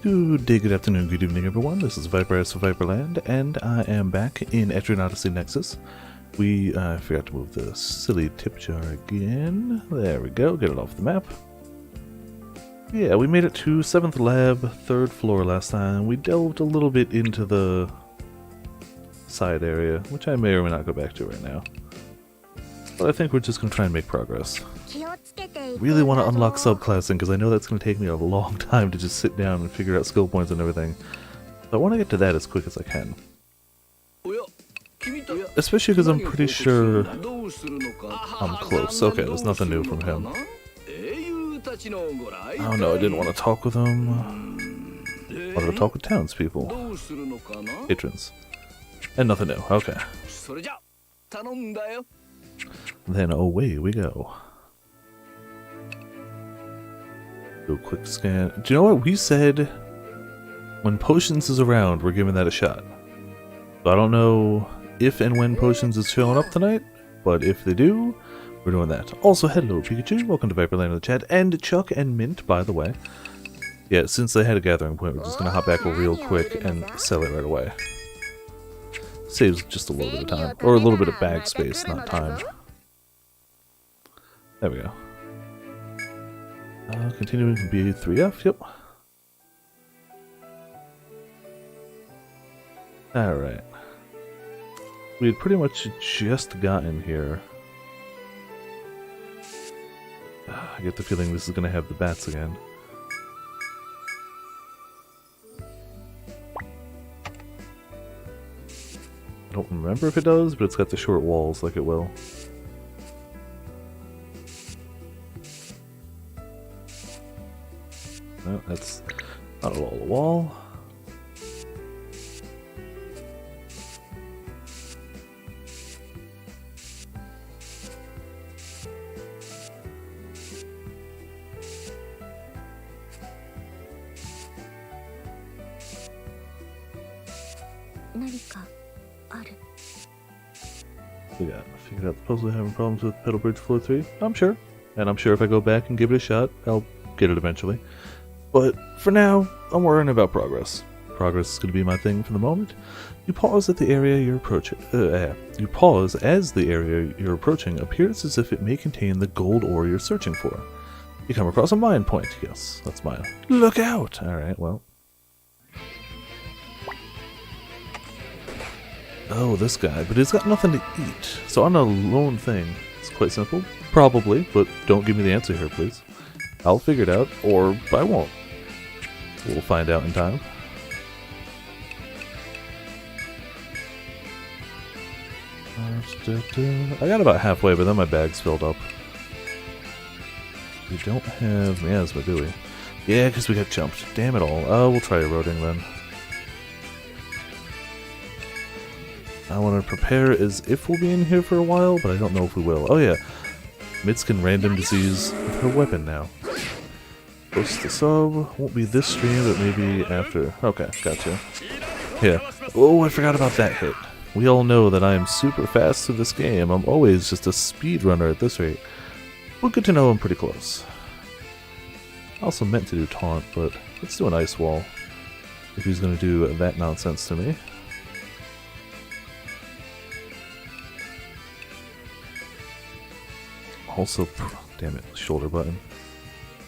Good day, good afternoon, good evening, everyone. This is Viper S of Viperland, and I am back in Etrian Odyssey Nexus. We forgot to move the silly tip jar again. There we go, get it off the map. Yeah, we made it to 7th lab, 3rd floor last time. We delved a little bit into the side area, which I may or may not go back to right now. But I think we're just going to try and make progress. Really want to unlock subclassing because I know that's going to take me a long time to just sit down and figure out skill points and everything. So I want to get to that as quick as I can. Especially because I'm pretty sure I'm close. Okay, there's nothing new from him. Oh no, I didn't want to talk with him. I wanted to talk with townspeople. Patrons. And nothing new. Okay. Then away we go. Do a quick scan. Do you know what we said? When Potions is around, we're giving that a shot. So I don't know if and when Potions is showing up tonight, but if they do, we're doing that. Also, hello Pikachu, welcome to Viperland in the chat, and Chuck and Mint, by the way. Yeah, since they had a gathering point, we're just gonna hop back real quick and sell it right away. Saves just a little bit of time, or a little bit of bag space, not time. There we go. Continuing to be 3F, yep. Alright. We had pretty much just gotten here. I get the feeling this is going to have the bats again. I don't remember if it does, but it's got the short walls like it will. No, that's not at all a wall. We got figured out the puzzle having problems with Pedal Bridge Floor 3. I'm sure. And I'm sure if I go back and give it a shot, I'll get it eventually. But for now, I'm worrying about progress. Progress is going to be my thing for the moment. You pause at the area you're approaching. You pause as the area you're approaching appears as if it may contain the gold ore you're searching for. You come across a mine point. Yes, that's mine. Look out! Alright, well. Oh, this guy. But he's got nothing to eat. So on a lone thing, it's quite simple. Probably, but don't give me the answer here, please. I'll figure it out, or I won't. We'll find out in time. I got about halfway, but then my bag's filled up. We don't have miasma, do we? Yeah, because we got jumped. Damn it all. Oh, we'll try eroding then. I want to prepare as if we'll be in here for a while, but I don't know if we will. Oh yeah, Midskin random disease with her weapon now. Post the sub. Won't be this stream, but maybe after. Okay, gotcha. Yeah. Oh, I forgot about that hit. We all know that I am super fast through this game. I'm always just a speedrunner at this rate. Well, good to know I'm pretty close. I also meant to do taunt, but let's do an ice wall. If he's going to do that nonsense to me. Also, damn it, shoulder button.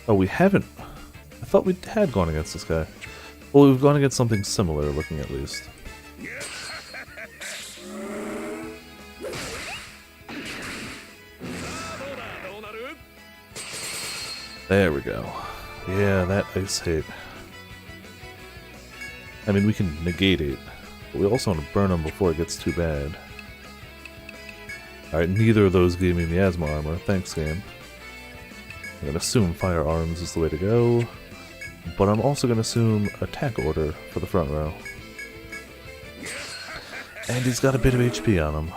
Oh, we haven't. I thought we had gone against this guy. Well, we've gone against something similar, looking at least. There we go. Yeah, that ice hit. I mean, we can negate it, but we also want to burn him before it gets too bad. Alright, neither of those gave me miasma armor. Thanks, game. I'm going to assume firearms is the way to go, but I'm also going to assume attack order for the front row. And he's got a bit of HP on him.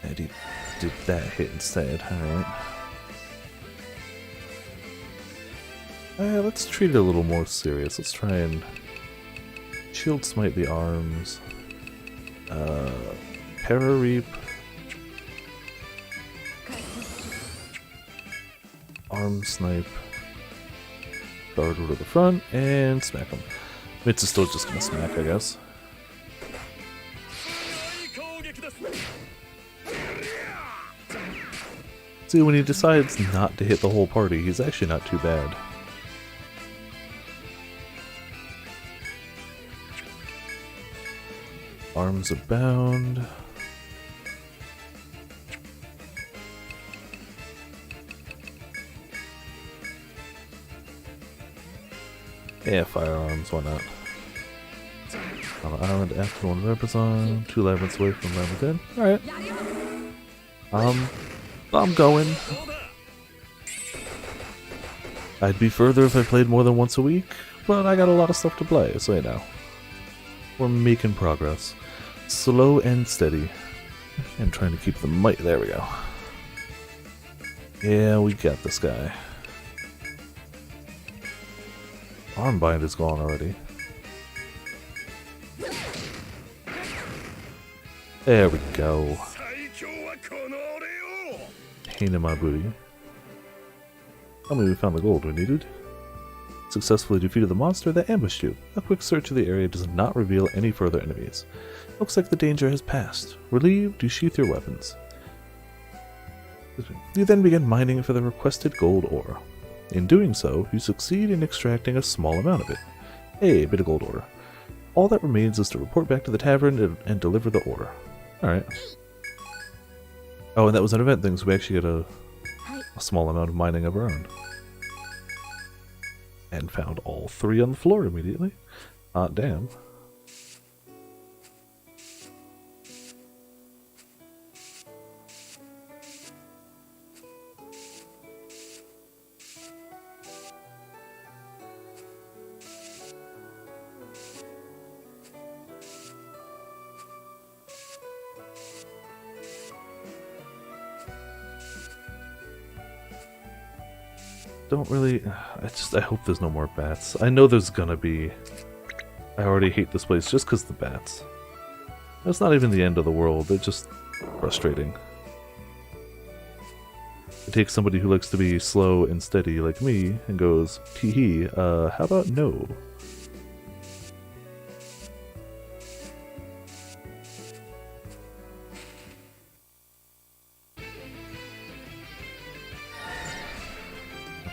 And he did that hit instead, alright. Let's treat it a little more serious. Let's try and shield smite the arms. Para-reap. Arm snipe. Dart over to the front and smack him. Mitz is still just gonna smack, I guess. See, when he decides not to hit the whole party, he's actually not too bad. Arms abound. Yeah, firearms, why not? On an island after one weapons on, 2 labyrinths away from labyrinth 10. Alright. I'm going. I'd be further if I played more than once a week, but I got a lot of stuff to play, so you know. We're making progress. Slow and steady. And trying to keep the might. There we go. Yeah, we got this guy. Armbind is gone already. There we go. Pain in my booty. Tell me we found the gold we needed. Successfully defeated the monster that ambushed you. A quick search of the area does not reveal any further enemies. Looks like the danger has passed. Relieved, you sheath your weapons. You then begin mining for the requested gold ore. In doing so, you succeed in extracting a small amount of it. Hey, a bit of gold ore. All that remains is to report back to the tavern and deliver the ore. Alright. Oh, and that was an event thing, so we actually get a small amount of mining of our own. And found all 3 on the floor immediately. Hot damn. Don't really... I hope there's no more bats. I know there's gonna be. I already hate this place just because the bats. It's not even the end of the world, they're just frustrating. It takes somebody who likes to be slow and steady like me and goes, tee-hee, how about no?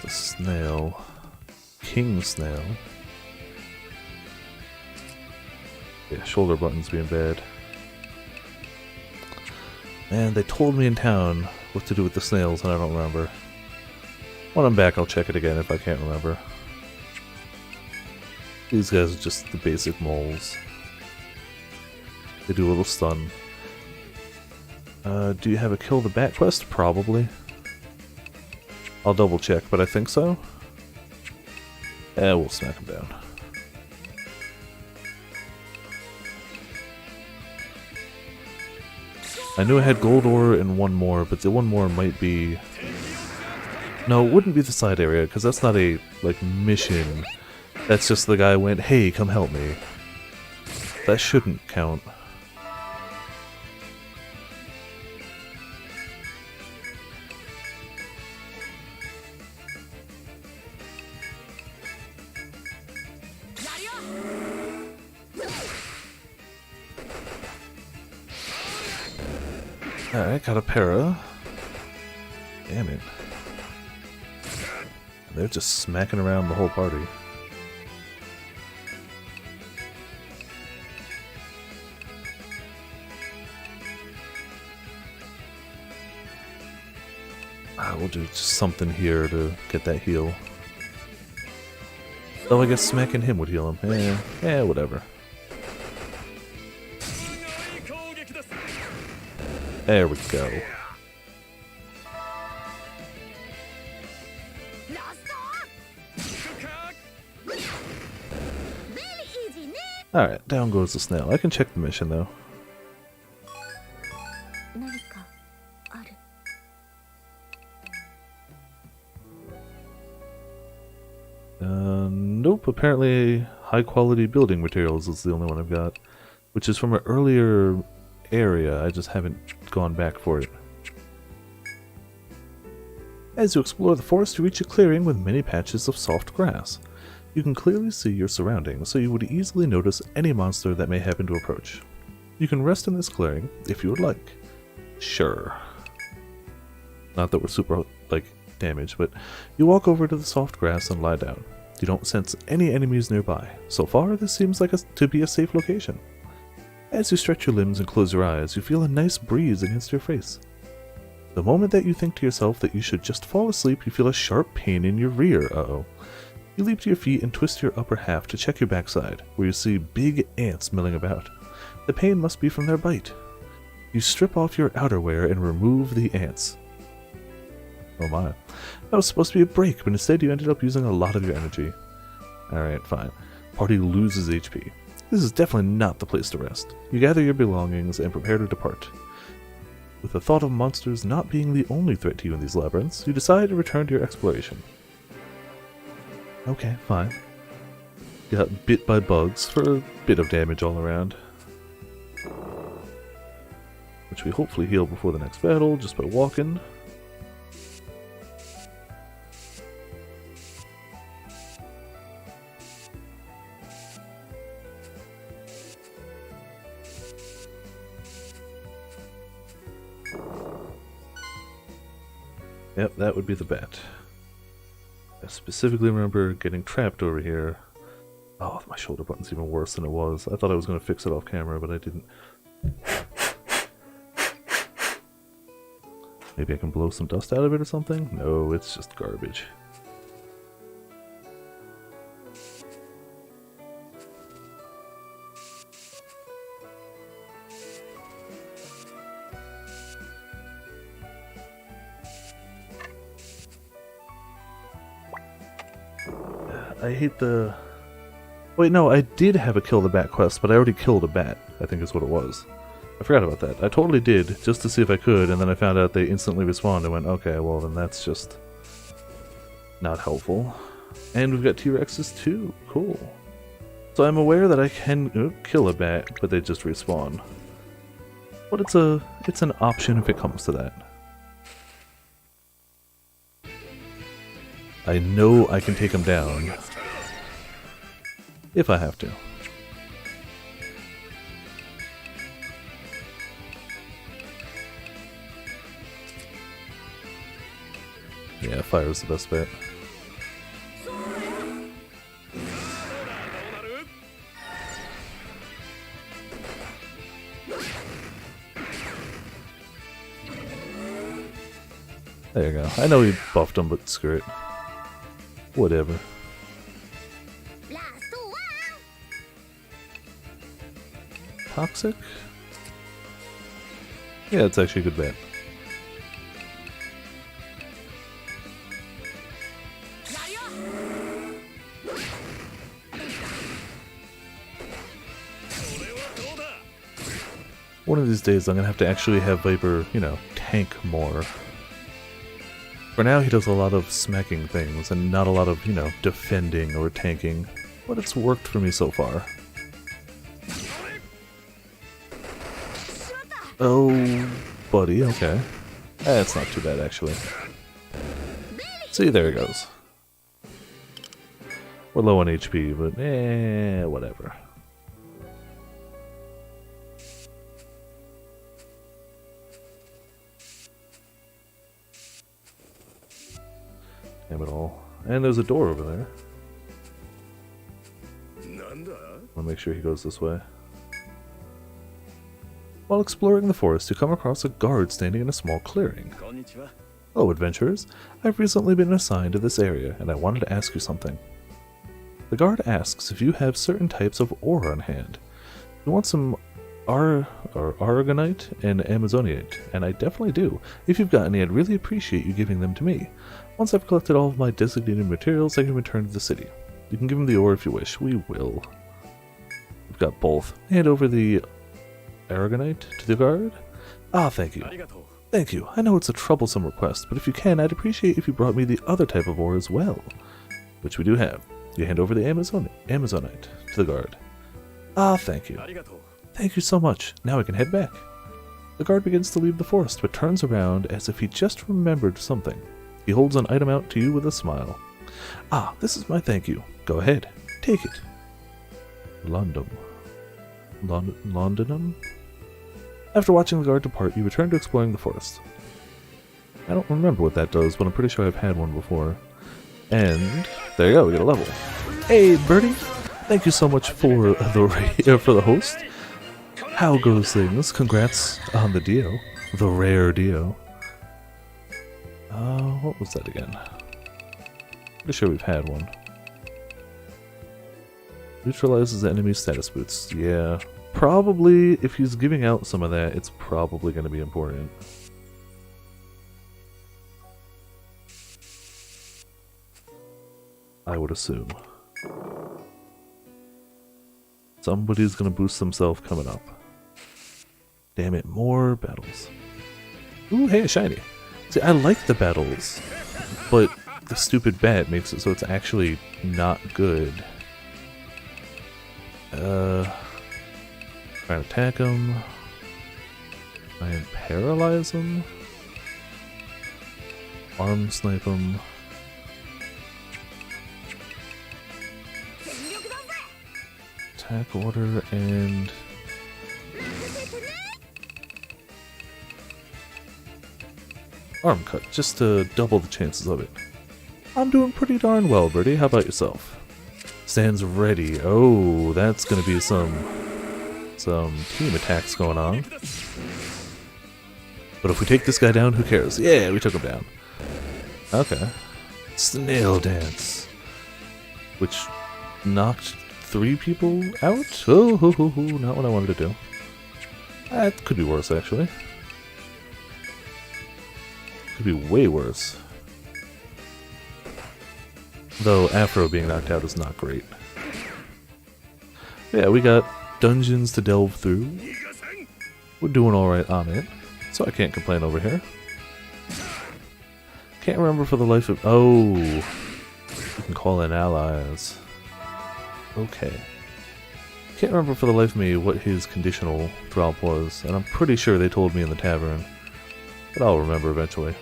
Snail. King snail. Yeah, shoulder buttons being bad. And they told me in town what to do with the snails and I don't remember. When I'm back I'll check it again if I can't remember. These guys are just the basic moles. They do a little stun. Do you have a kill the bat quest? Probably. I'll double check, but I think so. We'll smack him down. I knew I had gold ore and one more, but the one more might be... No, it wouldn't be the side area, because that's not a, like, mission. That's just the guy went, hey, come help me. That shouldn't count. Alright, got a para. Damn it. They're just smacking around the whole party. We'll do just something here to get that heal. Though I guess smacking him would heal him. Whatever. There we go. Alright, down goes the snail. I can check the mission though. Nope, apparently high quality building materials is the only one I've got, which is from an earlier area. I just haven't gone back for it. As you explore the forest, you reach a clearing with many patches of soft grass. You can clearly see your surroundings, so you would easily notice any monster that may happen to approach. You can rest in this clearing if you would like. Sure. Not that we're super, damaged, but you walk over to the soft grass and lie down. You don't sense any enemies nearby. So far, this seems like to be a safe location. As you stretch your limbs and close your eyes, you feel a nice breeze against your face. The moment that you think to yourself that you should just fall asleep, you feel a sharp pain in your rear. Uh-oh. You leap to your feet and twist your upper half to check your backside, where you see big ants milling about. The pain must be from their bite. You strip off your outerwear and remove the ants. Oh my. That was supposed to be a break, but instead you ended up using a lot of your energy. Alright, fine. Party loses HP. This is definitely not the place to rest. You gather your belongings and prepare to depart. With the thought of monsters not being the only threat to you in these labyrinths, you decide to return to your exploration. Okay, fine. Got bit by bugs for a bit of damage all around. Which we hopefully heal before the next battle, just by walking. Yep, that would be the bet. I specifically remember getting trapped over here. Oh, my shoulder button's even worse than it was. I thought I was going to fix it off camera, but I didn't. Maybe I can blow some dust out of it or something? No, it's just garbage. I hate the... Wait, no, I did have a kill the bat quest, but I already killed a bat, I think is what it was. I forgot about that. I totally did, just to see if I could, and then I found out they instantly respawned and went, okay, well then that's just not helpful. And we've got T-Rexes too. Cool. So I'm aware that I can kill a bat, but they just respawn. But it's an option if it comes to that. I know I can take them down. If I have to. Yeah, fire's the best bet. There you go. I know he buffed him, but screw it. Whatever. Toxic? Yeah, it's actually a good bet. One of these days I'm gonna have to actually have Viper, tank more. For now he does a lot of smacking things and not a lot of, defending or tanking. But it's worked for me so far. Oh, buddy, okay. That's not too bad, actually. See, there he goes. We're low on HP, but whatever. Damn it all. And there's a door over there. I'll make sure he goes this way. While exploring the forest, you come across a guard standing in a small clearing. Hello, adventurers. I've recently been assigned to this area, and I wanted to ask you something. The guard asks if you have certain types of ore on hand. You want some aragonite and amazonite, and I definitely do. If you've got any, I'd really appreciate you giving them to me. Once I've collected all of my designated materials, I can return to the city. You can give him the ore if you wish. We will. We've got both. Hand over the aragonite to the guard? Ah, thank you. Thank you. I know it's a troublesome request, but if you can, I'd appreciate if you brought me the other type of ore as well. Which we do have. You hand over the amazonite to the guard. Ah, thank you. Thank you so much. Now I can head back. The guard begins to leave the forest, but turns around as if he just remembered something. He holds an item out to you with a smile. Ah, this is my thank you. Go ahead. Take it. London. Londonum? After watching the guard depart, you return to exploring the forest. I don't remember what that does, but I'm pretty sure I've had one before. And there you go, we get a level. Hey, Birdie! Thank you so much for the host. How goes things? Congrats on the Dio. The rare Dio. What was that again? Pretty sure we've had one. Neutralizes the enemy status boosts. Yeah. Probably, if he's giving out some of that, it's probably going to be important. I would assume. Somebody's going to boost themselves coming up. Damn it, more battles. Ooh, hey, shiny. See, I like the battles, but the stupid bat makes it so it's actually not good. Try and attack him. Try and paralyze him. Arm snipe him. Attack order and... arm cut, just to double the chances of it. I'm doing pretty darn well, Birdie. How about yourself? Stands ready. Oh, that's gonna be some team attacks going on. But if we take this guy down, who cares? Yeah, we took him down. Okay. Snail dance. Which knocked 3 people out? Oh, not what I wanted to do. That could be worse, actually. Could be way worse. Though Afro being knocked out is not great. Yeah, we got dungeons to delve through. We're doing alright on it, so I can't complain over here. Can't remember for the life of... oh! You can call in allies. Okay. Can't remember for the life of me what his conditional drop was, and I'm pretty sure they told me in the tavern. But I'll remember eventually.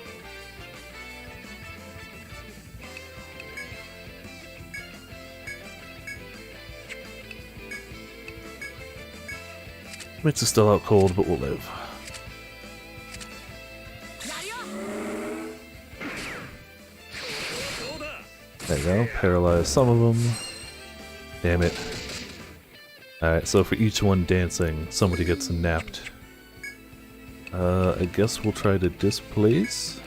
Mitz is still out cold, but we'll live. There you go, paralyze some of them. Damn it. Alright, so for each one dancing, somebody gets napped. I guess we'll try to displace?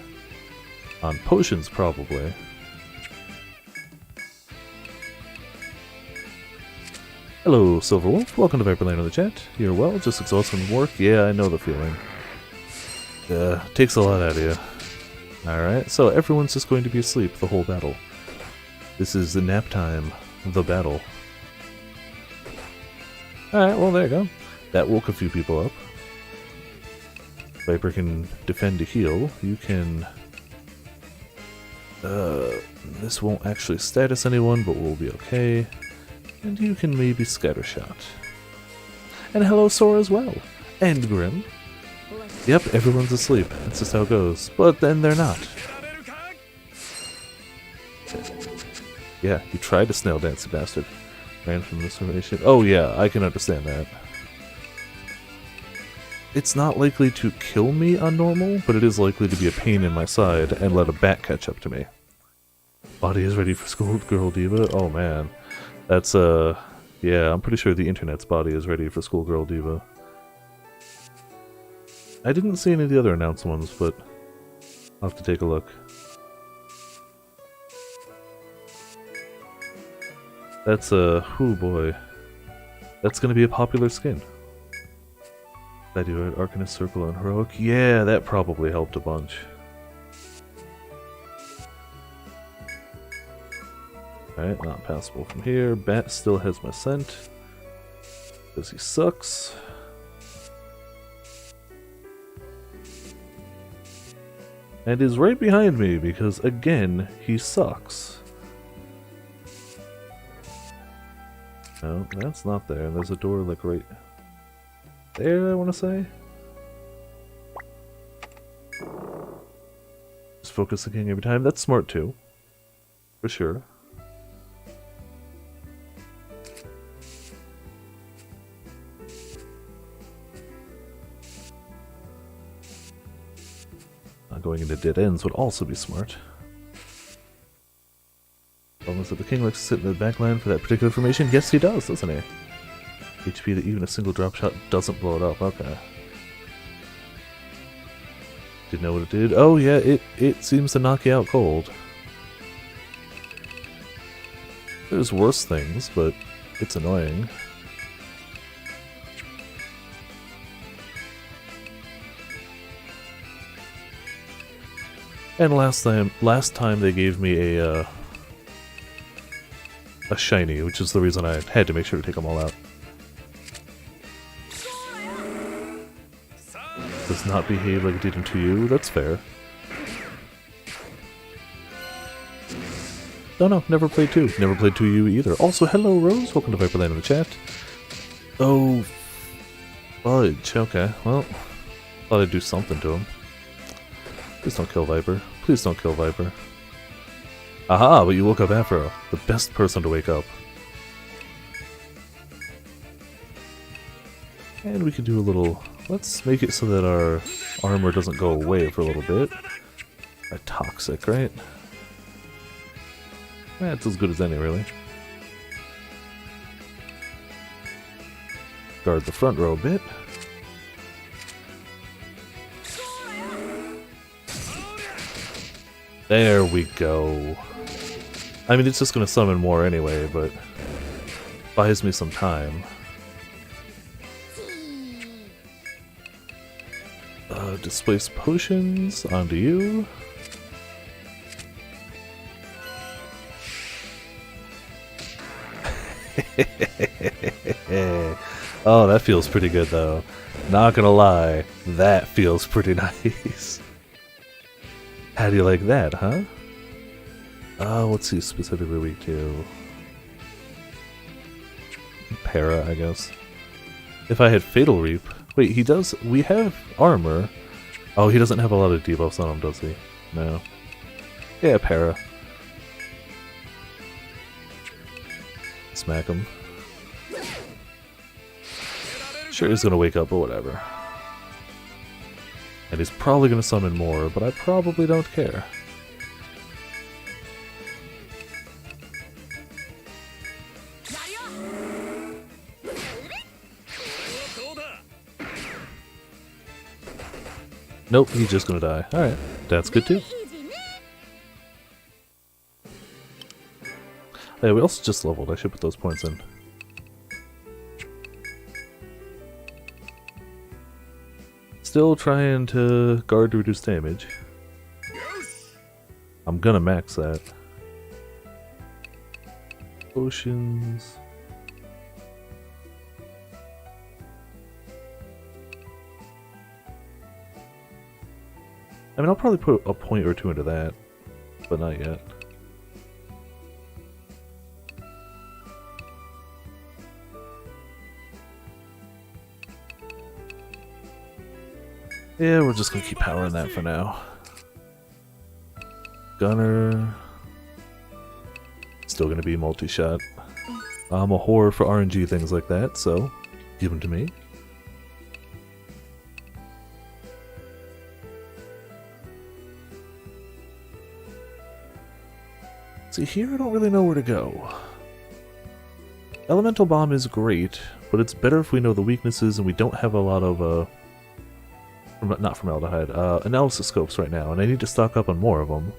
On potions, probably. Hello, Silverwolf. Welcome to Viper Lane in the chat. You're well, just exhausted from work? Yeah, I know the feeling. Takes a lot out of you. Alright, so everyone's just going to be asleep the whole battle. This is the nap time. The battle. Alright, well there you go. That woke a few people up. Viper can defend to heal. You can... this won't actually status anyone, but we'll be okay. And you can maybe scattershot. And hello, Sora as well. And Grim. Yep, everyone's asleep. That's just how it goes. But then they're not. Yeah, you tried to snail dance, you bastard. Ran from this formation. Oh yeah, I can understand that. It's not likely to kill me on normal, but it is likely to be a pain in my side and let a bat catch up to me. Body is ready for Schoolgirl Diva? Oh man. That's, yeah, I'm pretty sure the internet's body is ready for Schoolgirl Diva. I didn't see any of the other announced ones, but I'll have to take a look. That's oh boy. That's gonna be a popular skin. That you had Arcanist Circle and Heroic? Yeah, that probably helped a bunch. Alright, not passable from here. Bat still has my scent. Because he sucks. And is right behind me because, again, he sucks. No, that's not there. There's a door like right there, I want to say. Just focus the king every time. That's smart too. For sure. Going into dead ends would also be smart. Almost that the king likes to sit in the back line for that particular formation. Yes, he does, doesn't he? HP that even a single drop shot doesn't blow it up. Okay. Didn't know what it did. Oh yeah, it seems to knock you out cold. There's worse things, but it's annoying. And last time they gave me a shiny, which is the reason I had to make sure to take them all out. Does not behave like it did in 2U, that's fair. No, never played 2. Never played 2U either. Also, hello Rose, welcome to Viperland in the chat. Oh, fudge, okay, well, thought I'd do something to him. Please don't kill Viper. Please don't kill Viper. Aha, but you woke up Afro. The best person to wake up. And we can do a little... Let's make it so that our armor doesn't go away for a little bit. A toxic, right? That's as good as any, really. Guard the front row a bit. There we go. I mean, it's just going to summon more anyway, but buys me some time. Displace potions onto you. Oh, that feels pretty good though. Not gonna lie, that feels pretty nice. How do you like that, huh? What's he specifically weak to? Para, I guess. If I had Fatal Reap... Wait, he does... We have armor. Oh, he doesn't have a lot of debuffs on him, does he? No. Yeah, Para. Smack him. Sure, he's gonna wake up, but whatever. And he's probably gonna summon more, but I probably don't care. Nope, he's just gonna die. Alright, that's good too. Hey, we also just leveled. I should put those points in. Still trying to guard to reduce damage. I'm gonna max that. Potions. I mean, I'll probably put a point or two into that, but not yet. Yeah, we're just gonna keep powering that for now. Gunner. Still gonna be multi-shot. I'm a whore for RNG things like that, so give them to me. See, here I don't really know where to go. Elemental Bomb is great, but it's better if we know the weaknesses and we don't have a lot of, not formaldehyde, analysis scopes right now, and I need to stock up on more of them.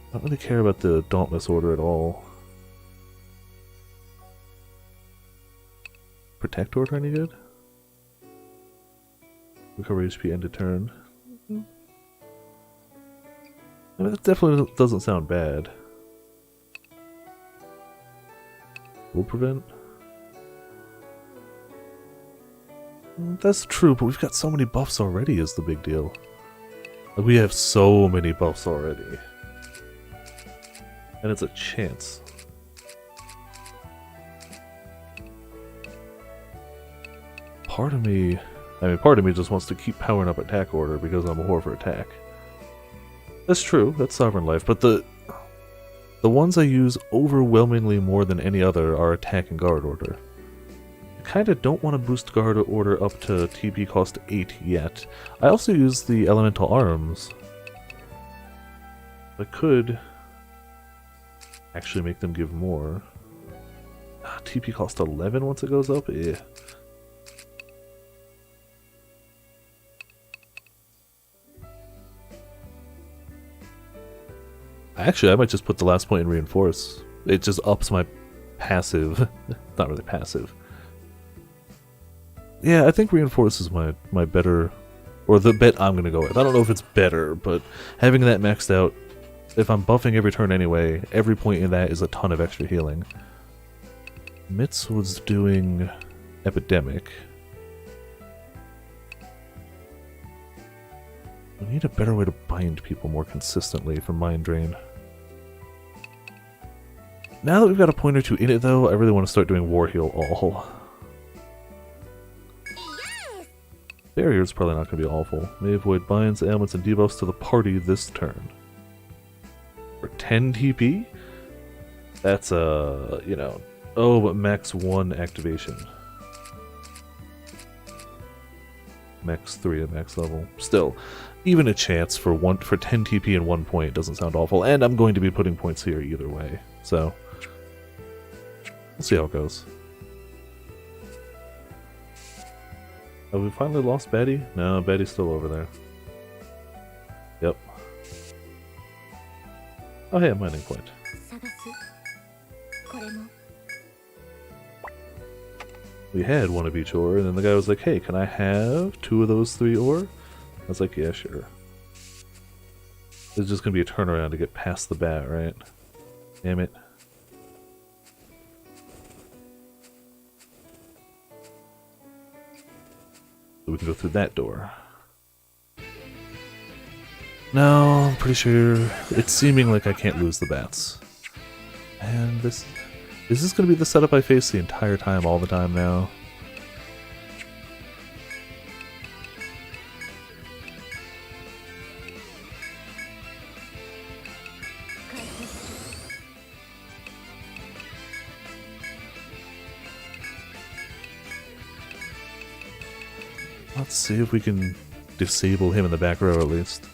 I don't really care about the Dauntless Order at all. Protect Order any good? Recover HP end of turn. I mean, that definitely doesn't sound bad. Will prevent? That's true, but we've got so many buffs already is the big deal. Like, we have so many buffs already. And it's a chance. Part of me... I mean, part of me just wants to keep powering up attack order because I'm a whore for attack. That's true, that's Sovereign Life, but the ones I use overwhelmingly more than any other are Attack and Guard Order. I kinda don't want to boost Guard Order up to TP cost 8 yet. I also use the Elemental Arms. I could actually make them give more. TP cost 11 once it goes up? Eh. Actually, I might just put the last point in Reinforce. It just ups my passive. Not really passive. Yeah, I think Reinforce is my better, or the bet I'm going to go with. I don't know if it's better, but having that maxed out, if I'm buffing every turn anyway, every point in that is a ton of extra healing. Mitz was doing Epidemic. We need a better way to bind people more consistently for Mind Drain. Now that we've got a point or two in it though, I really want to start doing War Heal all. Barrier's probably not going to be awful. May avoid binds, ailments, and debuffs to the party this turn. For 10 TP? That's you know... Oh, but max 1 activation. Max 3 at max level. Still, even a chance for 10 TP and 1 point doesn't sound awful, and I'm going to be putting points here either way, so... We'll see how it goes. Have we finally lost Betty? No, Betty's still over there. Yep. Oh hey, a mining point. We had one of each ore, and then the guy was like, hey, can I have 2 of those 3 ore? I was like, yeah, sure. It's just gonna be a turnaround to get past the bat, right? Damn it. So we can go through that door. No, I'm pretty sure it's seeming like I can't lose the bats. And this... Is this going to be the setup I face the entire time, all the time now? Let's see if we can disable him in the back row at least.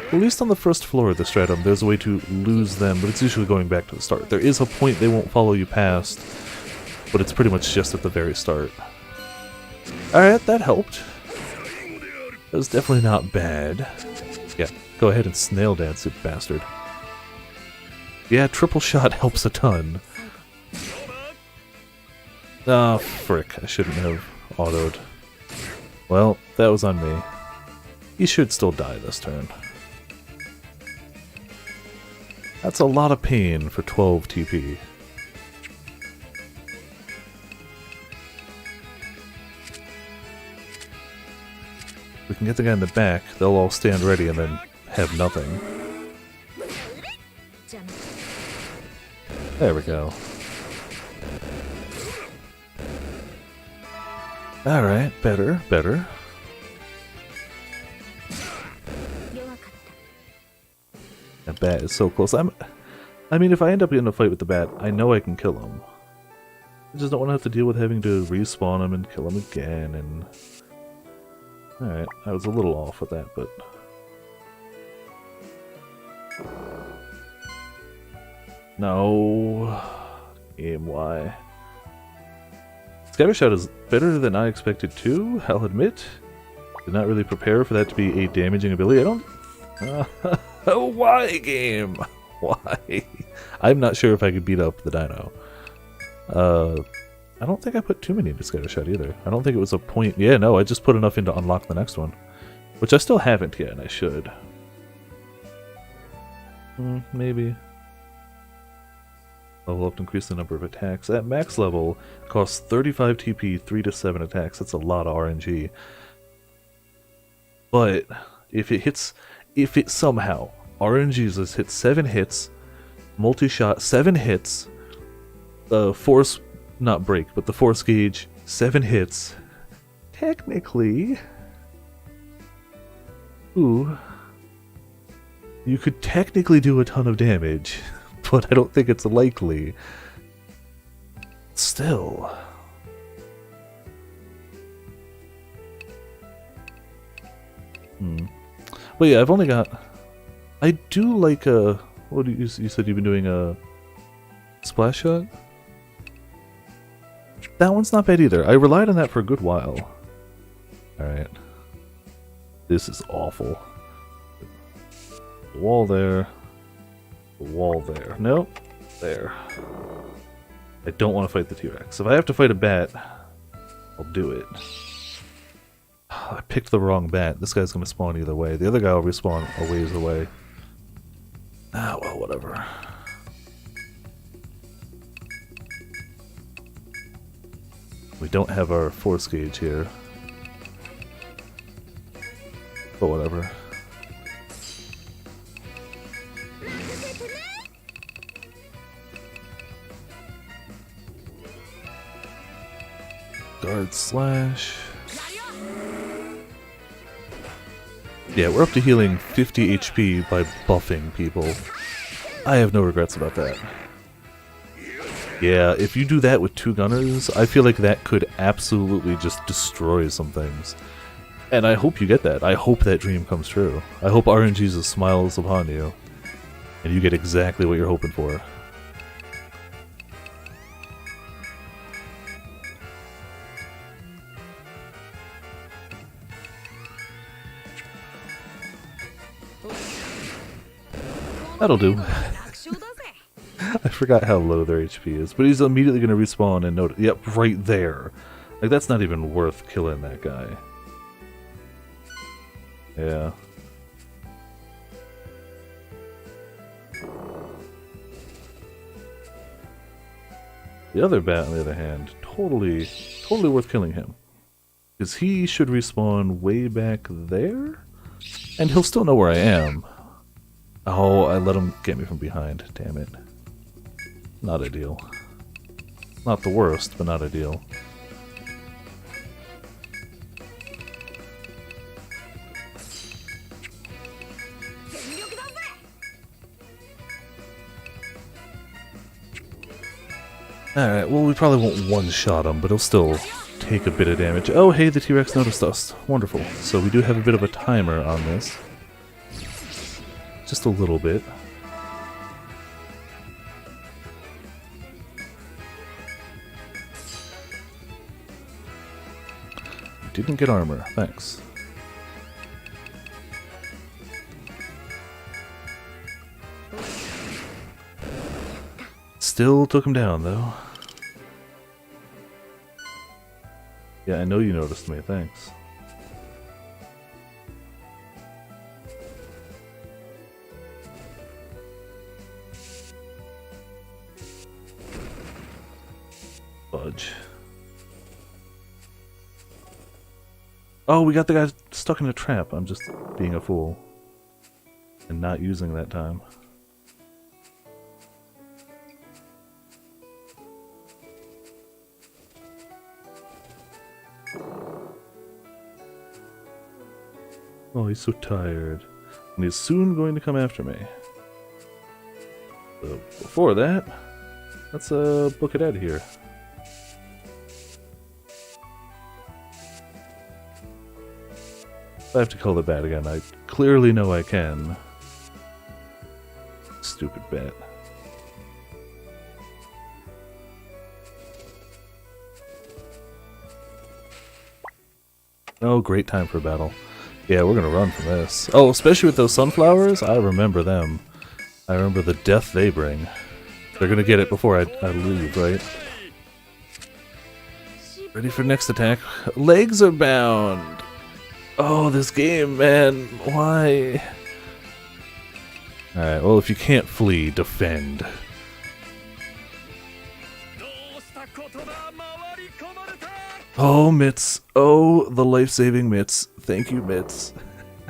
At least on the first floor of the stratum, there's a way to lose them, but it's usually going back to the start. There is a point they won't follow you past, but it's pretty much just at the very start. Alright, that helped. That was definitely not bad. Yeah, go ahead and snail dance, you bastard. Yeah, triple shot helps a ton. Ah, frick, I shouldn't have autoed. Well, that was on me. He should still die this turn. That's a lot of pain for 12 TP. We can get the guy in the back, they'll all stand ready and then have nothing. There we go. Alright, better, better. That bat is so close. I mean, if I end up in a fight with the bat, I know I can kill him. I just don't want to have to deal with having to respawn him and kill him again, and... Alright, I was a little off with that, but... No... Game, why? Scattershot is better than I expected too, I'll admit. Did not really prepare for that to be a damaging ability. I don't... Why, game? Why? I'm not sure if I could beat up the dino. I don't think I put too many into Scattershot either. I don't think it was a point... Yeah, no, I just put enough in to unlock the next one. Which I still haven't yet, and I should. Maybe. Level up to increase the number of attacks. At max level, costs 35 TP, 3 to 7 attacks. That's a lot of RNG. But, if it somehow, RNGs hit 7 hits, multi-shot, 7 hits, the force, not break, but the force gauge, 7 hits, technically, Ooh. You could technically do a ton of damage, but I don't think it's likely. Still. But yeah, I've only got... I do like a... What do you said you've been doing a splash shot? That one's not bad either. I relied on that for a good while. Alright. This is awful. The wall there. The wall there. Nope. There. I don't want to fight the T-Rex. If I have to fight a bat, I'll do it. I picked the wrong bat. This guy's going to spawn either way. The other guy will respawn a ways away. Ah, well, whatever. We don't have our force gauge here. But whatever. Guard slash. Yeah, we're up to healing 50 HP by buffing people. I have no regrets about that. Yeah, if you do that with 2 gunners, I feel like that could absolutely just destroy some things. And I hope you get that. I hope that dream comes true. I hope RNGesus smiles upon you, and you get exactly what you're hoping for. That'll do. I forgot how low their HP is, but he's immediately going to respawn and notice. Yep, right there. Like, that's not even worth killing that guy. Yeah. The other bat, on the other hand, totally worth killing him. Because he should respawn way back there? And he'll still know where I am. Oh, I let him get me from behind. Damn it. Not ideal. Not the worst, but not ideal. Alright, well we probably won't one-shot him, but he'll still take a bit of damage. Oh hey, the T-Rex noticed us. Wonderful. So we do have a bit of a timer on this. Just a little bit. Didn't get armor, thanks. Still took him down, though. Yeah, I know you noticed me, thanks. Fudge. Oh, we got the guy stuck in a trap. I'm just being a fool. And not using that time. Oh, he's so tired. And he's soon going to come after me. So, before that, let's book it out of here. If I have to kill the bat again, I clearly know I can. Stupid bat. Oh, great time for battle. Yeah, we're gonna run from this. Oh, especially with those sunflowers, I remember them. I remember the death they bring. They're gonna get it before I leave, right? Ready for next attack. Legs are bound! Oh, this game, man. Why? Alright, well, if you can't flee, defend. Oh, mitts. Oh, the life-saving mitts. Thank you, mitts.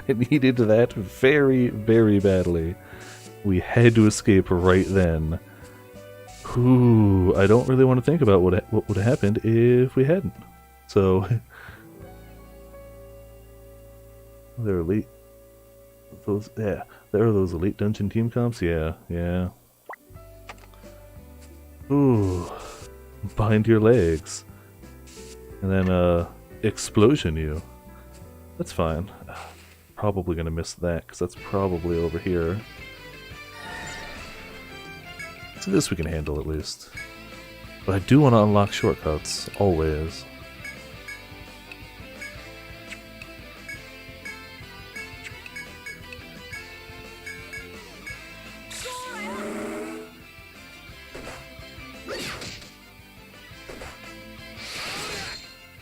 I needed that very, very badly. We had to escape right then. Ooh, I don't really want to think about what would have happened if we hadn't. So... they're elite. Those, yeah, there are those elite dungeon team comps. Yeah, yeah. Ooh, bind your legs, and then explosion you. That's fine. Probably gonna miss that because that's probably over here. So this we can handle at least. But I do want to unlock shortcuts always.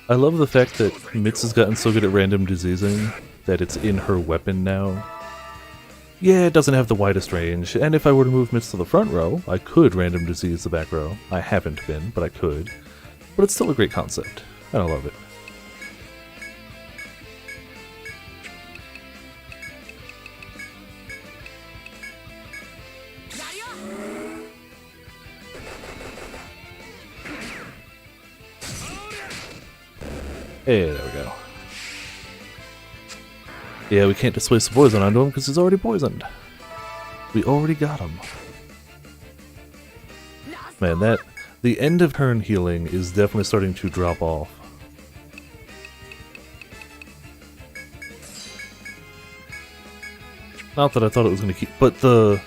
I love the fact that Mitz has gotten so good at random diseasing that it's in her weapon now. Yeah, it doesn't have the widest range, and if I were to move Mitz to the front row, I could random disease the back row. I haven't been, but I could. But it's still a great concept, and I love it. Hey, there we go. Yeah, we can't displace the poison onto him because he's already poisoned. We already got him. Man, the end of turn healing is definitely starting to drop off. Not that I thought it was going to keep, but the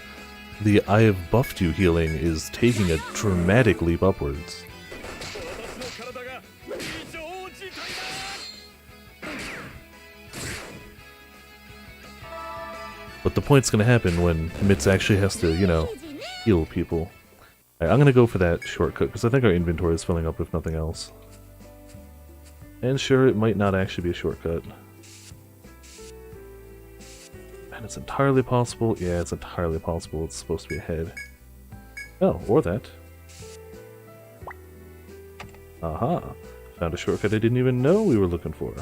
I have buffed you healing is taking a dramatic leap upwards. But the point's gonna happen when Mitz actually has to, you know, heal people. Alright, I'm gonna go for that shortcut, because I think our inventory is filling up if nothing else. And sure, it might not actually be a shortcut. And it's entirely possible. Yeah, it's entirely possible it's supposed to be ahead. Oh, or that. Aha! Found a shortcut I didn't even know we were looking for.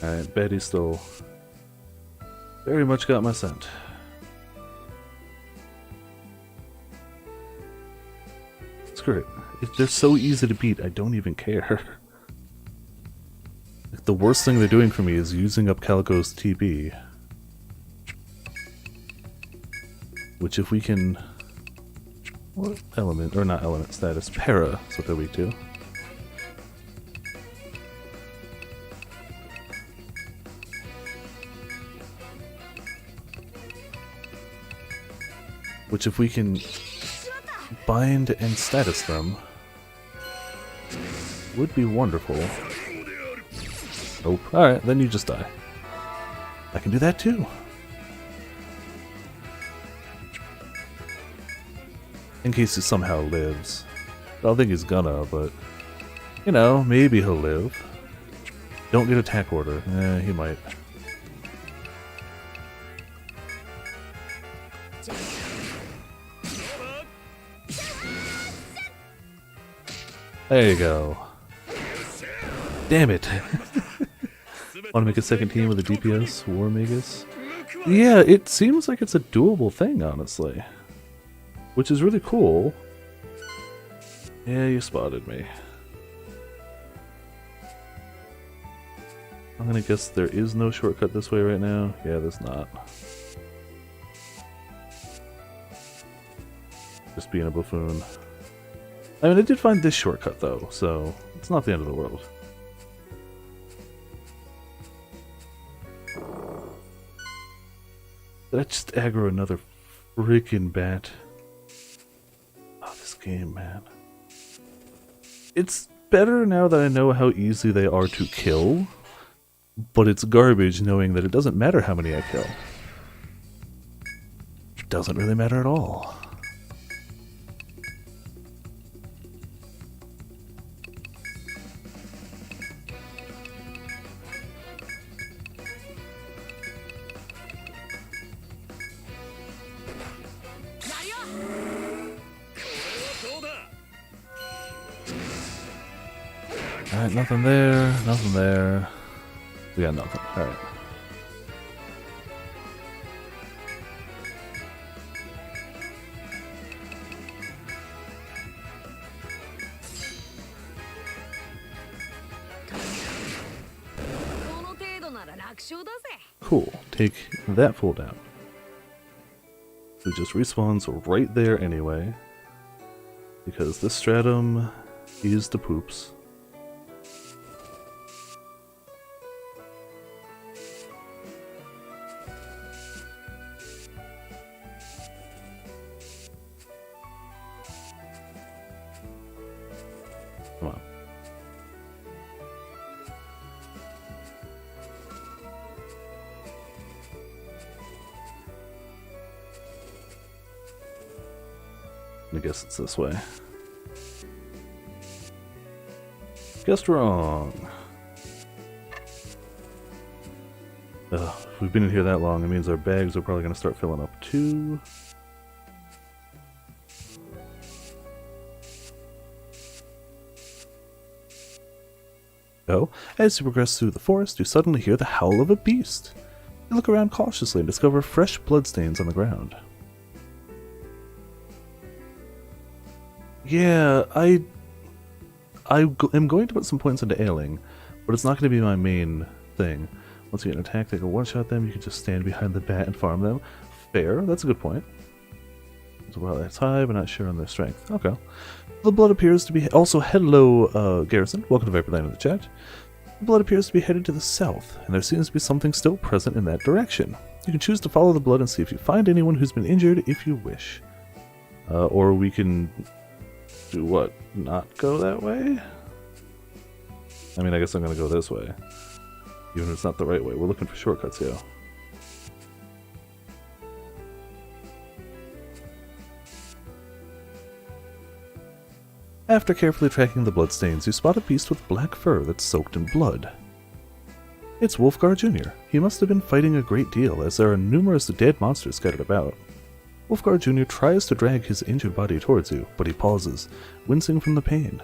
Alright, Betty still very much got my scent. Screw it. They're so easy to beat, I don't even care. Like, the worst thing they're doing for me is using up Calico's TB. Which if we can... What element? Or not element, status. Para is what they're weak to. Which if we can bind and status them, would be wonderful. Nope. Alright, then you just die. I can do that too. In case he somehow lives. I don't think he's gonna, but... You know, maybe he'll live. Don't get attack order. He might. There you go. Damn it. Want to make a second team with a DPS, War Magus? Yeah, it seems like it's a doable thing, honestly. Which is really cool. Yeah, you spotted me. I'm gonna guess there is no shortcut this way right now. Yeah, there's not. Just being a buffoon. I mean, I did find this shortcut, though, so it's not the end of the world. Did I just aggro another freaking bat? Oh, this game, man. It's better now that I know how easy they are to kill, but it's garbage knowing that it doesn't matter how many I kill. It doesn't really matter at all. Alright, nothing there, nothing there. We got nothing. Alright. Cool. Take that fool down. It just respawns right there anyway. Because this stratum is the poops. Come on. I guess it's this way. Guessed wrong. If we've been in here that long, it means our bags are probably going to start filling up too. So, as you progress through the forest, you suddenly hear the howl of a beast. You look around cautiously and discover fresh bloodstains on the ground. Yeah, I am going to put some points into ailing, but it's not going to be my main thing. Once you get an attack, they go one-shot them, you can just stand behind the bat and farm them. Fair, that's a good point. So while that's high, but not sure on their strength. Okay. The blood appears to be... Also, hello, Garrison. Welcome to Viperland in the chat. The blood appears to be headed to the south, and there seems to be something still present in that direction. You can choose to follow the blood and see if you find anyone who's been injured if you wish. Or we can... do what? Not go that way? I mean, I guess I'm gonna go this way. Even if it's not the right way. We're looking for shortcuts here. After carefully tracking the bloodstains, you spot a beast with black fur that's soaked in blood. It's Wolfgar Jr. He must have been fighting a great deal, as there are numerous dead monsters scattered about. Wolfgar Jr. tries to drag his injured body towards you, but he pauses, wincing from the pain.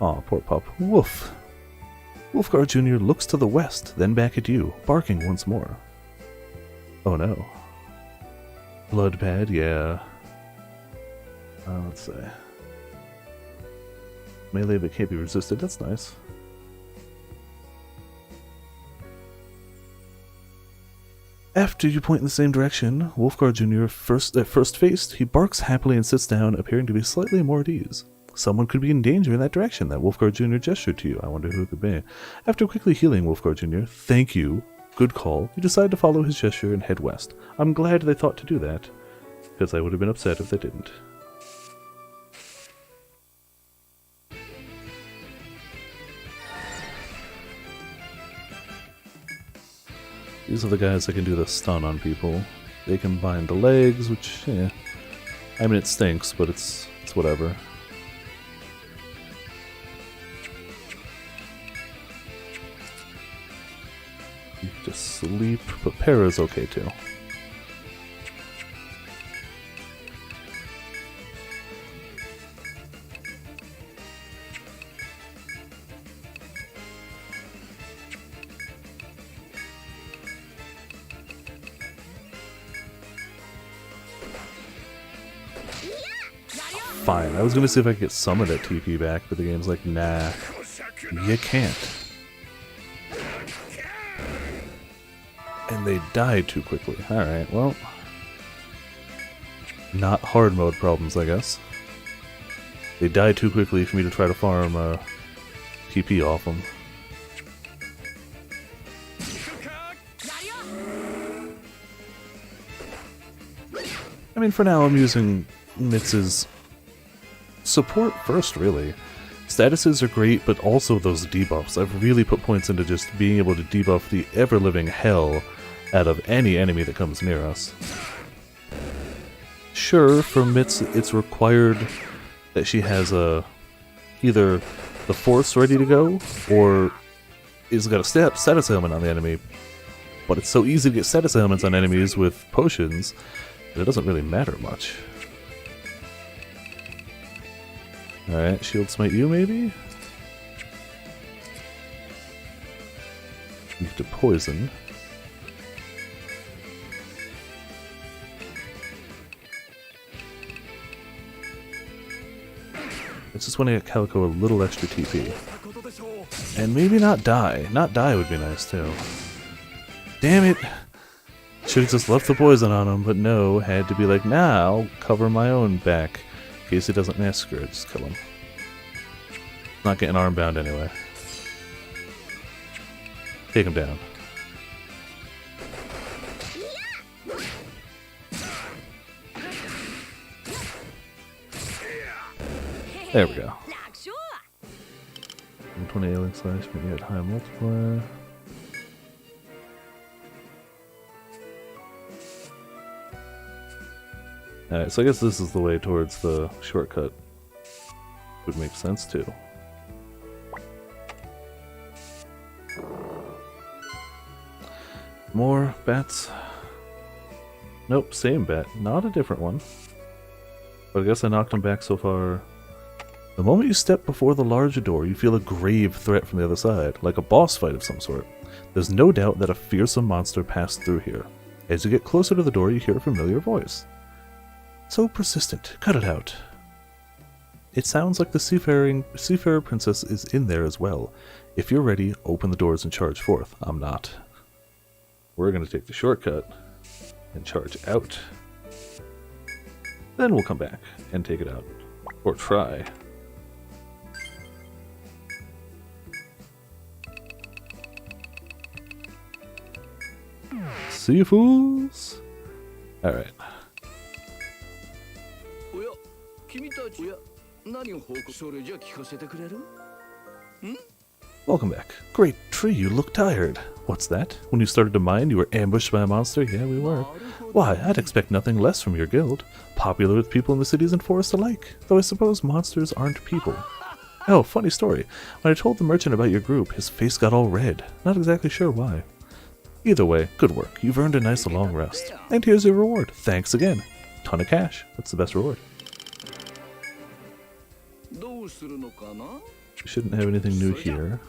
Aw, poor pup. Woof. Wolfgar Jr. looks to the west, then back at you, barking once more. Oh no. Blood pad, yeah. Let's see. Melee but can't be resisted, that's nice. After you point in the same direction, Wolfgar Jr. At first faced, he barks happily and sits down, appearing to be slightly more at ease. Someone could be in danger in that direction that Wolfgar Jr. gestured to you. I wonder who it could be. After quickly healing Wolfgar Jr., thank you, good call, you decide to follow his gesture and head west. I'm glad they thought to do that, because I would have been upset if they didn't. These are the guys that can do the stun on people. They can bind the legs, which, yeah. I mean, it stinks, but it's whatever. You can just sleep, but Para's okay too. Fine. I was gonna see if I could get some of that TP back, but the game's like, nah, you can't. And they died too quickly. Alright, well. Not hard mode problems, I guess. They died too quickly for me to try to farm TP off them. I mean, for now I'm using Mitz's support first, really. Statuses are great, but also those debuffs. I've really put points into just being able to debuff the ever-living hell out of any enemy that comes near us. Sure, for Mitz, it's required that she has either the force ready to go, or is got a status ailment on the enemy. But it's so easy to get status ailments on enemies with potions that it doesn't really matter much. Alright, shield smite you, maybe? poison. It's just want to get Calico a little extra TP. And maybe not die. Not die would be nice too. Damn it! Should've just left the poison on him, but no, had to be like, nah, I'll cover my own back. In case he doesn't massacre it, just kill him. Not getting armbound anyway. Take him down. There we go. 120 alien slash, maybe at high multiplier. Alright, so I guess this is the way towards the shortcut. Would make sense too. More bats. Nope, same bat. Not a different one. But I guess I knocked him back so far. The moment you step before the larger door, you feel a grave threat from the other side, like a boss fight of some sort. There's no doubt that a fearsome monster passed through here. As you get closer to the door, you hear a familiar voice. So persistent. Cut it out. It sounds like the seafarer princess is in there as well. If you're ready, open the doors and charge forth. I'm not. We're going to take the shortcut and charge out. Then we'll come back and take it out. Or try. See you fools! Alright. Welcome back. Great tree, you look tired. What's that? When you started to mine, you were ambushed by a monster? Yeah, we were. Why, I'd expect nothing less from your guild. Popular with people in the cities and forests alike. Though I suppose monsters aren't people. Oh, funny story. When I told the merchant about your group, his face got all red. Not exactly sure why. Either way, good work. You've earned a nice long rest. And here's your reward. Thanks again. Ton of cash. That's the best reward. We shouldn't have anything new here.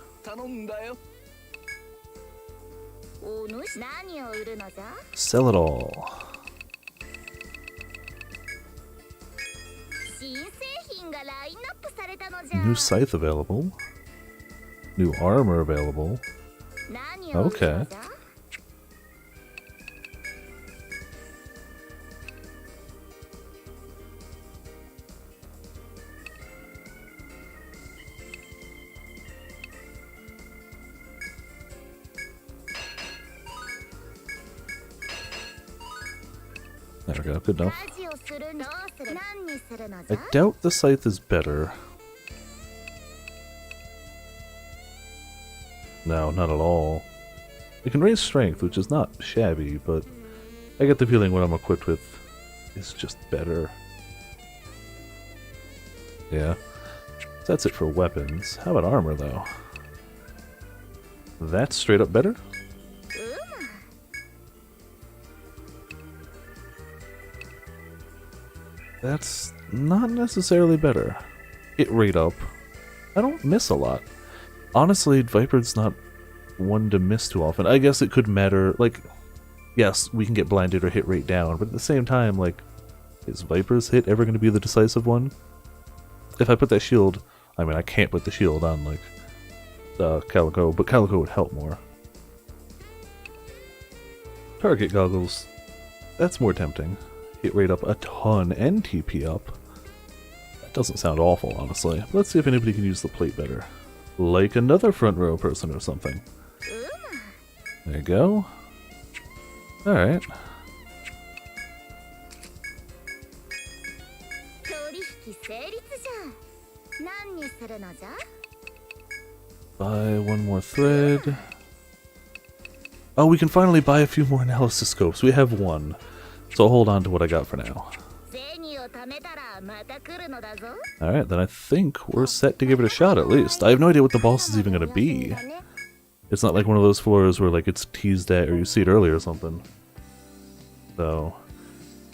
Sell it all. New scythe available. New armor available. Okay. There we go, good enough. I doubt the scythe is better. No, not at all. It can raise strength, which is not shabby, but I get the feeling what I'm equipped with is just better. Yeah. So that's it for weapons. How about armor, though? That's straight up better? That's not necessarily better. Hit rate up. I don't miss a lot. Honestly, Viper's not one to miss too often. I guess it could matter, like, yes, we can get blinded or hit rate down, but at the same time, like, is Viper's hit ever going to be the decisive one? If I put that shield, I mean, I can't put the shield on, like, Calico, but Calico would help more. Target goggles. That's more tempting. Hit rate up a ton and TP up. That doesn't sound awful, honestly. Let's see if anybody can use the plate better. Like another front row person or something. There you go. Alright. Buy one more thread. Oh, we can finally buy a few more analysis scopes. We have one. So I'll hold on to what I got for now. Alright, then I think we're set to give it a shot at least. I have no idea what the boss is even going to be. It's not like one of those floors where like it's teased at or you see it early or something. So,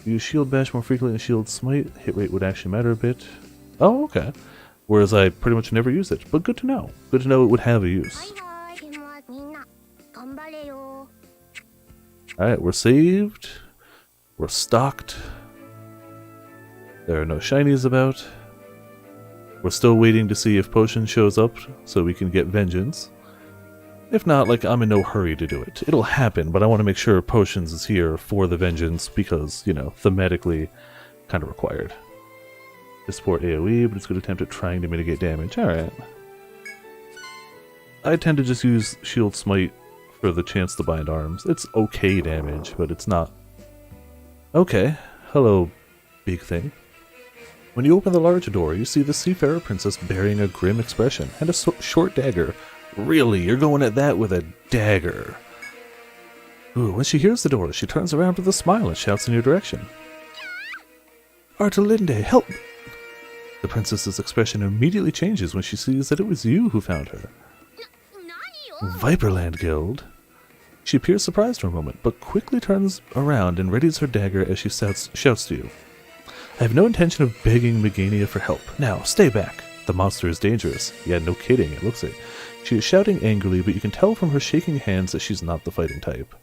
use shield bash more frequently than shield smite. Hit rate would actually matter a bit. Oh, okay. Whereas I pretty much never use it, but good to know. Good to know it would have a use. Alright, we're saved. We're stocked. There are no shinies about. We're still waiting to see if Potion shows up so we can get Vengeance. If not, like, I'm in no hurry to do it. It'll happen, but I want to make sure Potions is here for the Vengeance because, you know, thematically kind of required. This support AoE, but it's going to attempt at trying to mitigate damage. Alright. I tend to just use Shield Smite for the chance to bind arms. It's okay damage, but it's not... Okay. Hello, big thing. When you open the large door, you see the Seafarer Princess bearing a grim expression and a short dagger. Really? You're going at that with a dagger? Ooh, when she hears the door, she turns around with a smile and shouts in your direction. Artelinde, help! The princess's expression immediately changes when she sees that it was you who found her. Viperland Guild? She appears surprised for a moment, but quickly turns around and readies her dagger as she shouts to you. I have no intention of begging Meganium for help. Now, stay back. The monster is dangerous. Yeah, no kidding, it looks like. She is shouting angrily, but you can tell from her shaking hands that she's not the fighting type.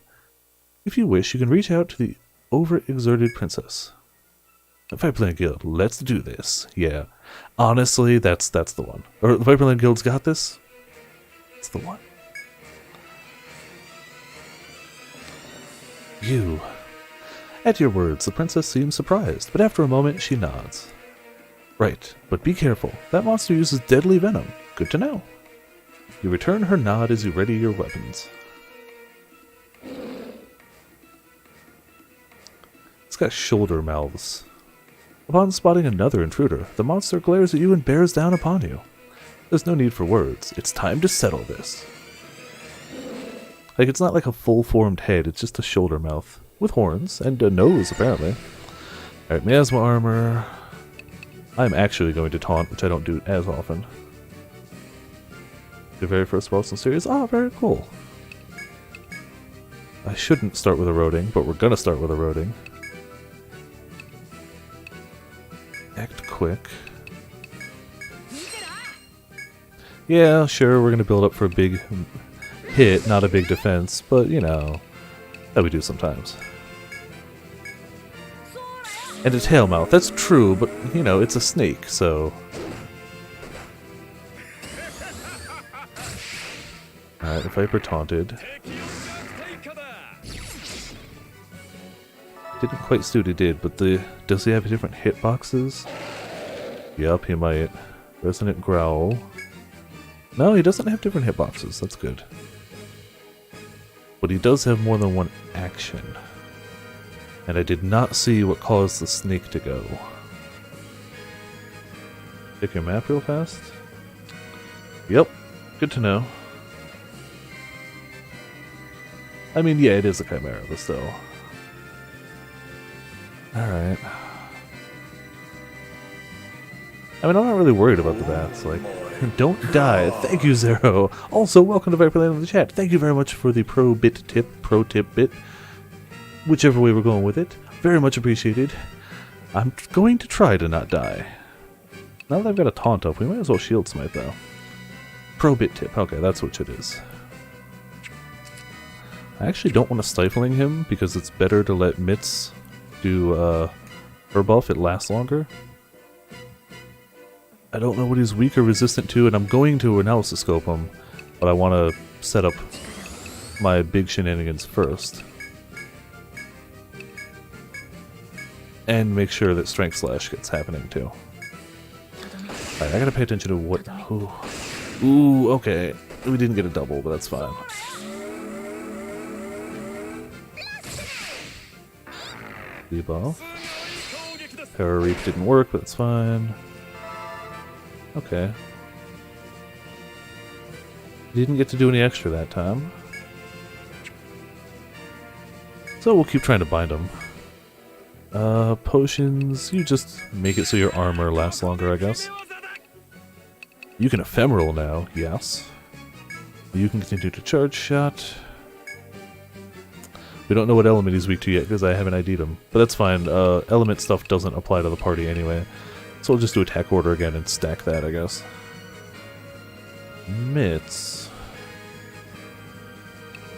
If you wish, you can reach out to the overexerted princess. Viperland Guild, let's do this. Yeah. Honestly, that's the one. Or the Viperland Guild's got this? It's the one. You. At your words, the princess seems surprised, but after a moment she nods. Right, but be careful. That monster uses deadly venom. Good to know. You return her nod as you ready your weapons. It's got shoulder mouths. Upon spotting another intruder, the monster glares at you and bears down upon you. There's no need for words. It's time to settle this. Like, it's not like a full-formed head, it's just a shoulder mouth. With horns, and a nose, apparently. Alright, Miasma Armor. I'm actually going to taunt, which I don't do as often. The very first boss in the series. Oh, very cool. I shouldn't start with eroding, but we're gonna start with eroding. Act quick. Yeah, sure, we're gonna build up for a big hit, not a big defense, but you know, that we do sometimes. And a tail mouth, that's true, but you know, it's a snake, so... Alright, the Viper taunted. Didn't quite see what he did, but does he have different hitboxes? Yup, he might. Resonant Growl. No, he doesn't have different hitboxes, that's good. But he does have more than one action. And I did not see what caused the snake to go. Check your map real fast. Yep, good to know. I mean, yeah, it is a Chimera, but still. Alright. I mean, I'm not really worried about the bats, like, don't die. Thank you, Zero. Also, welcome to Viperland in the chat. Thank you very much for the pro tip bit. Whichever way we're going with it. Very much appreciated. I'm going to try to not die. Now that I've got a taunt up, we might as well shield smite though. Pro bit tip. Okay, that's what it is. I actually don't want to stifling him because it's better to let Mitz do her buff. It lasts longer. I don't know what he's weak or resistant to, and I'm going to analysis scope him, but I want to set up my big shenanigans first. And make sure that Strength Slash gets happening too. Alright, I gotta pay attention to what... Ooh, okay. We didn't get a double, but that's fine. Debuff. Power Reap didn't work, but it's fine. Okay. Didn't get to do any extra that time. So we'll keep trying to bind them. Potions, you just make it so your armor lasts longer, I guess. You can ephemeral now, yes. You can continue to charge shot. We don't know what element he's weak to yet because I haven't ID'd him. But that's fine, element stuff doesn't apply to the party anyway. So we'll just do attack order again and stack that, I guess. Mitz.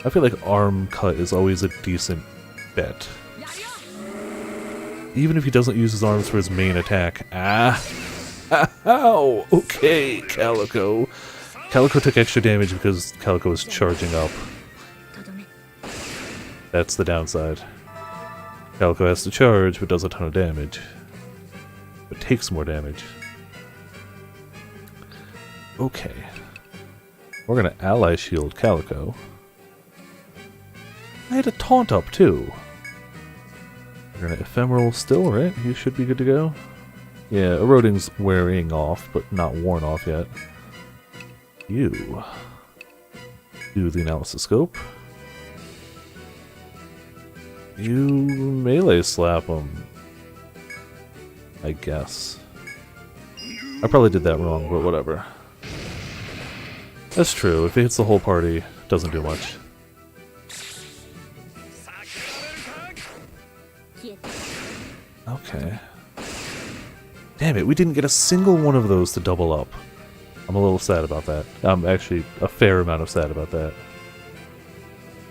I feel like arm cut is always a decent bet. Even if he doesn't use his arms for his main attack. Ah! Ow! Okay, Calico. Calico took extra damage because Calico was charging up. That's the downside. Calico has to charge, but does a ton of damage. But takes more damage. Okay. We're gonna ally shield Calico. I had a taunt up too. We're gonna ephemeral still, right? You should be good to go. Yeah, eroding's wearing off, but not worn off yet. You do the analysis scope. You melee slap him, I guess. I probably did that wrong, but whatever. That's true. If it hits the whole party, it doesn't do much. Okay. Damn it, we didn't get a single one of those to double up. I'm a little sad about that. I'm actually a fair amount of sad about that.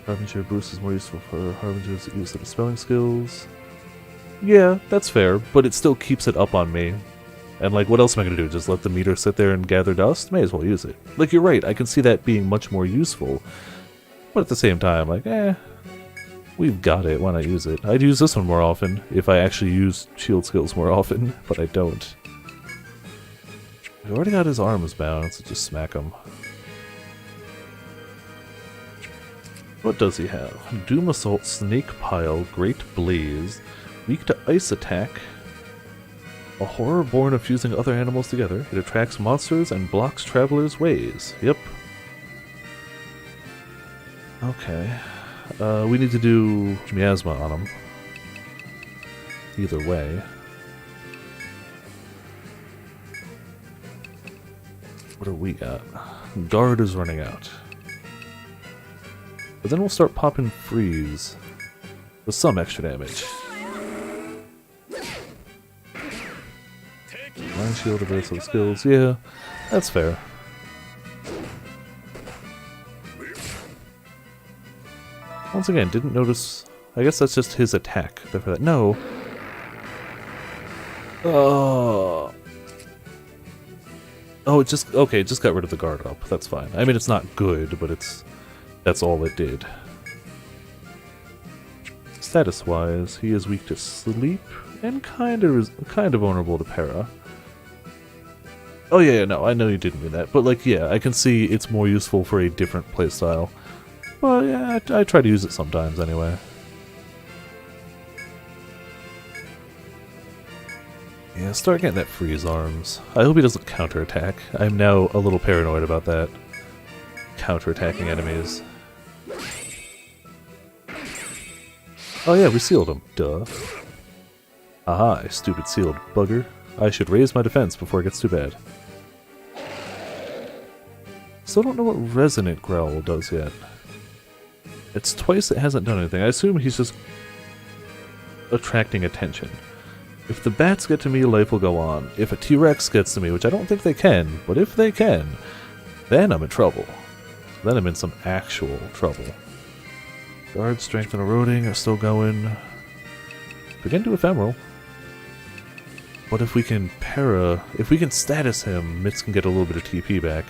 Harbinger boost is more useful for Harbinger's use of the spelling skills. Yeah, that's fair, but it still keeps it up on me. And like, what else am I going to do? Just let the meter sit there and gather dust? May as well use it. Like, you're right, I can see that being much more useful. But at the same time, like, we've got it, why not use it? I'd use this one more often, if I actually use shield skills more often, but I don't. I've already got his arms bound, so just smack him. What does he have? Doom Assault, Snake Pile, Great Blaze, weak to ice attack, a horror born of fusing other animals together. It attracts monsters and blocks travelers' ways. Yep. Okay. We need to do Miasma on him. Either way. What do we got? Guard is running out. But then we'll start popping freeze with some extra damage. Mind shield, reversal skills, yeah, that's fair. Once again, didn't notice. I guess that's just his attack. Therefore, that no. Oh, it just okay. It just got rid of the guard up. That's fine. I mean, it's not good, but that's all it did. Status-wise, he is weak to sleep and kind of vulnerable to para. Oh yeah, no, I know you didn't mean that, but like, yeah, I can see it's more useful for a different playstyle. Well, yeah, I try to use it sometimes anyway. Yeah, start getting that freeze arms. I hope he doesn't counterattack. I'm now a little paranoid about that. Counterattacking enemies. Oh yeah, we sealed him. Duh. Aha, stupid sealed bugger. I should raise my defense before it gets too bad. Still don't know what Resonant Growl does yet. It's twice it hasn't done anything. I assume he's just attracting attention. If the bats get to me, life will go on. If a T-Rex gets to me, which I don't think they can, but if they can, then I'm in trouble. Then I'm in some actual trouble. Guard, Strength, and Eroding are still going. We can do Ephemeral. But if we can if we can status him, Mitz can get a little bit of TP back.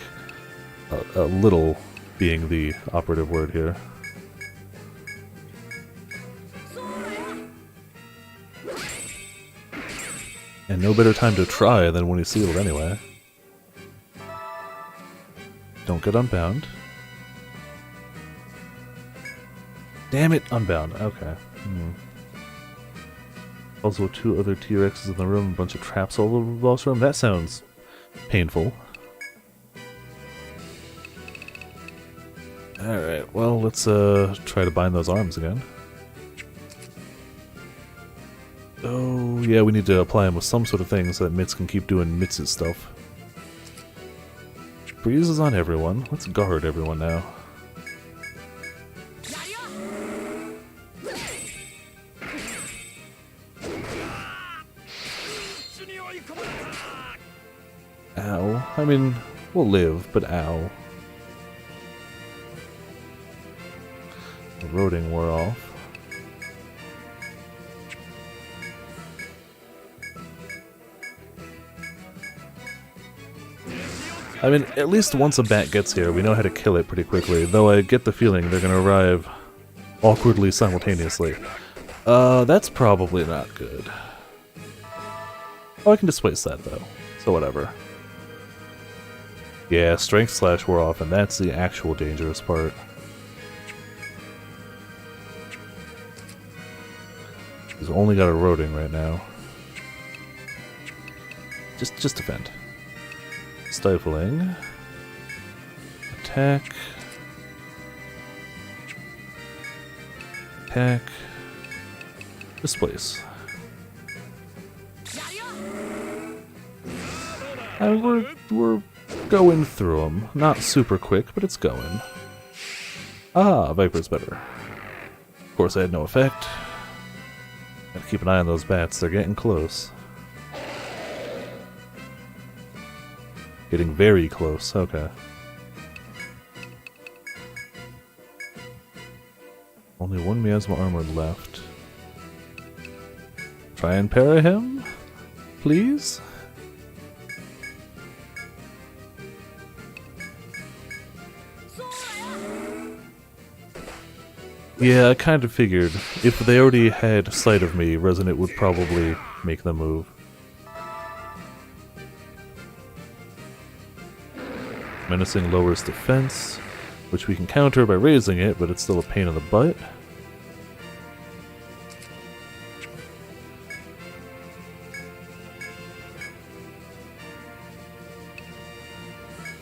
A little being the operative word here. And no better time to try than when he's sealed anyway. Don't get unbound. Damn it, unbound. Okay. Also, 2 other T-Rexes in the room, a bunch of traps all over the boss room. That sounds painful. Alright, well, let's try to bind those arms again. Oh, yeah, we need to apply them with some sort of thing so that Mitz can keep doing Mitz's stuff. Freeze is on everyone. Let's guard everyone now. Ow. I mean, we'll live, but ow. roading wore off. I mean, at least once a bat gets here, we know how to kill it pretty quickly, though I get the feeling they're gonna arrive awkwardly simultaneously. That's probably not good. Oh, I can displace that, though, so whatever. Yeah, strength slash wore off, and that's the actual dangerous part. He's only got a roading right now. Just defend. Stifling. Attack. Attack. Displace. We're going through them. Not super quick, but it's going. Ah, Viper's better. Of course, I had no effect. Gotta keep an eye on those bats. They're getting close. Getting very close. Okay. Only one miasma armor left. Try and para him, please. Yeah, I kind of figured if they already had sight of me, Resonant would probably make them move. Menacing lowers defense, which we can counter by raising it, but it's still a pain in the butt.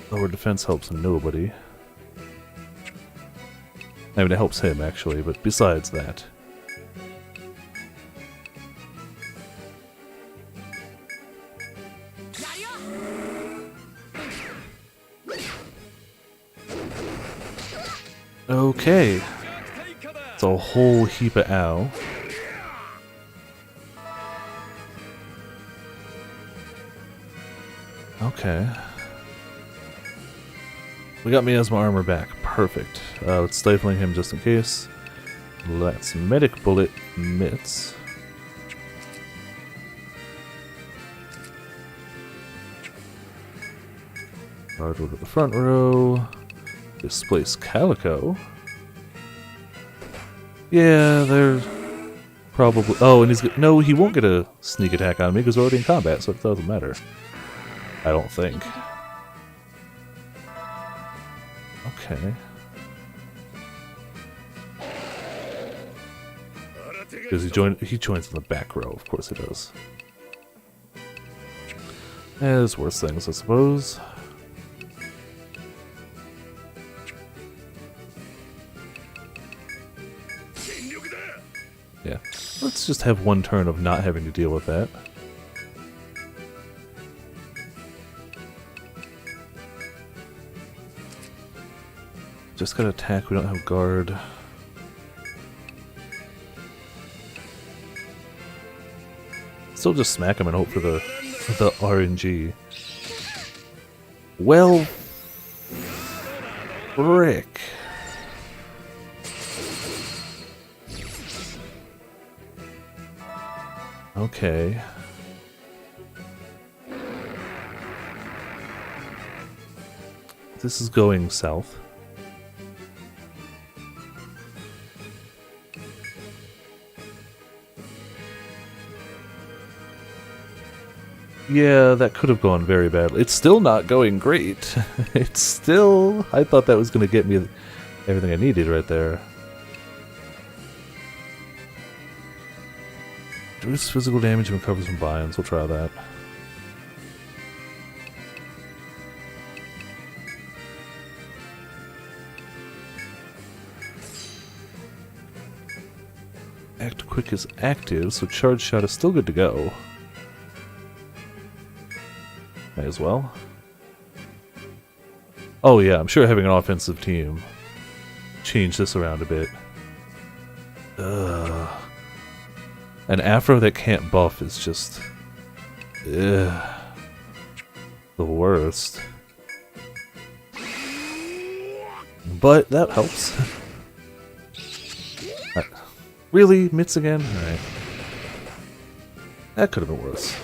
Lower defense helps nobody. I mean, it helps him, actually, but besides that. Okay. It's a whole heap of ow. Okay. We got miasma armor back. Perfect. Let's stifling him just in case. Let's medic bullet mitts. Guard over the front row. Displace Calico. Yeah, they're probably... Oh, and he's... No, he won't get a sneak attack on me because we're already in combat, so it doesn't matter. I don't think. Okay. Does he joins in the back row, of course he does. There's worse things, I suppose. Yeah. Let's just have one turn of not having to deal with that. Just got attack, we don't have guard. Still just smack him and hope for the RNG. Well, frick. Okay. This is going south. Yeah, that could have gone very badly. It's still not going great. It's still... I thought that was going to get me everything I needed right there. Reduce physical damage and recovers from binds. We'll try that. Act Quick is active, so Charge Shot is still good to go. May as well. Oh yeah, I'm sure having an offensive team changed this around a bit. Ugh. An Afro that can't buff is just... Ugh. The worst. But that helps. Really? Mitts again? Alright. That could have been worse.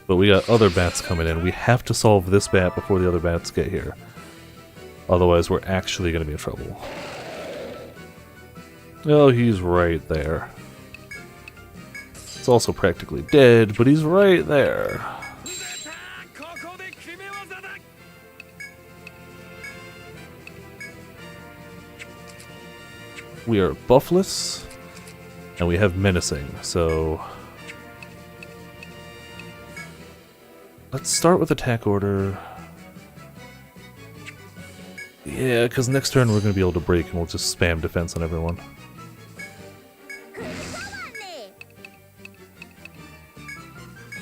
But we got other bats coming in. We have to solve this bat before the other bats get here. Otherwise, we're actually going to be in trouble. Oh, he's right there. It's also practically dead, but he's right there. We are buffless, and we have menacing, so... Let's start with attack order. Yeah, because next turn we're going to be able to break and we'll just spam defense on everyone.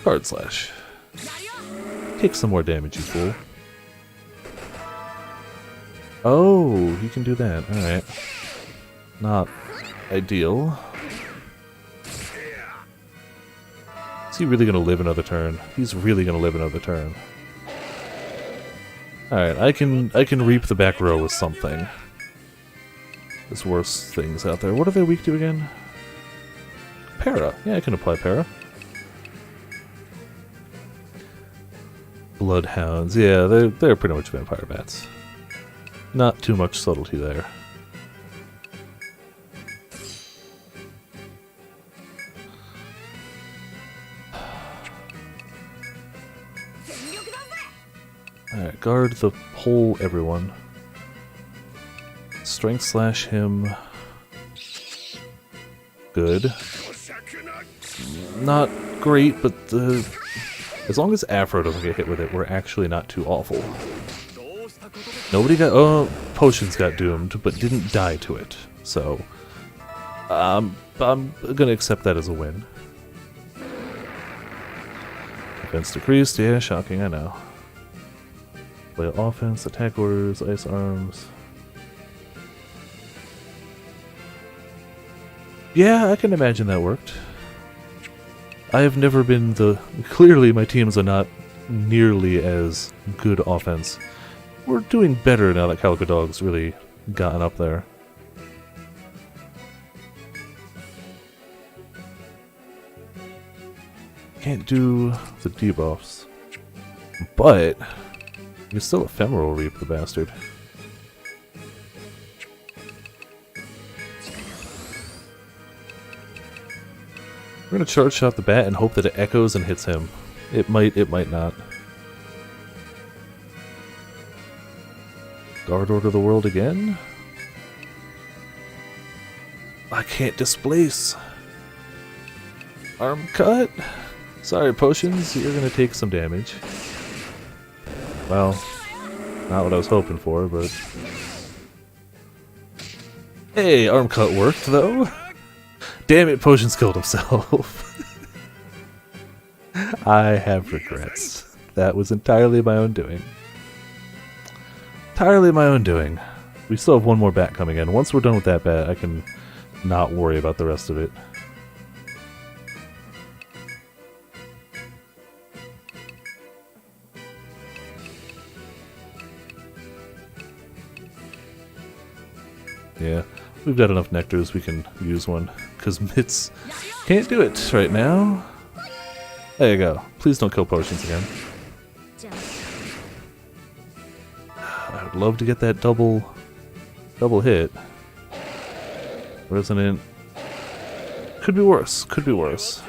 Card slash. Take some more damage, you fool. Oh, he can do that. Alright. Not ideal. Is he really going to live another turn? He's really going to live another turn. Alright, I can reap the back row with something. There's worse things out there. What are they weak to again? Para. Yeah, I can apply para. Bloodhounds. Yeah, they're pretty much vampire bats. Not too much subtlety there. Alright, guard the whole everyone. Strength slash him. Good. Not great, but as long as Afro doesn't get hit with it, we're actually not too awful. Nobody got... Oh, Potions got doomed, but didn't die to it. So, I'm gonna accept that as a win. Defense decreased, yeah, shocking, I know. Play offense, attack orders, ice arms. Yeah, I can imagine that worked. I have never been the... Clearly my teams are not nearly as good offense. We're doing better now that Calico Dog's really gotten up there. Can't do the debuffs. But... you can still ephemeral reap the bastard. We're gonna charge shot the bat and hope that it echoes and hits him. It might not. Guard order the world again? I can't displace. Arm cut? Sorry, Potions, you're gonna take some damage. Well, not what I was hoping for, but... Hey, arm cut worked, though! Damn it, Potions killed himself. I have regrets. That was entirely my own doing. Entirely my own doing. We still have one more bat coming in. Once we're done with that bat, I can not worry about the rest of it. Yeah, we've got enough nectars, we can use one. Because Mitts can't do it right now. There you go. Please don't kill Potions again. I would love to get that double hit. Resonant. Could be worse. Could be worse.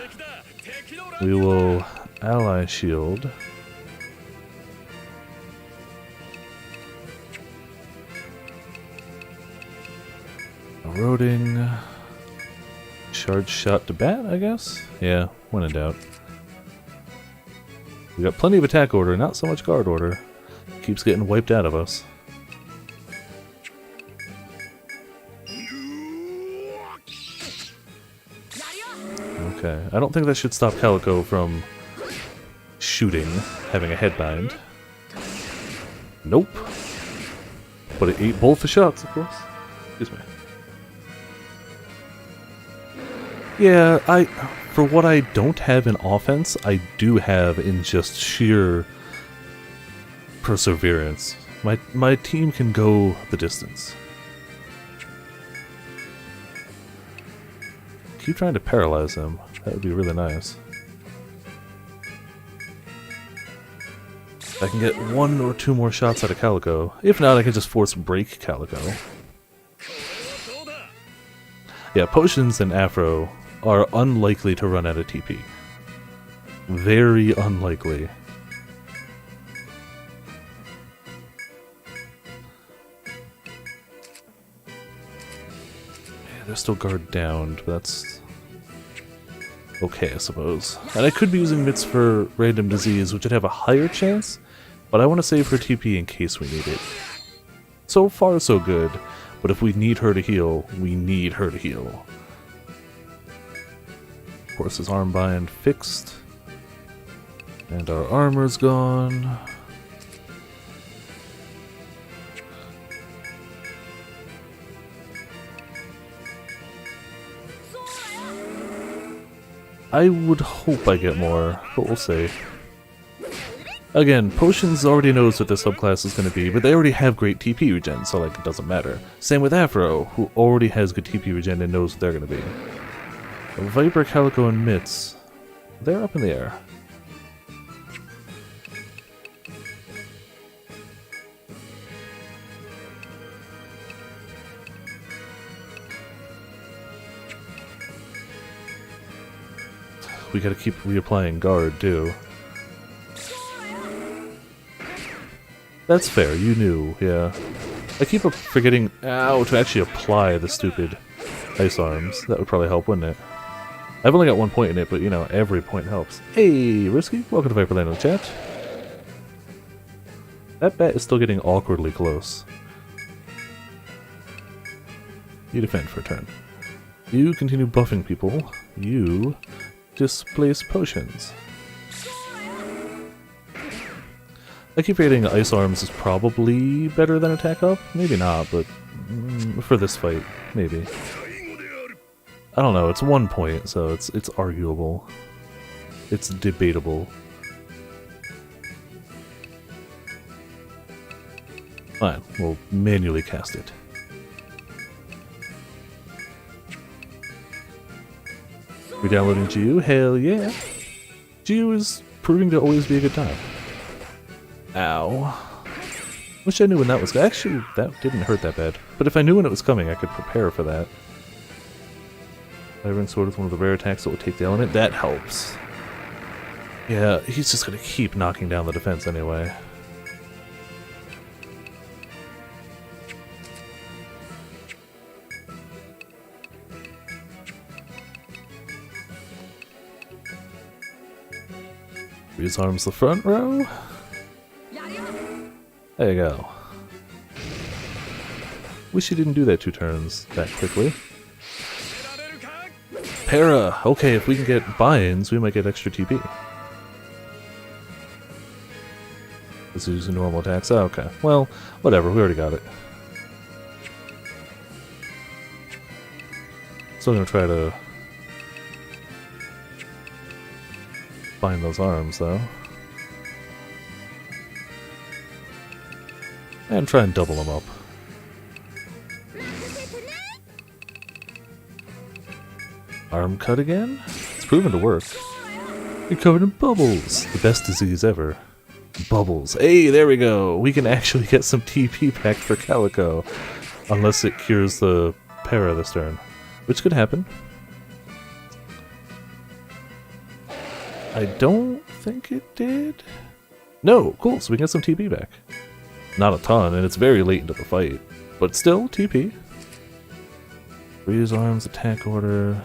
We will ally shield. Eroding. Charge shot to bat, I guess? Yeah, when in doubt. We got plenty of attack order, not so much guard order. Keeps getting wiped out of us. Okay, I don't think that should stop Calico from shooting, having a headbind. Nope. But it ate both the shots, of course. Excuse me. Yeah, for what I don't have in offense, I do have in just sheer perseverance. My team can go the distance. keep trying to paralyze him. That would be really nice. I can get 1 or 2 more shots out of Calico. If not, I can just force break Calico. Yeah, potions and Afro are unlikely to run out of TP. Very unlikely. Yeah, they're still guard downed, but that's okay, I suppose. And I could be using Mitts for random disease, which would have a higher chance, but I want to save her TP in case we need it. So far, so good. But if we need her to heal, we need her to heal. Of course, his armbind fixed. And our armor's gone. I would hope I get more, but we'll see. Again, Potions already knows what this subclass is going to be, but they already have great TP regen, so like it doesn't matter. Same with Afro, who already has good TP regen and knows what they're going to be. Viper, Calico, and Mitts, they're up in the air. We gotta keep reapplying guard, too. That's fair, you knew, yeah. I keep forgetting, ow, to actually apply the stupid ice arms. That would probably help, wouldn't it? I've only got 1 point in it, but you know, every point helps. Hey, Risky, welcome to Viperland in the chat. That bat is still getting awkwardly close. You defend for a turn. You continue buffing people. You displace potions. I keep forgetting Ice Arms is probably better than Attack Up. Maybe not, but for this fight, maybe. I don't know, it's 1 point, so it's arguable. It's debatable. Fine, we'll manually cast it. Re-downloading GU? Hell yeah! GU is proving to always be a good time. Ow. Wish I knew when that was... Actually, that didn't hurt that bad. But if I knew when it was coming, I could prepare for that. Firing Sword is one of the rare attacks that will take the element. That helps. Yeah, he's just gonna keep knocking down the defense anyway. Rearms the front row. There you go. Wish he didn't do that 2 turns that quickly. Para! Okay, if we can get buy-ins, we might get extra TP. This is using normal attacks. Oh, okay. Well, whatever, we already got it. Still gonna try to find those arms, though. And try and double them up. Arm cut again? It's proven to work. You're covered in bubbles! The best disease ever. Bubbles. Hey, there we go! We can actually get some TP back for Calico. Unless it cures the para this turn. Which could happen. I don't think it did. No, cool, so we can get some TP back. Not a ton, and it's very late into the fight. But still, TP. Freeze arms, attack order.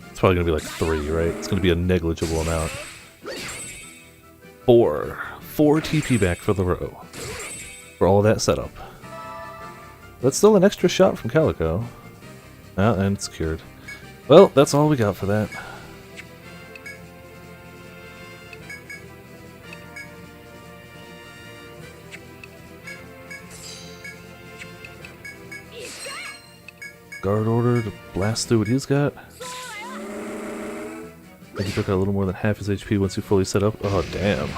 It's probably gonna be like 3, right? It's gonna be a negligible amount. 4. 4 TP back for the row. For all that setup. That's still an extra shot from Calico. Ah, and it's cured. Well, that's all we got for that. Guard order to blast through what he's got. I think he took out a little more than half his HP once he fully set up. Oh, damn.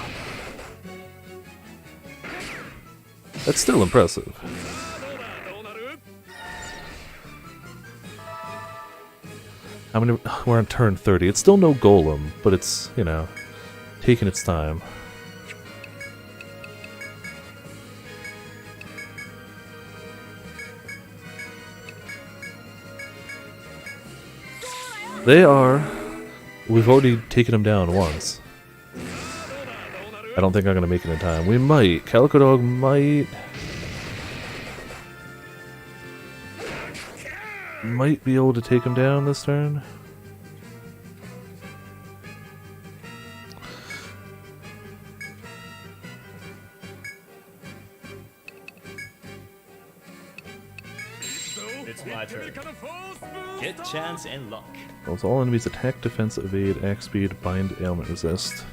That's still impressive. How many? We're on turn 30. It's still no golem, but it's, you know, taking its time. They are. We've already taken them down once. I don't think I'm gonna make it in time. We might. Calico Dog might. Might be able to take him down this turn. It's my turn. Get chance and luck. Well, it's all enemies attack, defense, evade, axe speed, bind, ailment, resist.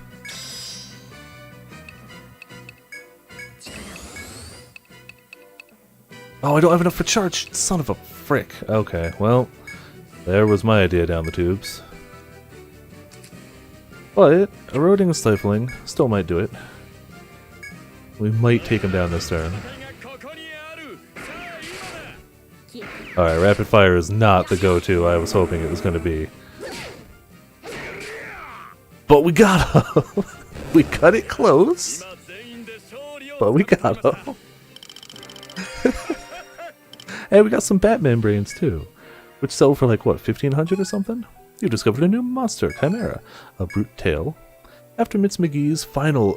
Oh, I don't have enough for charge! Son of a frick. Okay, well, there was my idea down the tubes. But, eroding and stifling still might do it. We might take him down this turn. Alright, rapid fire is not the go-to I was hoping it was going to be. But we got him! We cut it close! But we got him! Hey, we got some Batman brains too, which sell for like, what, 1,500 or something? You discovered a new monster, Chimera, a brute tail. After Mitz McGee's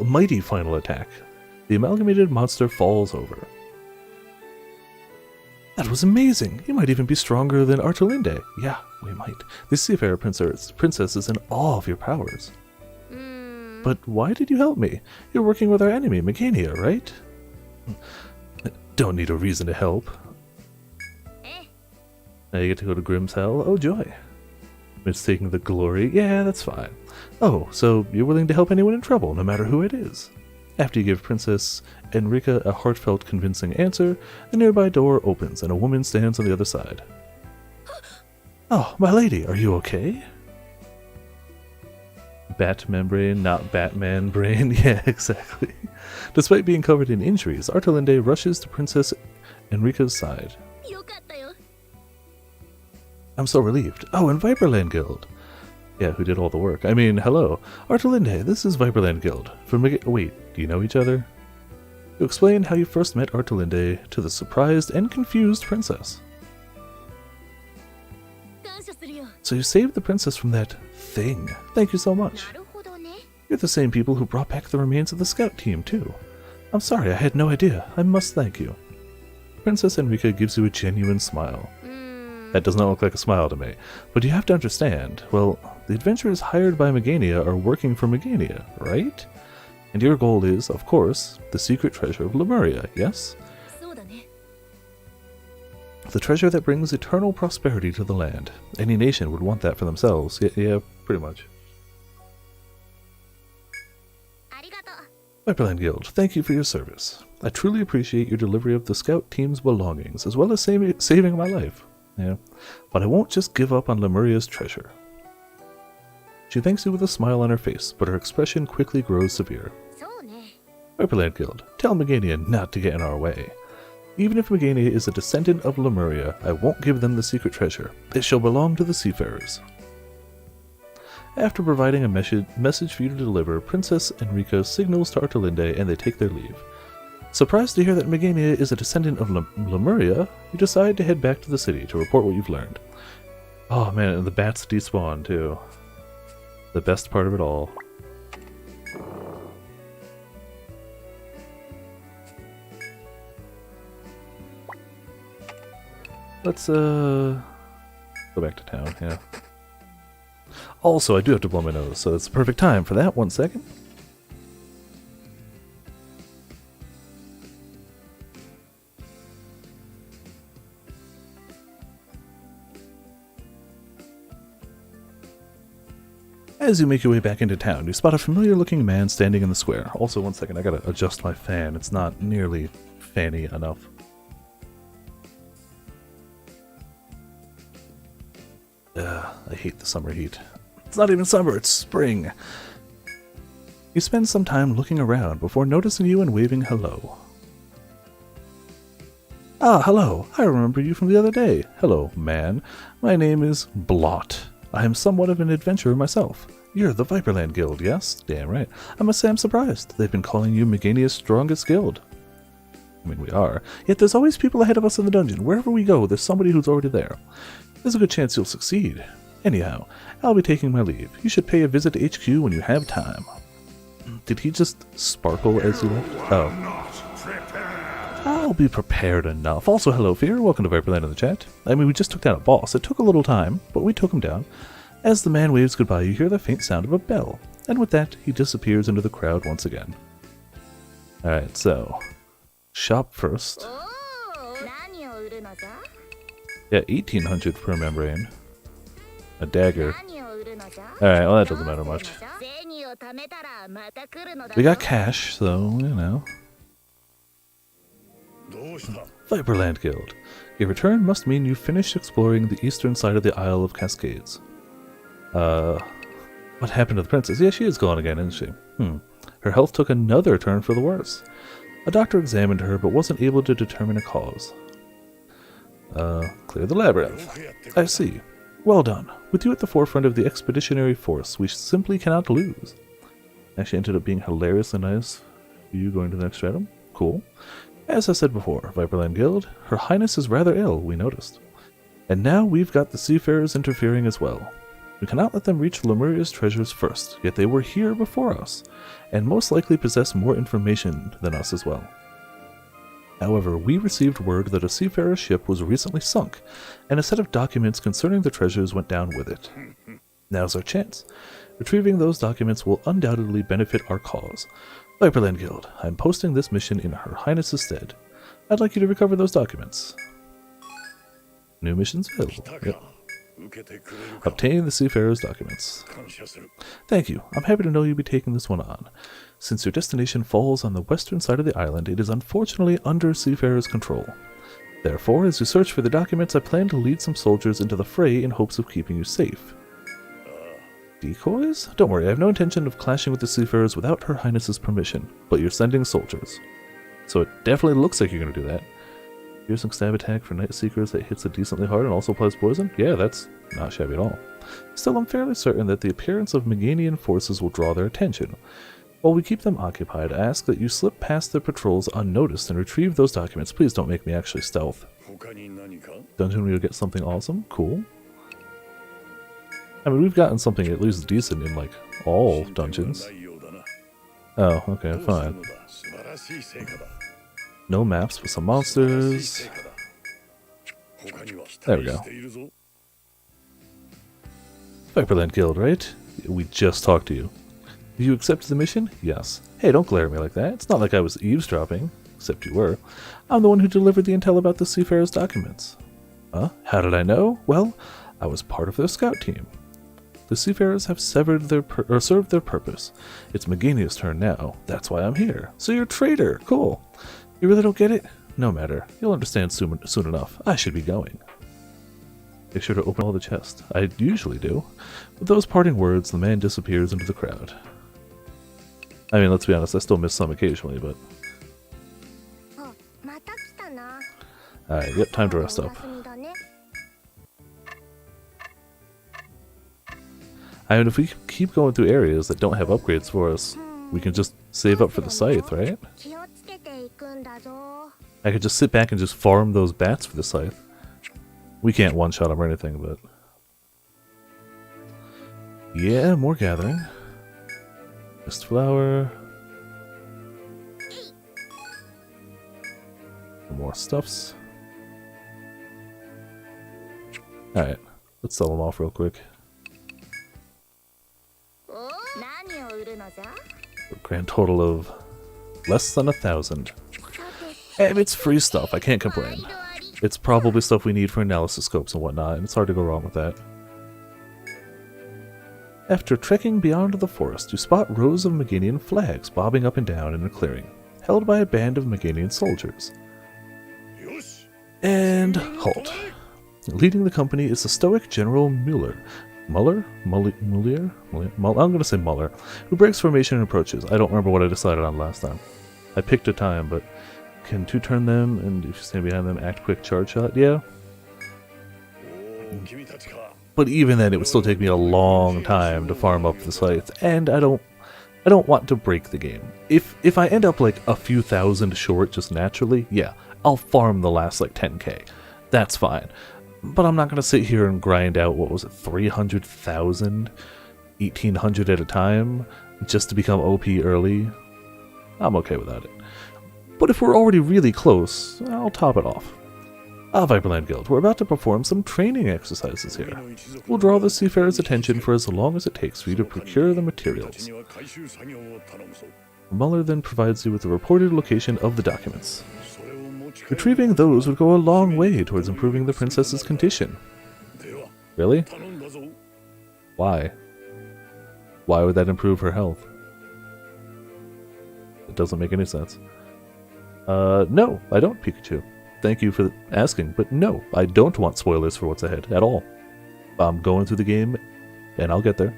mighty final attack, the amalgamated monster falls over. That was amazing! You might even be stronger than Artelinde. Yeah, we might. This seafarer princess is in awe of your powers. But why did you help me? You're working with our enemy, Megania, right? Don't need a reason to help. Now you get to go to Grimm's Hell. Oh, joy. It's taking the glory. Yeah, that's fine. Oh, so you're willing to help anyone in trouble, no matter who it is. After you give Princess Enrica a heartfelt, convincing answer, the nearby door opens and a woman stands on the other side. Oh, my lady, are you okay? Bat membrane, not Batman brain. Yeah, exactly. Despite being covered in injuries, Artelinde rushes to Princess Enrica's side. I'm so relieved. Oh, and Viperland Guild. Yeah, who did all the work. I mean, hello. Artelinde, this is Viperland Guild. Wait, do you know each other? You explain how you first met Artelinde to the surprised and confused princess. So you saved the princess from that thing. Thank you so much. You're the same people who brought back the remains of the scout team, too. I'm sorry, I had no idea. I must thank you. Princess Enrica gives you a genuine smile. That does not look like a smile to me. But you have to understand, well, the adventurers hired by Megania are working for Megania, right? And your goal is, of course, the secret treasure of Lemuria, yes? The treasure that brings eternal prosperity to the land. Any nation would want that for themselves. Yeah, pretty much. Viperland Guild, thank you for your service. I truly appreciate your delivery of the scout team's belongings, as well as saving my life. Yeah, but I won't just give up on Lemuria's treasure. She thanks you with a smile on her face, but her expression quickly grows severe. Viperland Guild, tell Megania not to get in our way. Even if Megania is a descendant of Lemuria, I won't give them the secret treasure. It shall belong to the seafarers. After providing a message for you to deliver, Princess Enrica signals to Artelinde and they take their leave. Surprised to hear that Megania is a descendant of Lemuria, you decide to head back to the city to report what you've learned. Oh man, and the bats despawn too. The best part of it all. Let's go back to town, yeah. Also, I do have to blow my nose, so it's the perfect time for that. 1 second. As you make your way back into town, you spot a familiar-looking man standing in the square. Also, 1 second, I gotta adjust my fan. It's not nearly fanny enough. I hate the summer heat. It's not even summer, it's spring. You spend some time looking around before noticing you and waving hello. Ah, hello. I remember you from the other day. Hello, man. My name is Blot. I am somewhat of an adventurer myself. You're the Viperland Guild, yes? Damn right. I must say I'm surprised. They've been calling you Megania's strongest guild. I mean, we are. Yet there's always people ahead of us in the dungeon. Wherever we go, there's somebody who's already there. There's a good chance you'll succeed. Anyhow, I'll be taking my leave. You should pay a visit to HQ when you have time. Did he just sparkle as he left? Oh. I'll be prepared enough. Also, hello, Fear. Welcome to Viperland in the chat. I mean, we just took down a boss. It took a little time, but we took him down. As the man waves goodbye, you hear the faint sound of a bell. And with that, he disappears into the crowd once again. Alright, so... shop first. Yeah, 1800 per membrane. A dagger. Alright, well that doesn't matter much. We got cash, so, you know. Viperland Guild. Your return must mean you finished exploring the eastern side of the Isle of Cascades. What happened to the princess? Yeah, she is gone again, isn't she? Her health took another turn for the worse. A doctor examined her, but wasn't able to determine a cause. Clear the labyrinth. I see. Well done. With you at the forefront of the expeditionary force, we simply cannot lose. Actually ended up being hilariously nice. You going to the next stratum? Cool. As I said before, Viperland Guild, Her Highness is rather ill, we noticed. And now we've got the seafarers interfering as well. We cannot let them reach Lemuria's treasures first, yet they were here before us, and most likely possess more information than us as well. However, we received word that a seafarer's ship was recently sunk, and a set of documents concerning the treasures went down with it. Now's our chance. Retrieving those documents will undoubtedly benefit our cause. Viperland Guild, I'm posting this mission in Her Highness's stead. I'd like you to recover those documents. New missions available. Yep. Obtain the seafarer's documents. Thank you. I'm happy to know you'll be taking this one on. Since your destination falls on the western side of the island, it is unfortunately under seafarer's control. Therefore, as you search for the documents, I plan to lead some soldiers into the fray in hopes of keeping you safe. Decoys? Don't worry, I have no intention of clashing with the seafarers without Her Highness's permission, but you're sending soldiers. So it definitely looks like you're going to do that. Piercing stab attack for Night Seekers that hits it decently hard and also applies poison? Yeah, that's not shabby at all. Still, I'm fairly certain that the appearance of Meganian forces will draw their attention. While we keep them occupied, I ask that you slip past their patrols unnoticed and retrieve those documents. Please don't make me actually stealth. Dungeon, we'll get something awesome? Cool. I mean, we've gotten something at least decent in, like, all dungeons. Oh, okay, fine. No maps with some monsters. There we go. Viperland Guild, right? We just talked to you. You accepted the mission? Yes. Hey, don't glare at me like that. It's not like I was eavesdropping. Except you were. I'm the one who delivered the intel about the seafarer's documents. Huh? How did I know? Well, I was part of their scout team. The seafarers have served their purpose. It's Megania's turn now. That's why I'm here. So you're a traitor. Cool. You really don't get it? No matter. You'll understand soon enough. I should be going. Make sure to open all the chests. I usually do. With those parting words, the man disappears into the crowd. I mean, let's be honest, I still miss some occasionally, but... Alright, yep, time to rest up. I mean, if we keep going through areas that don't have upgrades for us, we can just save up for the scythe, right? I could just sit back and just farm those bats for the scythe. We can't one-shot them or anything, but... yeah, more gathering. Mist flower. More stuffs. Alright, let's sell them off real quick. A grand total of less than 1,000. And it's free stuff, I can't complain. It's probably stuff we need for analysis scopes and whatnot, and it's hard to go wrong with that. After trekking beyond the forest, you spot rows of Meganian flags bobbing up and down in a clearing, held by a band of Meganian soldiers. And halt. Leading the company is the stoic General Muller. Muller? Muller? I'm gonna say Muller, who breaks formation and approaches. I don't remember what I decided on last time. I picked a time, but can two turn them, and if you stand behind them, act quick charge shot? Yeah. But even then, it would still take me a long time to farm up the sites, and I don't want to break the game. If I end up like a few thousand short just naturally, yeah, I'll farm the last like 10k. That's fine. But I'm not going to sit here and grind out, what was it, 300,000, 1,800 at a time, just to become OP early. I'm okay without it. But if we're already really close, I'll top it off. Viperland Guild, we're about to perform some training exercises here. We'll draw the seafarer's attention for as long as it takes for you to procure the materials. Muller then provides you with the reported location of the documents. Retrieving those would go a long way towards improving the princess's condition. Really? Why? Why would that improve her health? It doesn't make any sense. No, I don't, Pikachu. Thank you for asking, but no, I don't want spoilers for what's ahead at all. I'm going through the game, and I'll get there.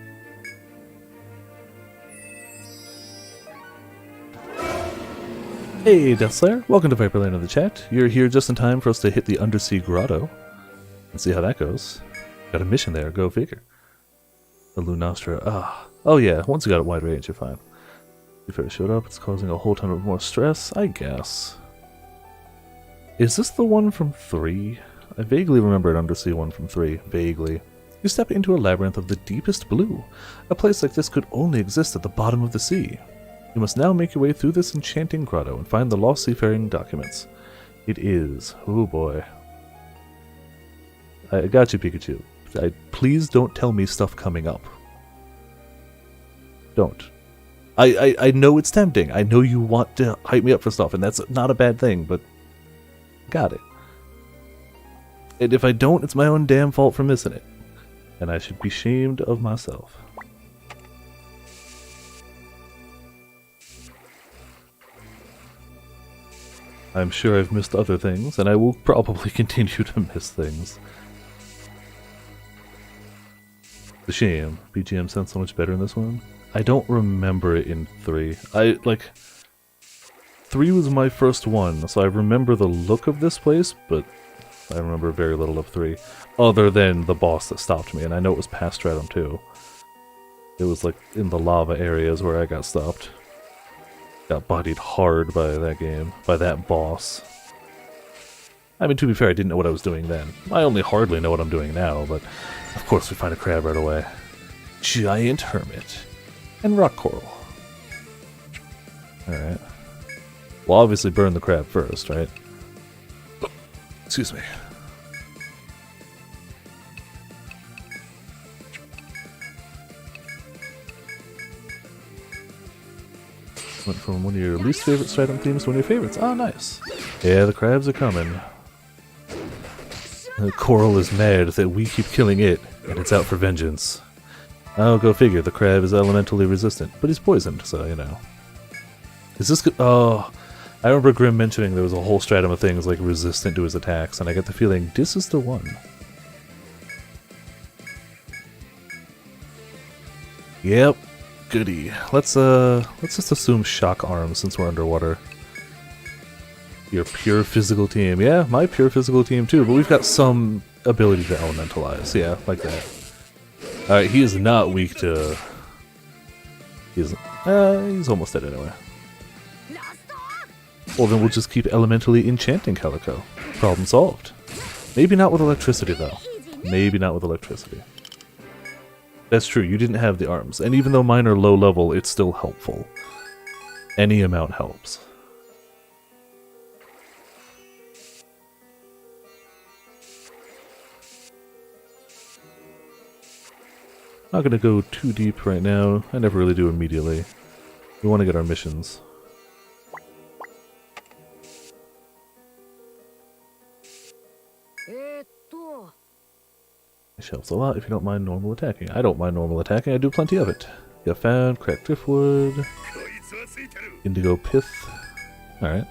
Hey, Deathslayer, welcome to Viperland in the chat. You're here just in time for us to hit the Undersea Grotto and see how that goes. Got a mission there, go figure. The Lunastra, oh yeah, once you got it wide range, you're fine. If it showed up, it's causing a whole ton of more stress, I guess. Is this the one from 3? I vaguely remember an Undersea one from 3, vaguely. You step into a labyrinth of the deepest blue. A place like this could only exist at the bottom of the sea. You must now make your way through this enchanting grotto and find the lost seafaring documents. It is, oh boy. I got you, Pikachu. Please don't tell me stuff coming up. Don't. I know it's tempting. I know you want to hype me up for stuff, and that's not a bad thing, but got it. And if I don't, it's my own damn fault for missing it. And I should be ashamed of myself. I'm sure I've missed other things, and I will probably continue to miss things. It's a shame. BGM sounds so much better in this one. I don't remember it in 3. 3 was my first one, so I remember the look of this place, but I remember very little of 3. Other than the boss that stopped me, and I know it was past Stratum too. It was like in the lava areas where I got stopped. Got bodied hard by that game, by that boss. I mean, to be fair, I didn't know what I was doing then. I only hardly know what I'm doing now, but of course we find a crab right away. Giant hermit. And rock coral. Alright. We'll obviously burn the crab first, right? Excuse me. Went from one of your least favorite Stratum themes to one of your favorites. Ah, nice. Yeah, the crabs are coming. The coral is mad that we keep killing it, and it's out for vengeance. Oh, go figure, the crab is elementally resistant, but he's poisoned, so, you know. Is this good? Oh, I remember Grim mentioning there was a whole stratum of things like resistant to his attacks, and I get the feeling this is the one. Yep, goody. Let's just assume shock arms since we're underwater. Your pure physical team. Yeah, my pure physical team too, but we've got some ability to elementalize. Yeah, like that. Alright, he is not weak to... He's almost dead anyway. Well, then we'll just keep elementally enchanting Calico. Problem solved. Maybe not with electricity, though. Maybe not with electricity. That's true, you didn't have the arms. And even though mine are low level, it's still helpful. Any amount helps. Not gonna go too deep right now. I never really do immediately. We want to get our missions. This helps a lot if you don't mind normal attacking. I don't mind normal attacking, I do plenty of it. Got found, cracked driftwood, indigo pith. Alright,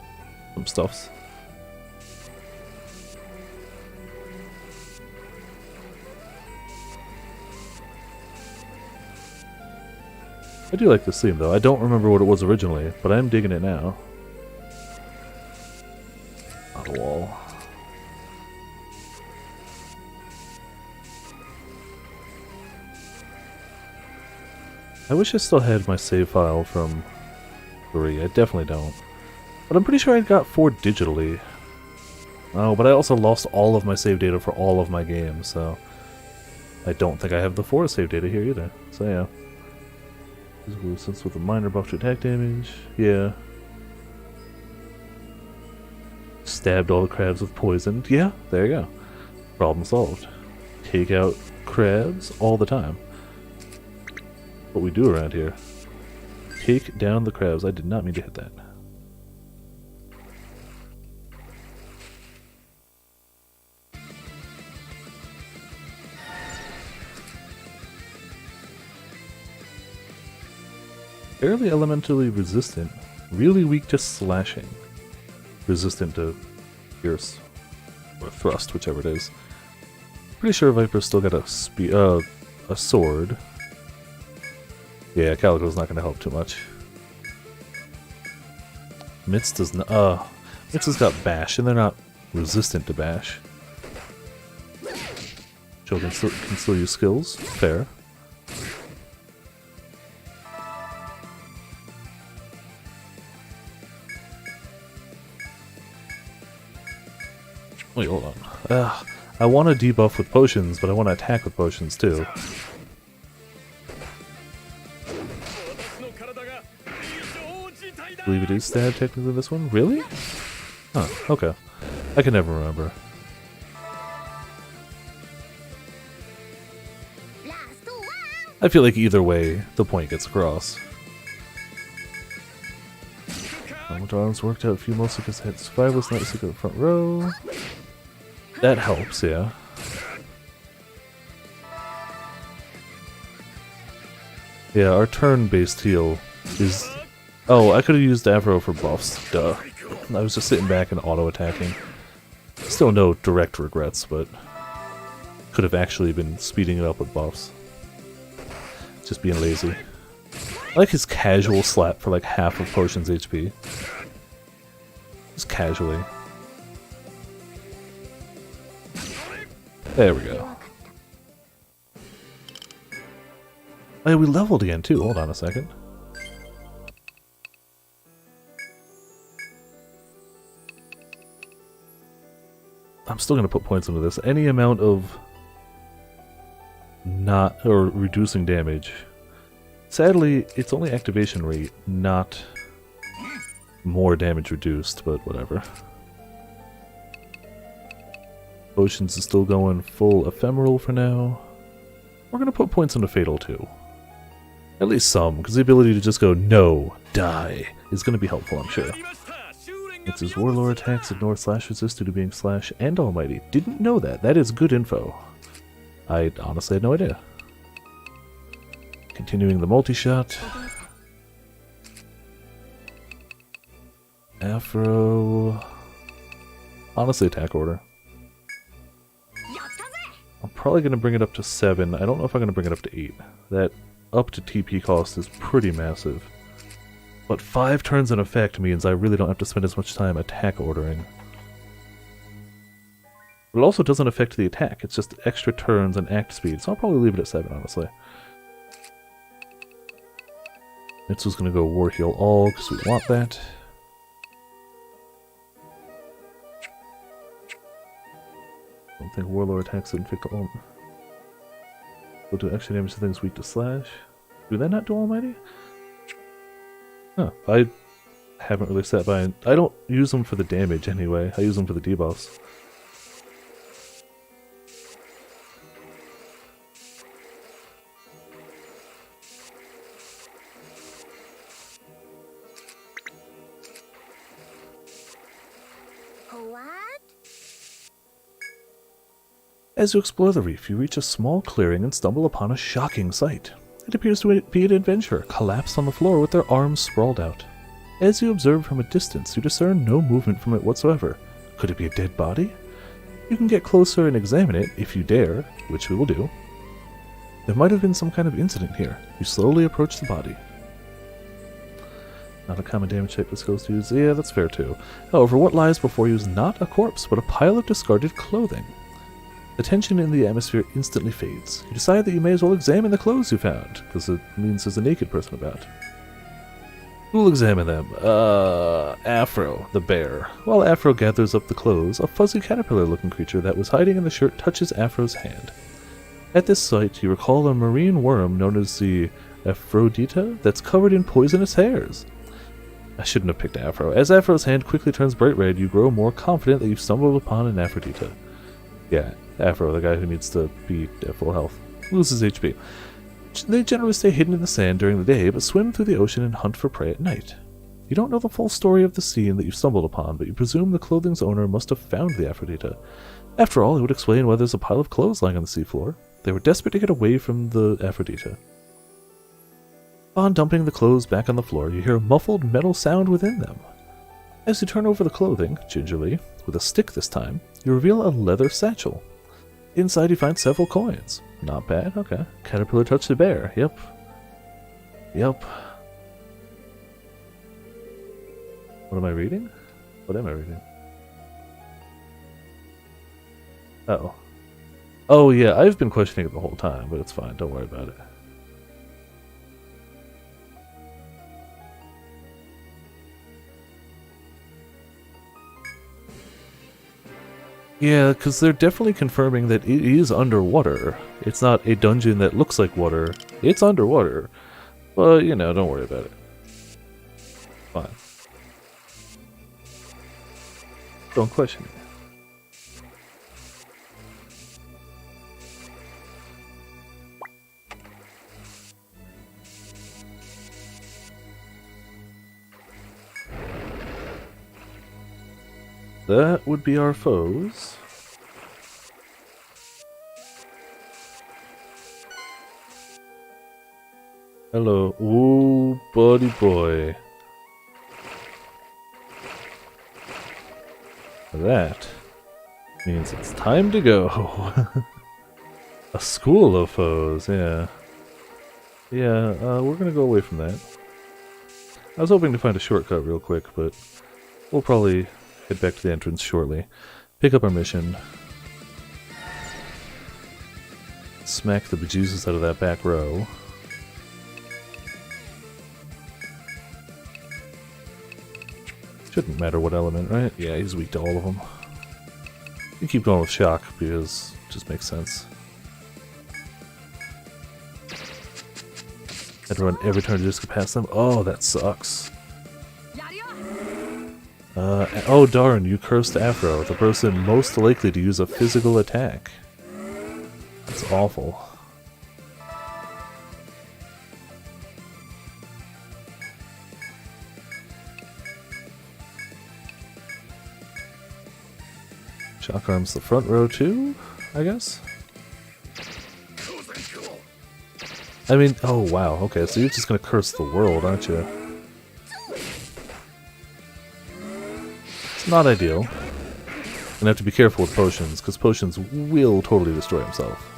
some stuffs. I do like this theme though. I don't remember what it was originally, but I am digging it now. On a wall. I wish I still had my save file from 3. I definitely don't. But I'm pretty sure I got 4 digitally. Oh, but I also lost all of my save data for all of my games, so I don't think I have the 4 save data here either. So yeah. Physical resistance with a minor buff to attack damage. Yeah. Stabbed all the crabs with poison. Yeah, there you go. Problem solved. Take out crabs all the time. What we do around here. Take down the crabs. I did not mean to hit that. Fairly elementally resistant. Really weak to slashing. Resistant to pierce. Or thrust, whichever it is. Pretty sure Viper's still got a sword. Yeah, Calico's not going to help too much. Mitz does not. Mitz has got bash, and they're not resistant to bash. Children can still use skills. Fair. Wait, hold on. I want to debuff with potions, but I want to attack with potions too. I believe it is stab technically this one? Really? Huh, okay. I can never remember. I feel like either way, the point gets across. Arms worked out a few months because I had survivors not sick in the front row. That helps, yeah. Yeah, our turn-based heal is... Oh, I could have used Avro for buffs, duh. I was just sitting back and auto-attacking. Still no direct regrets, but... could have actually been speeding it up with buffs. Just being lazy. I like his casual slap for like half of Potion's HP. Just casually. There we go. Oh yeah, we leveled again too. Hold on a second. I'm still going to put points into this. Any amount of not or reducing damage. Sadly, it's only activation rate, not more damage reduced, but whatever. Potions is still going full ephemeral for now. We're going to put points into Fatal too. At least some, because the ability to just go, no, die, is going to be helpful, I'm sure. It's his Warlord attacks, ignore slash resist due to being slash and almighty. Didn't know that. That is good info. I honestly had no idea. Continuing the multi-shot. Afro. Honestly, attack order. I'm probably going to bring it up to 7. I don't know if I'm going to bring it up to 8. That up to TP cost is pretty massive. But 5 turns in effect means I really don't have to spend as much time attack ordering. But it also doesn't affect the attack, it's just extra turns and act speed, so I'll probably leave it at 7, honestly. Mitsu's gonna go War Heal all, because we want that. I don't think Warlord attacks that inflict all. Will do extra damage to things weak to slash. Do they not do Almighty? Huh, I haven't really sat by. I don't use them for the damage anyway, I use them for the debuffs. As you explore the reef, you reach a small clearing and stumble upon a shocking sight. It appears to be an adventurer, collapsed on the floor with their arms sprawled out. As you observe from a distance, you discern no movement from it whatsoever. Could it be a dead body? You can get closer and examine it, if you dare, which we will do. There might have been some kind of incident here. You slowly approach the body. Not a common damage type this goes to use. Yeah, that's fair too. However, what lies before you is not a corpse, but a pile of discarded clothing. The tension in the atmosphere instantly fades. You decide that you may as well examine the clothes you found, because it means there's a naked person about. Who'll examine them? Afro, the bear. While Afro gathers up the clothes, a fuzzy caterpillar-looking creature that was hiding in the shirt touches Afro's hand. At this sight, you recall a marine worm known as the Aphrodita that's covered in poisonous hairs. I shouldn't have picked Afro. As Afro's hand quickly turns bright red, you grow more confident that you've stumbled upon an Aphrodita. Yeah, Afro, the guy who needs to be at full health. Loses HP. They generally stay hidden in the sand during the day, but swim through the ocean and hunt for prey at night. You don't know the full story of the scene that you've stumbled upon, but you presume the clothing's owner must have found the Aphrodita. After all, it would explain why there's a pile of clothes lying on the seafloor. They were desperate to get away from the Aphrodita. Upon dumping the clothes back on the floor, you hear a muffled metal sound within them. As you turn over the clothing, gingerly, with a stick this time, you reveal a leather satchel. Inside you find several coins. Not bad, okay. Caterpillar touched the bear, yep. Yep. What am I reading? What am I reading? Uh-oh. Oh yeah, I've been questioning it the whole time, but it's fine, don't worry about it. Yeah, because they're definitely confirming that it is underwater. It's not a dungeon that looks like water. It's underwater. But, you know, don't worry about it. Fine. Don't question it. That would be our foes. Hello. Ooh, buddy boy. That means it's time to go. A school of foes, yeah. Yeah, we're gonna go away from that. I was hoping to find a shortcut real quick, but we'll probably head back to the entrance shortly. Pick up our mission. Smack the bejesus out of that back row. Shouldn't matter what element, right? Yeah, he's weak to all of them. You keep going with shock because it just makes sense. Had to run every turn to just get past them. Oh, that sucks. Oh darn, you cursed Afro, the person most likely to use a physical attack. That's awful. Shock arms the front row too, I guess? I mean, oh wow, okay, so you're just gonna curse the world, aren't you? It's not ideal. Gonna have to be careful with potions, because potions will totally destroy himself.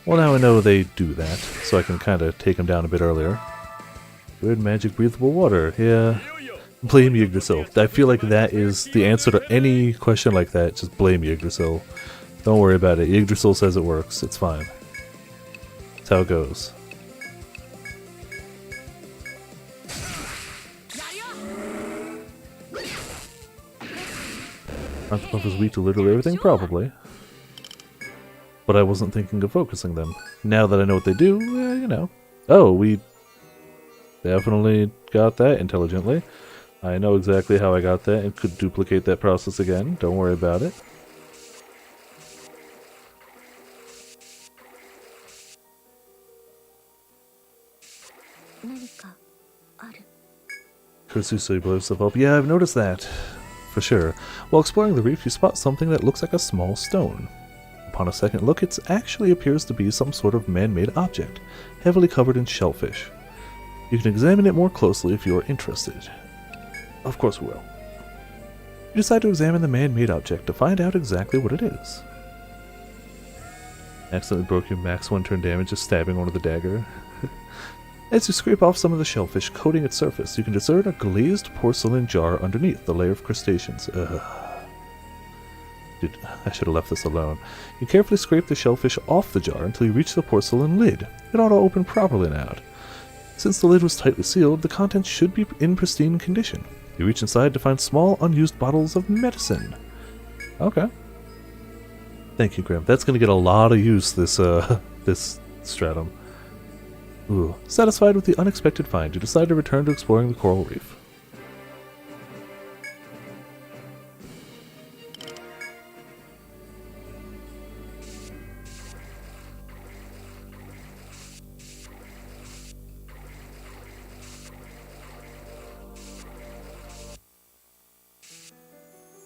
Well, now I know they do that, so I can kind of take them down a bit earlier. Good magic breathable water, yeah. Blame Yggdrasil. I feel like that is the answer to any question like that, just blame Yggdrasil. Don't worry about it, Yggdrasil says it works, it's fine. That's how it goes. Octopus is weak to literally everything? Probably. But I wasn't thinking of focusing them. Now that I know what they do, you know. Oh, we definitely got that intelligently. I know exactly how I got that and could duplicate that process again. Don't worry about it. Kursusu blows stuff up. Yeah, I've noticed that. For sure. While exploring the reef, you spot something that looks like a small stone. Upon a second look, it actually appears to be some sort of man-made object, heavily covered in shellfish. You can examine it more closely if you are interested. Of course we will. You decide to examine the man-made object to find out exactly what it is. Accidentally broke your max 1 turn damage just stabbing one with the dagger. As you scrape off some of the shellfish coating its surface, you can discern a glazed porcelain jar underneath the layer of crustaceans. Ugh. Dude, I should have left this alone. You carefully scrape the shellfish off the jar until you reach the porcelain lid. It ought to open properly now. Since the lid was tightly sealed, the contents should be in pristine condition. You reach inside to find small, unused bottles of medicine. Okay. Thank you, Grim. That's going to get a lot of use, this stratum. Ooh. Satisfied with the unexpected find, you decide to return to exploring the coral reef.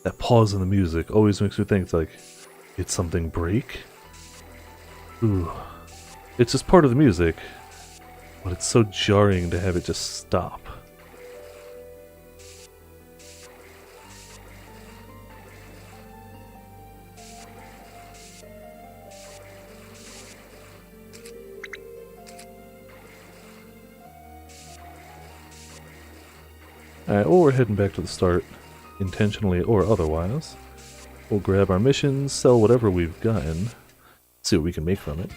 That pause in the music always makes me think, like, did something break? Ooh. It's just part of the music, but it's so jarring to have it just stop. Alright, well, we're heading back to the start. Intentionally or otherwise. We'll grab our missions, sell whatever we've gotten, see what we can make from it.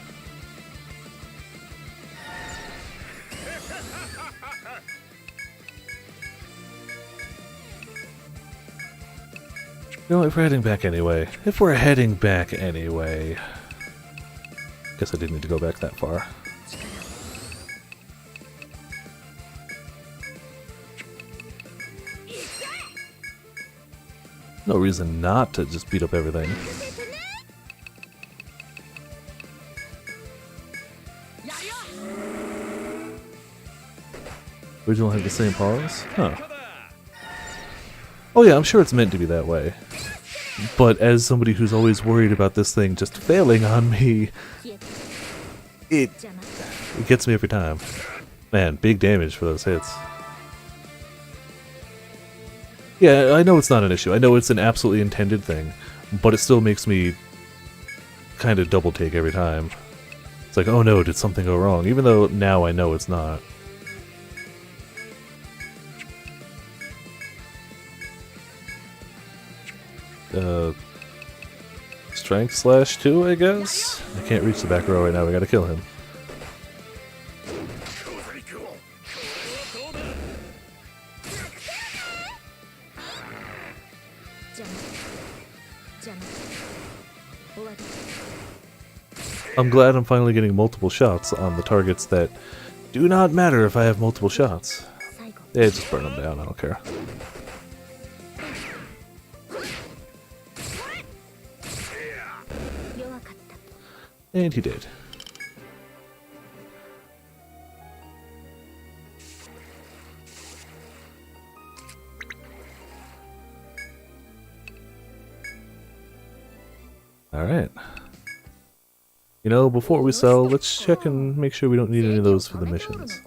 You know, if we're heading back anyway. Guess I didn't need to go back that far. No reason not to just beat up everything. Original had the same pause? Huh. Oh yeah, I'm sure it's meant to be that way. But as somebody who's always worried about this thing just failing on me, it gets me every time. Man, big damage for those hits. Yeah, I know it's not an issue. I know it's an absolutely intended thing, but it still makes me kind of double take every time. It's like, oh no, did something go wrong? Even though now I know it's not. Strength /2, I guess? I can't reach the back row right now, we gotta kill him. I'm glad I'm finally getting multiple shots on the targets that do not matter if I have multiple shots. Yeah, just burn them down, I don't care. And he did. Alright. You know, before we sell, let's check and make sure we don't need any of those for the missions.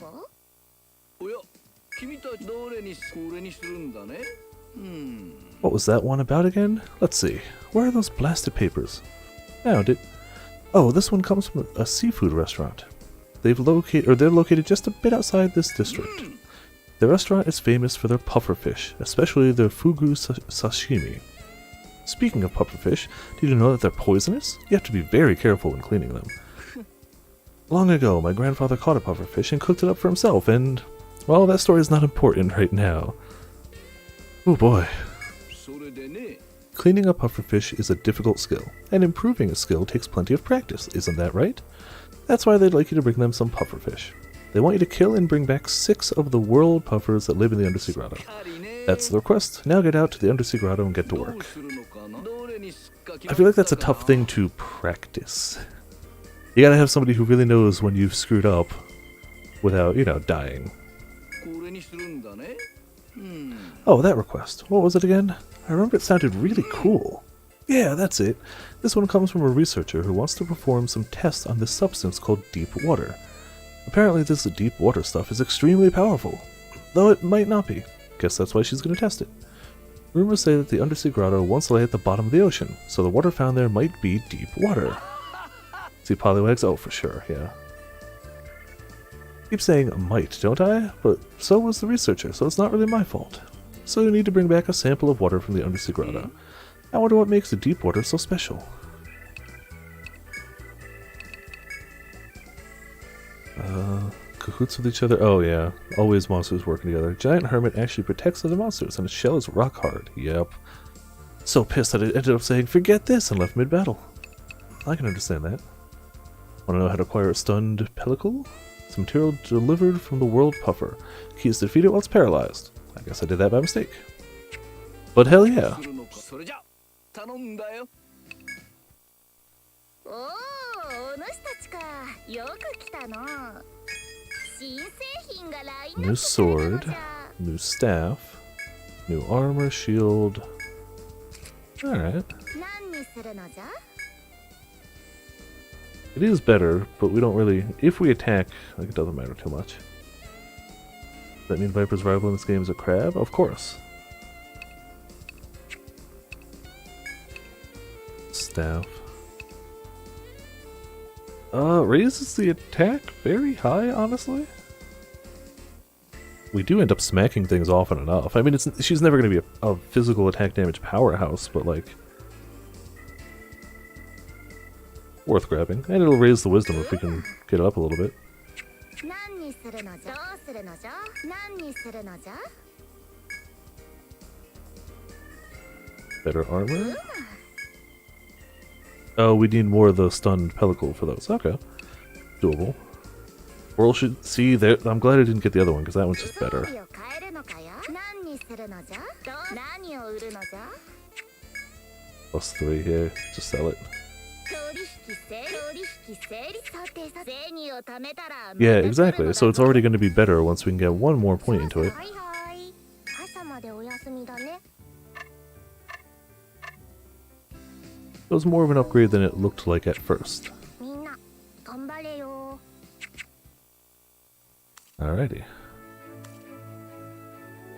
What was that one about again? Let's see. Where are those blasted papers? Oh, this one comes from a seafood restaurant. They're located just a bit outside this district. The restaurant is famous for their pufferfish, especially their fugu sashimi. Speaking of pufferfish, did you know that they're poisonous? You have to be very careful when cleaning them. Long ago, my grandfather caught a pufferfish and cooked it up for himself, and, well, that story is not important right now. Oh boy. Cleaning a pufferfish is a difficult skill, and improving a skill takes plenty of practice, isn't that right? That's why they'd like you to bring them some pufferfish. They want you to kill and bring back 6 of the world puffers that live in the Undersea Grotto. That's the request. Now get out to the Undersea Grotto and get to work. I feel like that's a tough thing to practice. You gotta have somebody who really knows when you've screwed up without, you know, dying. Oh, that request. What was it again? I remember it sounded really cool. Yeah, that's it. This one comes from a researcher who wants to perform some tests on this substance called deep water. Apparently this deep water stuff is extremely powerful, though it might not be. Guess that's why she's gonna test it. Rumors say that the undersea grotto once lay at the bottom of the ocean, so the water found there might be deep water. See Poliwags? Oh, for sure, yeah. Keep saying might, don't I? But so was the researcher, so it's not really my fault. So you need to bring back a sample of water from the undersea grotto. I wonder what makes the deep water so special. Cahoots with each other? Oh yeah, always monsters working together. Giant Hermit actually protects other monsters, and its shell is rock hard. Yep. So pissed that it ended up saying, forget this, and left mid-battle. I can understand that. Want to know how to acquire a stunned pellicle? It's material delivered from the World Puffer. Key is to defeat it while it's paralyzed. I guess I did that by mistake. But hell yeah. New sword, new staff, new armor, shield. Alright. It is better, but we don't really... If we attack, like, it doesn't matter too much. Does that mean Viper's rival in this game is a crab? Of course. Staff. Raises the attack very high, honestly. We do end up smacking things often enough. I mean, she's never going to be a physical attack damage powerhouse, but like... worth grabbing. And it'll raise the wisdom if we can get it up a little bit. Better armor? Oh, we need more of the stunned pellicle for those. Okay. Doable. World should see there. I'm glad I didn't get the other one because that one's just better. +3 here. Just sell it. Yeah, exactly. So it's already going to be better once we can get one more point into it. It was more of an upgrade than it looked like at first. Alrighty.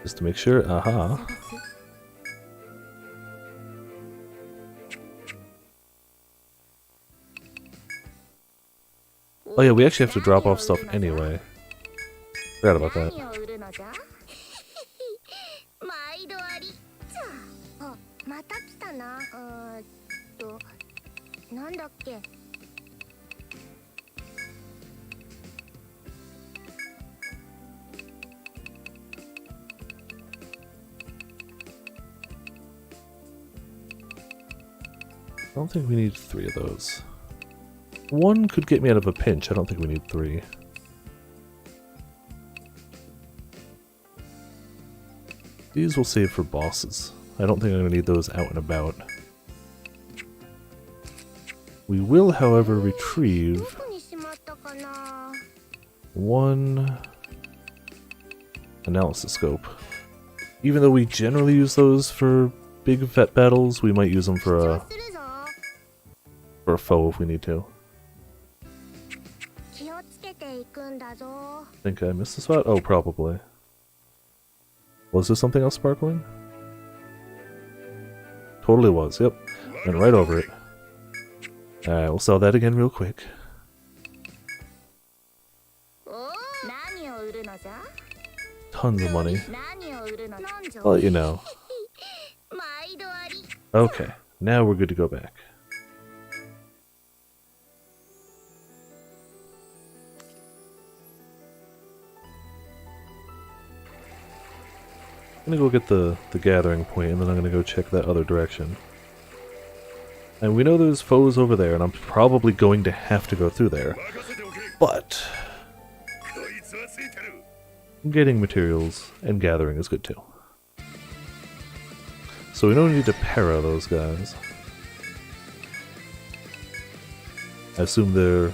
Just to make sure, aha. Oh yeah, we actually have to drop off stuff anyway. Forgot about that. I don't think we need 3 of those. One could get me out of a pinch. I don't think we need 3. These we'll save for bosses. I don't think I'm going to need those out and about. We will, however, retrieve 1 analysis scope. Even though we generally use those for big vet battles, we might use them for a foe if we need to. Think I missed a spot? Oh, probably. Was there something else sparkling? Totally was, yep. Went right over it. Alright, we'll sell that again real quick. Tons of money. I'll let you know. Okay, now we're good to go back. I'm gonna go get the gathering point, and then I'm gonna go check that other direction. And we know there's foes over there, and I'm probably going to have to go through there. But getting materials and gathering is good too. So we don't need to para those guys. I assume they're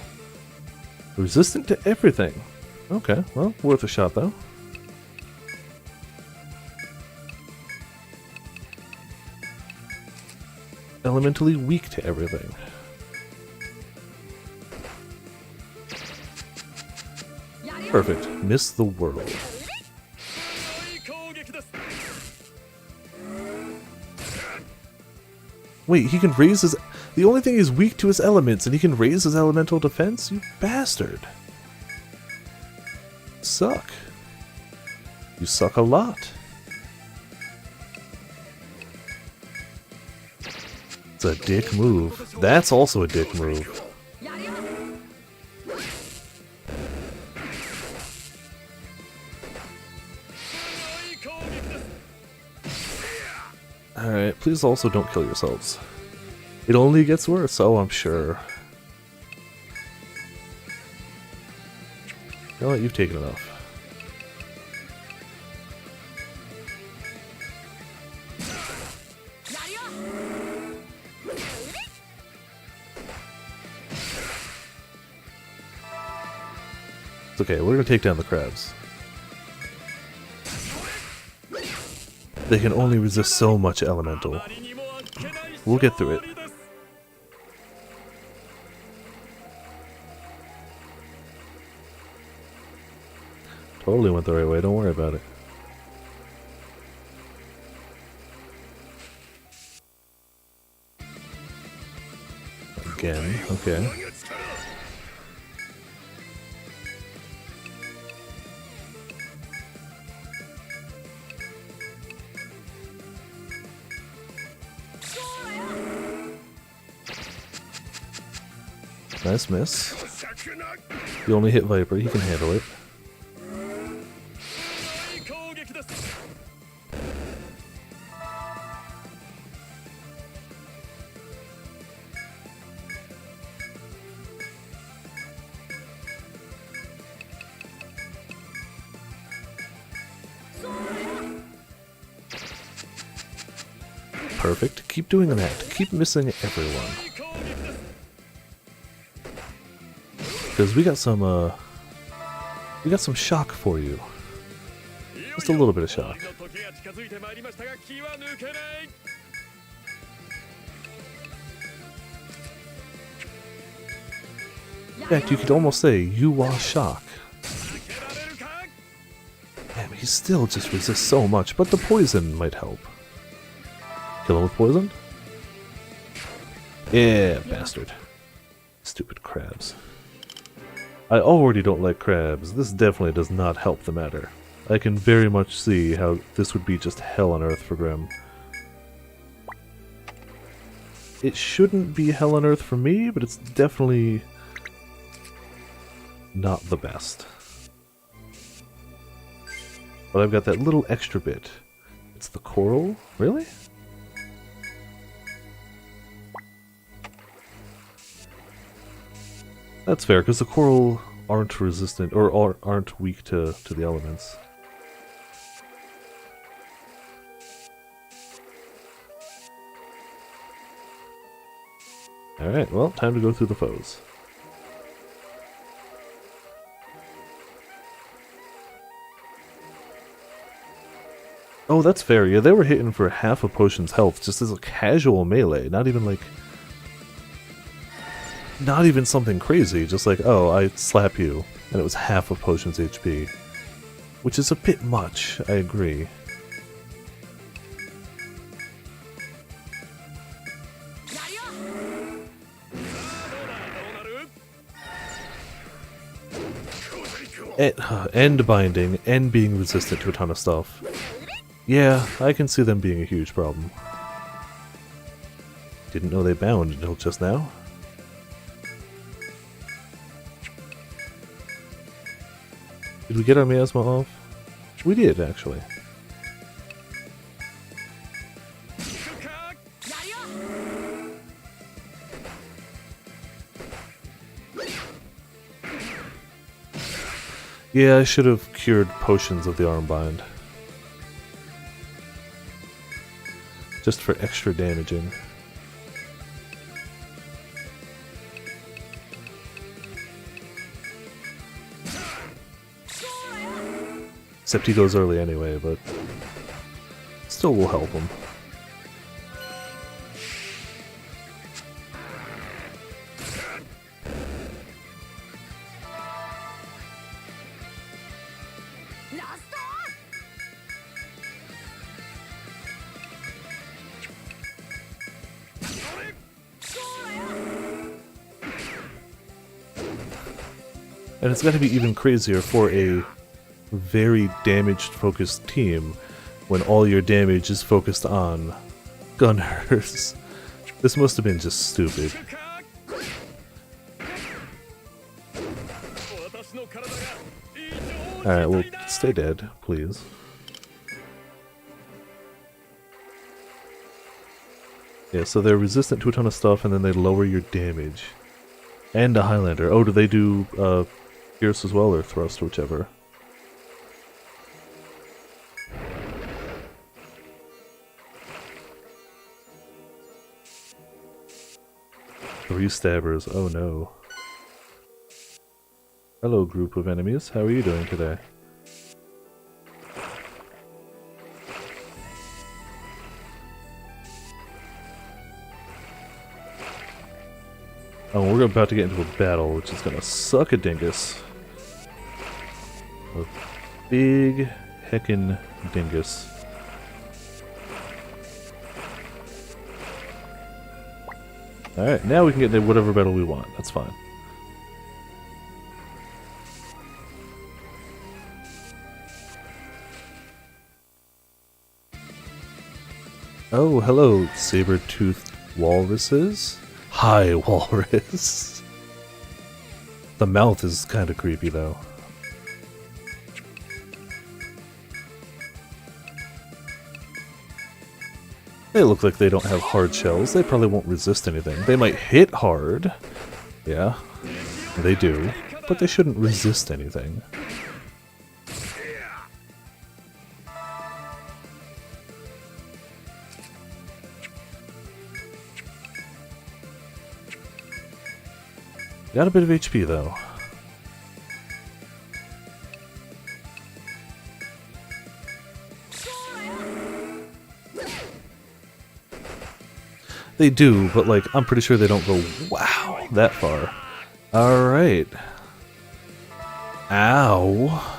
resistant to everything. Okay, well, worth a shot though. Elementally weak to everything. Perfect. Miss the world. Wait, he can raise his... The only thing he's weak to is elements, and he can raise his elemental defense? You bastard. Suck. You suck a lot. It's a dick move. That's also a dick move. Alright, please also don't kill yourselves. It only gets worse, oh I'm sure. You know what, you've taken enough. It's okay, we're gonna take down the crabs. They can only resist so much elemental. We'll get through it. Totally went the right way, don't worry about it. Again, okay. Nice miss. You only hit Viper, he can handle it. Perfect. Keep doing that. Keep missing everyone. Because we got some shock for you. Just a little bit of shock. In fact, you could almost say, you are shock. Damn, he still just resists so much, but the poison might help. Kill him with poison? Yeah, bastard. Stupid crabs. I already don't like crabs. This definitely does not help the matter. I can very much see how this would be just hell on earth for Grim. It shouldn't be hell on earth for me, but it's definitely not the best. But I've got that little extra bit. It's the coral? Really? That's fair, because the coral aren't resistant, or aren't weak to the elements. Alright, well, time to go through the foes. Oh, that's fair, yeah, they were hitting for half a potion's health, just as a casual melee, not even like... Not even something crazy, just like, oh, I slap you, and it was half of potion's HP. Which is a bit much, I agree. End binding, and being resistant to a ton of stuff. Yeah, I can see them being a huge problem. Didn't know they bound until just now. Did we get our miasma off? We did, actually. Yeah, I should have cured potions of the armbind. Just for extra damaging. Except he goes early anyway, but still will help him. And it's gotta be even crazier for a very damage-focused team when all your damage is focused on gunners. This must have been just stupid. Alright, well, stay dead, please. Yeah, so they're resistant to a ton of stuff, and then they lower your damage. And a Highlander. Oh, do they do Pierce as well, or Thrust, whichever? Three stabbers, oh no. Hello, group of enemies. How are you doing today? Oh, we're about to get into a battle, which is gonna suck a dingus. A big heckin' dingus. Alright, now we can get into whatever battle we want. That's fine. Oh, hello, saber-toothed walruses. Hi, walrus. The mouth is kind of creepy, though. They look like they don't have hard shells. They probably won't resist anything. They might hit hard. Yeah, they do. But they shouldn't resist anything. Got a bit of HP, though. They do, but like, I'm pretty sure they don't go, wow, that far. Alright. Ow.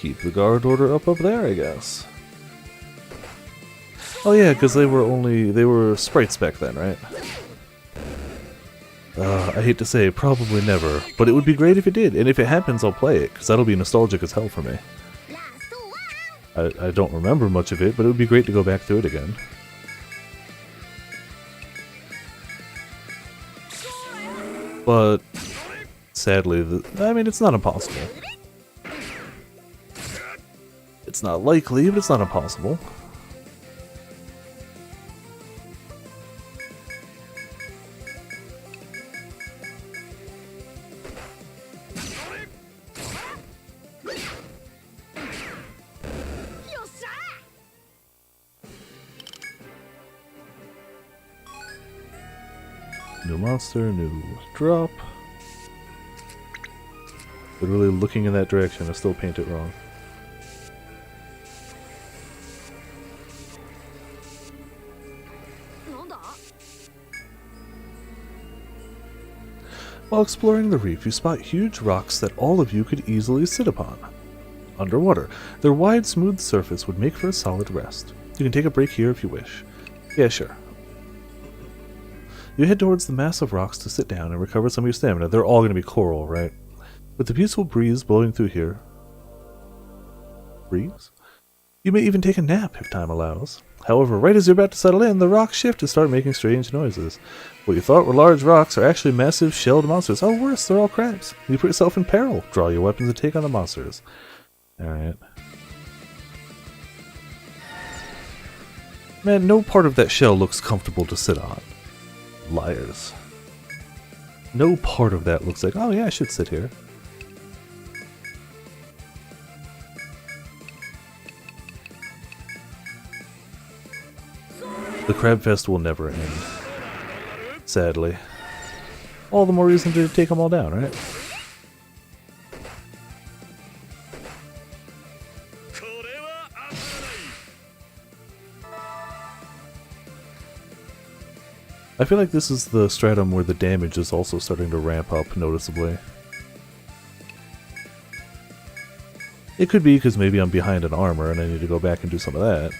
Keep the guard order up there, I guess. Oh yeah, because they were sprites back then, right? I hate to say, probably never, but it would be great if it did, and if it happens, I'll play it, because that'll be nostalgic as hell for me. I don't remember much of it, but it would be great to go back through it again. But, sadly, I mean, it's not impossible. It's not likely, but it's not impossible. New monster, new drop. Literally looking in that direction, I still paint it wrong. While exploring the reef, you spot huge rocks that all of you could easily sit upon. Underwater, their wide, smooth surface would make for a solid rest. You can take a break here if you wish. Yeah, sure. You head towards the mass of rocks to sit down and recover some of your stamina. They're all going to be coral, right? With the peaceful breeze blowing through here... Breeze? You may even take a nap if time allows. However, right as you're about to settle in, the rocks shift and start making strange noises. What you thought were large rocks are actually massive shelled monsters. Oh, worse, they're all crabs. You put yourself in peril. Draw your weapons and take on the monsters. Alright. Man, no part of that shell looks comfortable to sit on. Liars. No part of that looks like, oh yeah, I should sit here. The Crab Fest will never end. Sadly. All the more reason to take them all down, right? I feel like this is the stratum where the damage is also starting to ramp up noticeably. It could be because maybe I'm behind in armor and I need to go back and do some of that.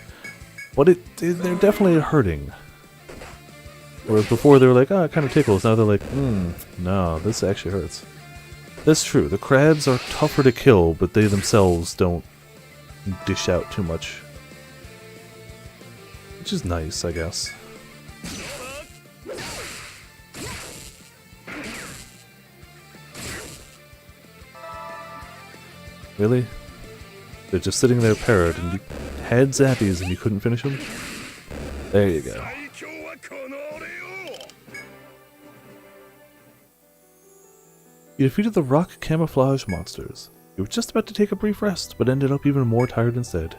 But they're definitely hurting. Whereas before they were like, oh, it kind of tickles. Now they're like, no, this actually hurts. That's true. The crabs are tougher to kill, but they themselves don't dish out too much. Which is nice, I guess. Really? They're just sitting there parrot and you had zappies and you couldn't finish them? There you go. You defeated the rock camouflage monsters. You were just about to take a brief rest, but ended up even more tired instead.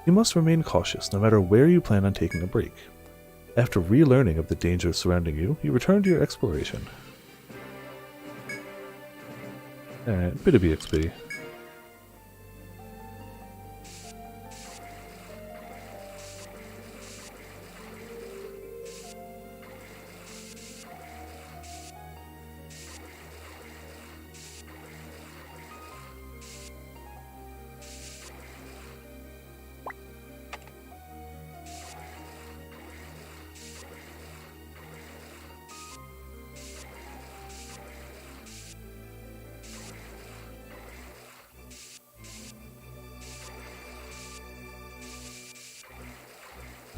You must remain cautious no matter where you plan on taking a break. After relearning of the dangers surrounding you, you return to your exploration. Alright, bit of EXP.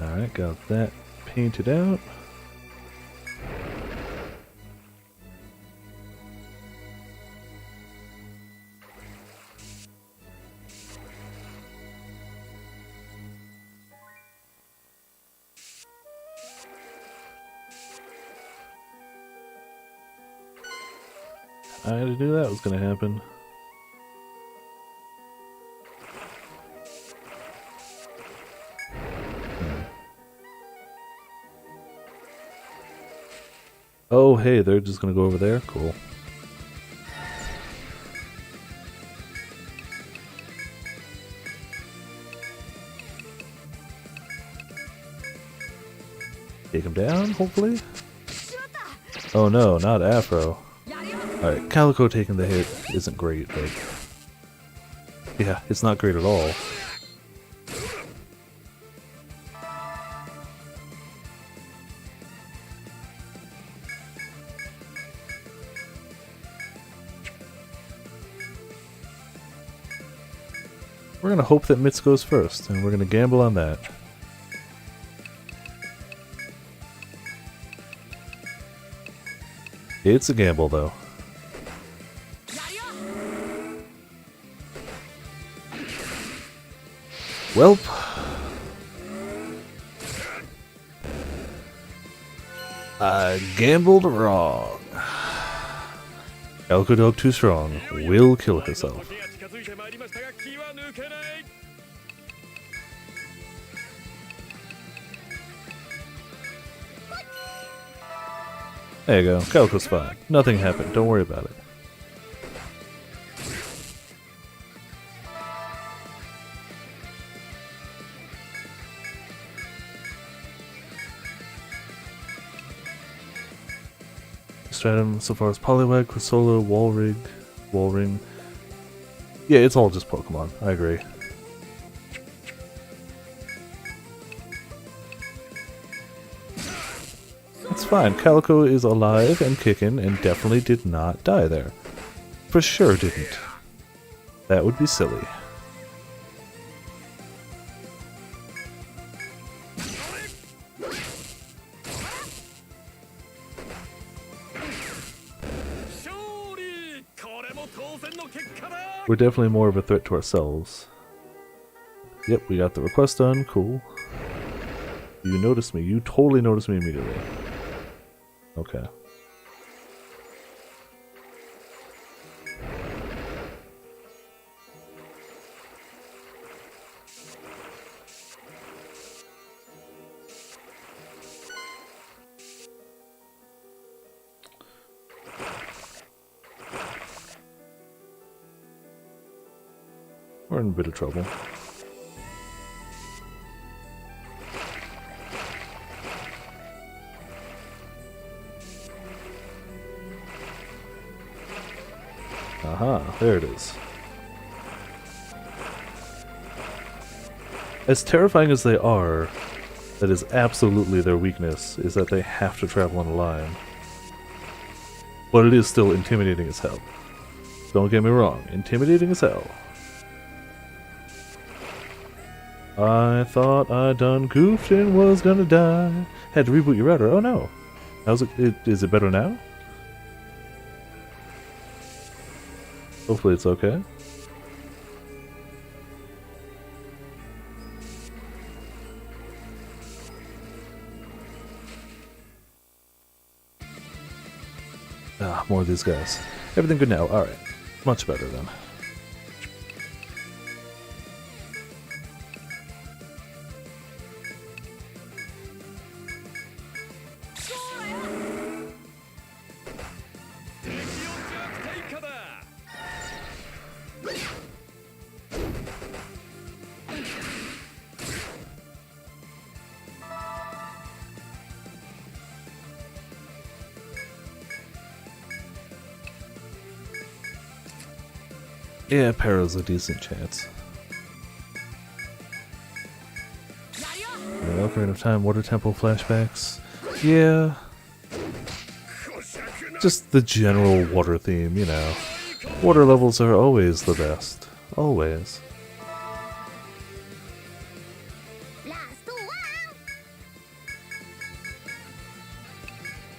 Alright, got that painted out. I knew that was going to happen. Oh, hey, they're just gonna go over there? Cool. Take him down, hopefully? Oh no, not Afro. Alright, Calico taking the hit isn't great, but... yeah, it's not great at all. We're gonna hope that Mitz goes first, and we're gonna gamble on that. It's a gamble, though. Welp. I gambled wrong. Calico Dog too strong. Will kill herself. There you go. Calico's fine. Nothing happened. Don't worry about it. Stratum so far as Poliwag, Clissola, Walring. Yeah, it's all just Pokemon. I agree. It's fine. Calico is alive and kicking and definitely did not die there. For sure didn't. That would be silly. We're definitely more of a threat to ourselves. Yep, we got the request done. Cool. You noticed me. You totally noticed me immediately. Okay. We're in a bit of trouble. Aha, there it is. As terrifying as they are, That is absolutely their weakness, is that they have to travel on a line. But it is still intimidating as hell. Don't get me wrong, intimidating as hell. I thought I done goofed and was gonna die. Had to reboot your router. Oh no. How's it? Is it better now? Hopefully it's okay. Ah, more of these guys. Everything good now. Alright. Much better then. Yeah, Para's a decent chance. Yeah, Ocarina of Time, Water Temple flashbacks. Yeah. Just the general water theme, you know. Water levels are always the best. Always.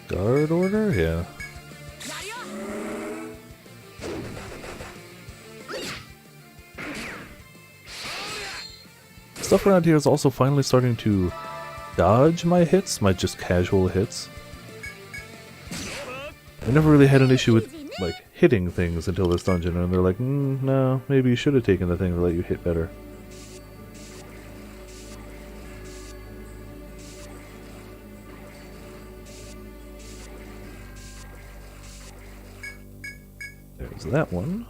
Guard order? Yeah. Stuff around here is also finally starting to dodge my hits, my just casual hits. I never really had an issue with, like, hitting things until this dungeon, and they're like, no, maybe you should have taken the thing to let you hit better. There's that one.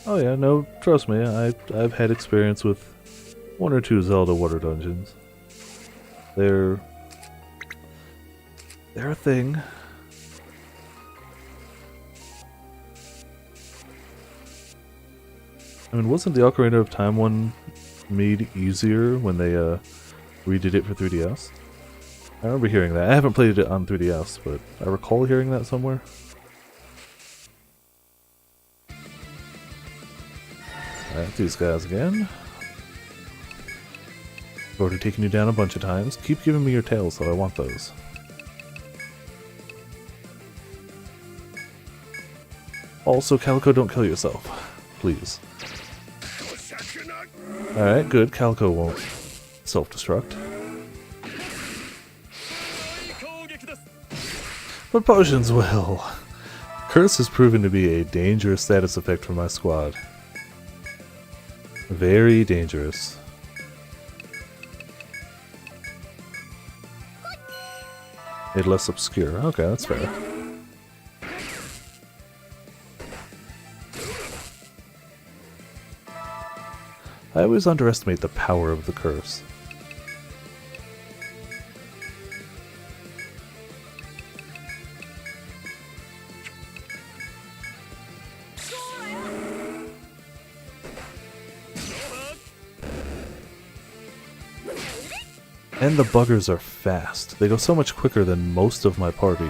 Oh yeah, no, trust me, I've had experience with one or two Zelda water dungeons. They're a thing. I mean, wasn't the Ocarina of Time one made easier when they redid it for 3DS? I remember hearing that. I haven't played it on 3DS, but I recall hearing that somewhere. Alright, these guys again. I've already taken you down a bunch of times. Keep giving me your tails, though. I want those. Also, Calico, don't kill yourself. Please. Alright, good. Calico won't self-destruct. But potions will. Curse has proven to be a dangerous status effect for my squad. Very dangerous. Made less obscure. Okay, that's fair. I always underestimate the power of the curse. And the buggers are fast. They go so much quicker than most of my party.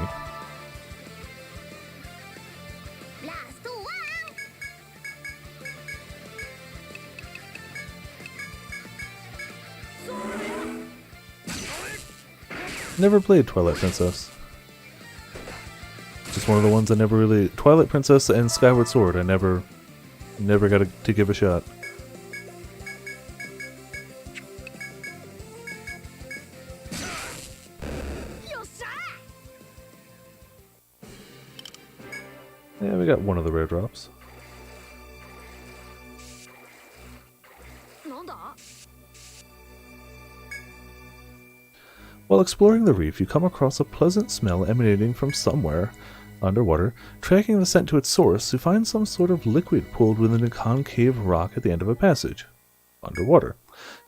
Never played Twilight Princess. Just one of the ones I never really... Twilight Princess and Skyward Sword I never got to give a shot. Yeah, we got one of the rare drops. While exploring the reef, you come across a pleasant smell emanating from somewhere. Underwater, tracking the scent to its source, you find some sort of liquid pooled within a concave rock at the end of a passage. Underwater,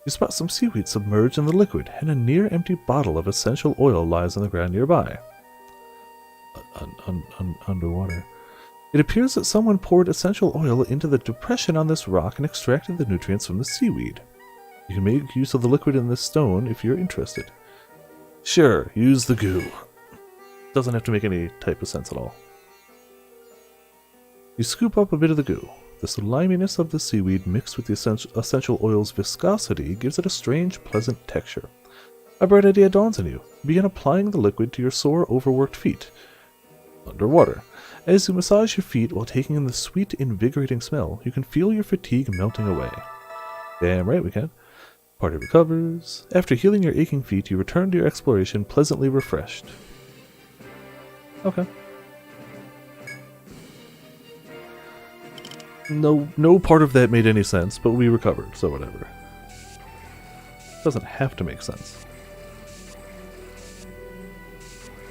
you spot some seaweed submerged in the liquid, and a near-empty bottle of essential oil lies on the ground nearby. Underwater. It appears that someone poured essential oil into the depression on this rock and extracted the nutrients from the seaweed. You can make use of the liquid in this stone if you're interested. Sure, use the goo. Doesn't have to make any type of sense at all. You scoop up a bit of the goo. The sliminess of the seaweed mixed with the essential oil's viscosity gives it a strange, pleasant texture. A bright idea dawns on you. Begin applying the liquid to your sore, overworked feet. Underwater. As you massage your feet while taking in the sweet, invigorating smell, you can feel your fatigue melting away. Damn right we can. Party recovers. After healing your aching feet, you return to your exploration pleasantly refreshed. Okay. No part of that made any sense, but we recovered, so whatever. Doesn't have to make sense.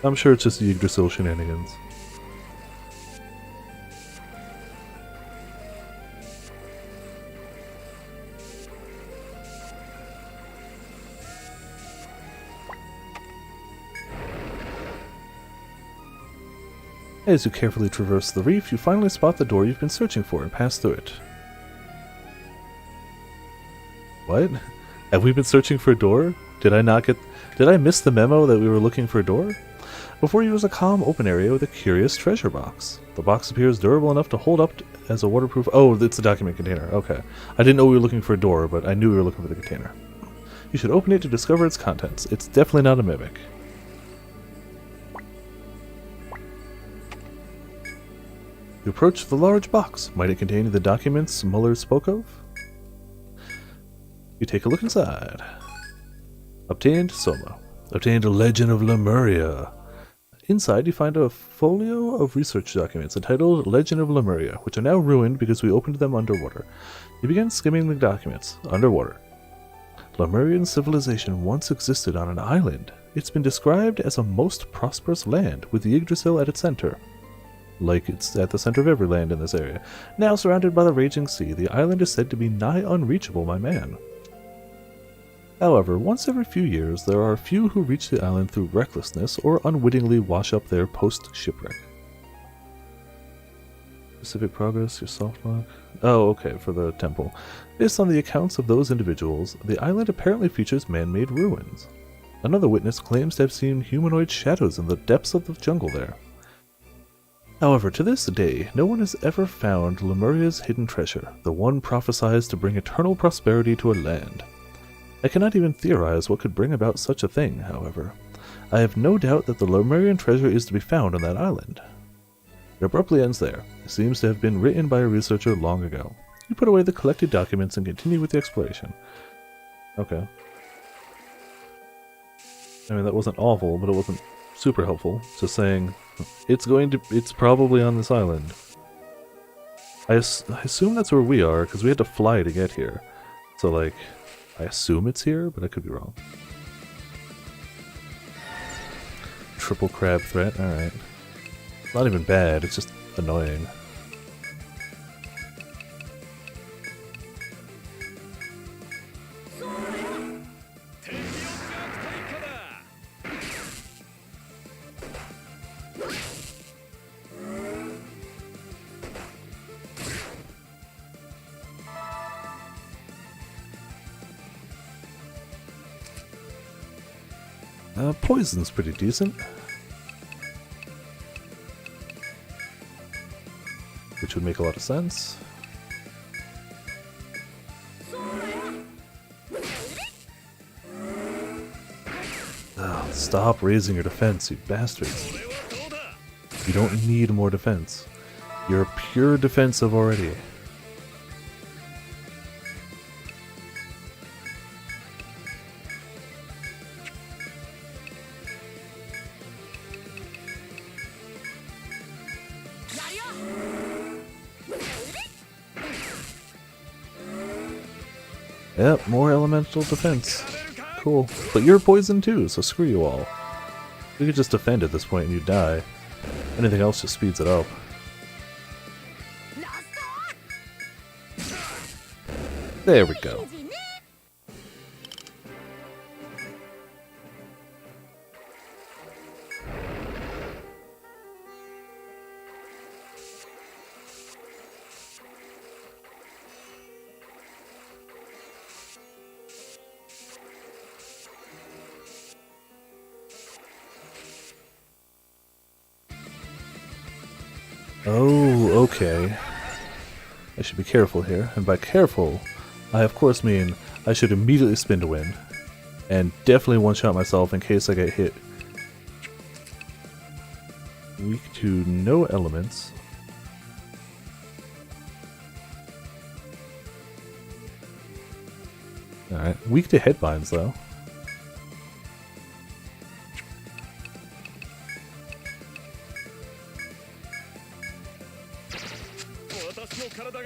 I'm sure it's just the Yggdrasil shenanigans. As you carefully traverse the reef, you finally spot the door you've been searching for and pass through it. What? Have we been searching for a door? Did I miss the memo that we were looking for a door? Before you is a calm open area with a curious treasure box. The box appears durable enough to hold up as a waterproof... Oh, it's a document container. Okay. I didn't know we were looking for a door, but I knew we were looking for the container. You should open it to discover its contents. It's definitely not a mimic. You approach the large box. Might it contain the documents Muller spoke of? You take a look inside. Obtained Soma. Obtained a Legend of Lemuria. Inside you find a folio of research documents entitled Legend of Lemuria, which are now ruined because we opened them underwater. You begin skimming the documents. Underwater. Lemurian civilization once existed on an island. It's been described as a most prosperous land, with Yggdrasil at its center. Like it's at the center of every land in this area. Now surrounded by the raging sea, the island is said to be nigh unreachable by man. However, once every few years, there are a few who reach the island through recklessness or unwittingly wash up there post-shipwreck. Specific progress, your soft lock. Oh, okay, for the temple. Based on the accounts of those individuals, the island apparently features man-made ruins. Another witness claims to have seen humanoid shadows in the depths of the jungle there. However, to this day, no one has ever found Lemuria's hidden treasure, the one prophesied to bring eternal prosperity to a land. I cannot even theorize what could bring about such a thing, however. I have no doubt that the Lemurian treasure is to be found on that island. It abruptly ends there. It seems to have been written by a researcher long ago. You put away the collected documents and continue with the exploration. Okay. I mean, that wasn't awful, but it wasn't super helpful. Just saying, it's probably on this island. I assume that's where we are, because we had to fly to get here. So, like, I assume it's here, but I could be wrong. Triple crab threat, alright. Not even bad, it's just annoying. Poison's pretty decent. Which would make a lot of sense. Oh, stop raising your defense, you bastards. You don't need more defense. You're pure defensive already. Yep, more elemental defense. Cool. But you're poisoned too, so screw you all. We could just defend at this point and you'd die. Anything else just speeds it up. There we go. Oh, okay. I should be careful here, and by careful, I of course mean I should immediately spin to win, and definitely one-shot myself in case I get hit. Weak to no elements. Alright, weak to headbinds though.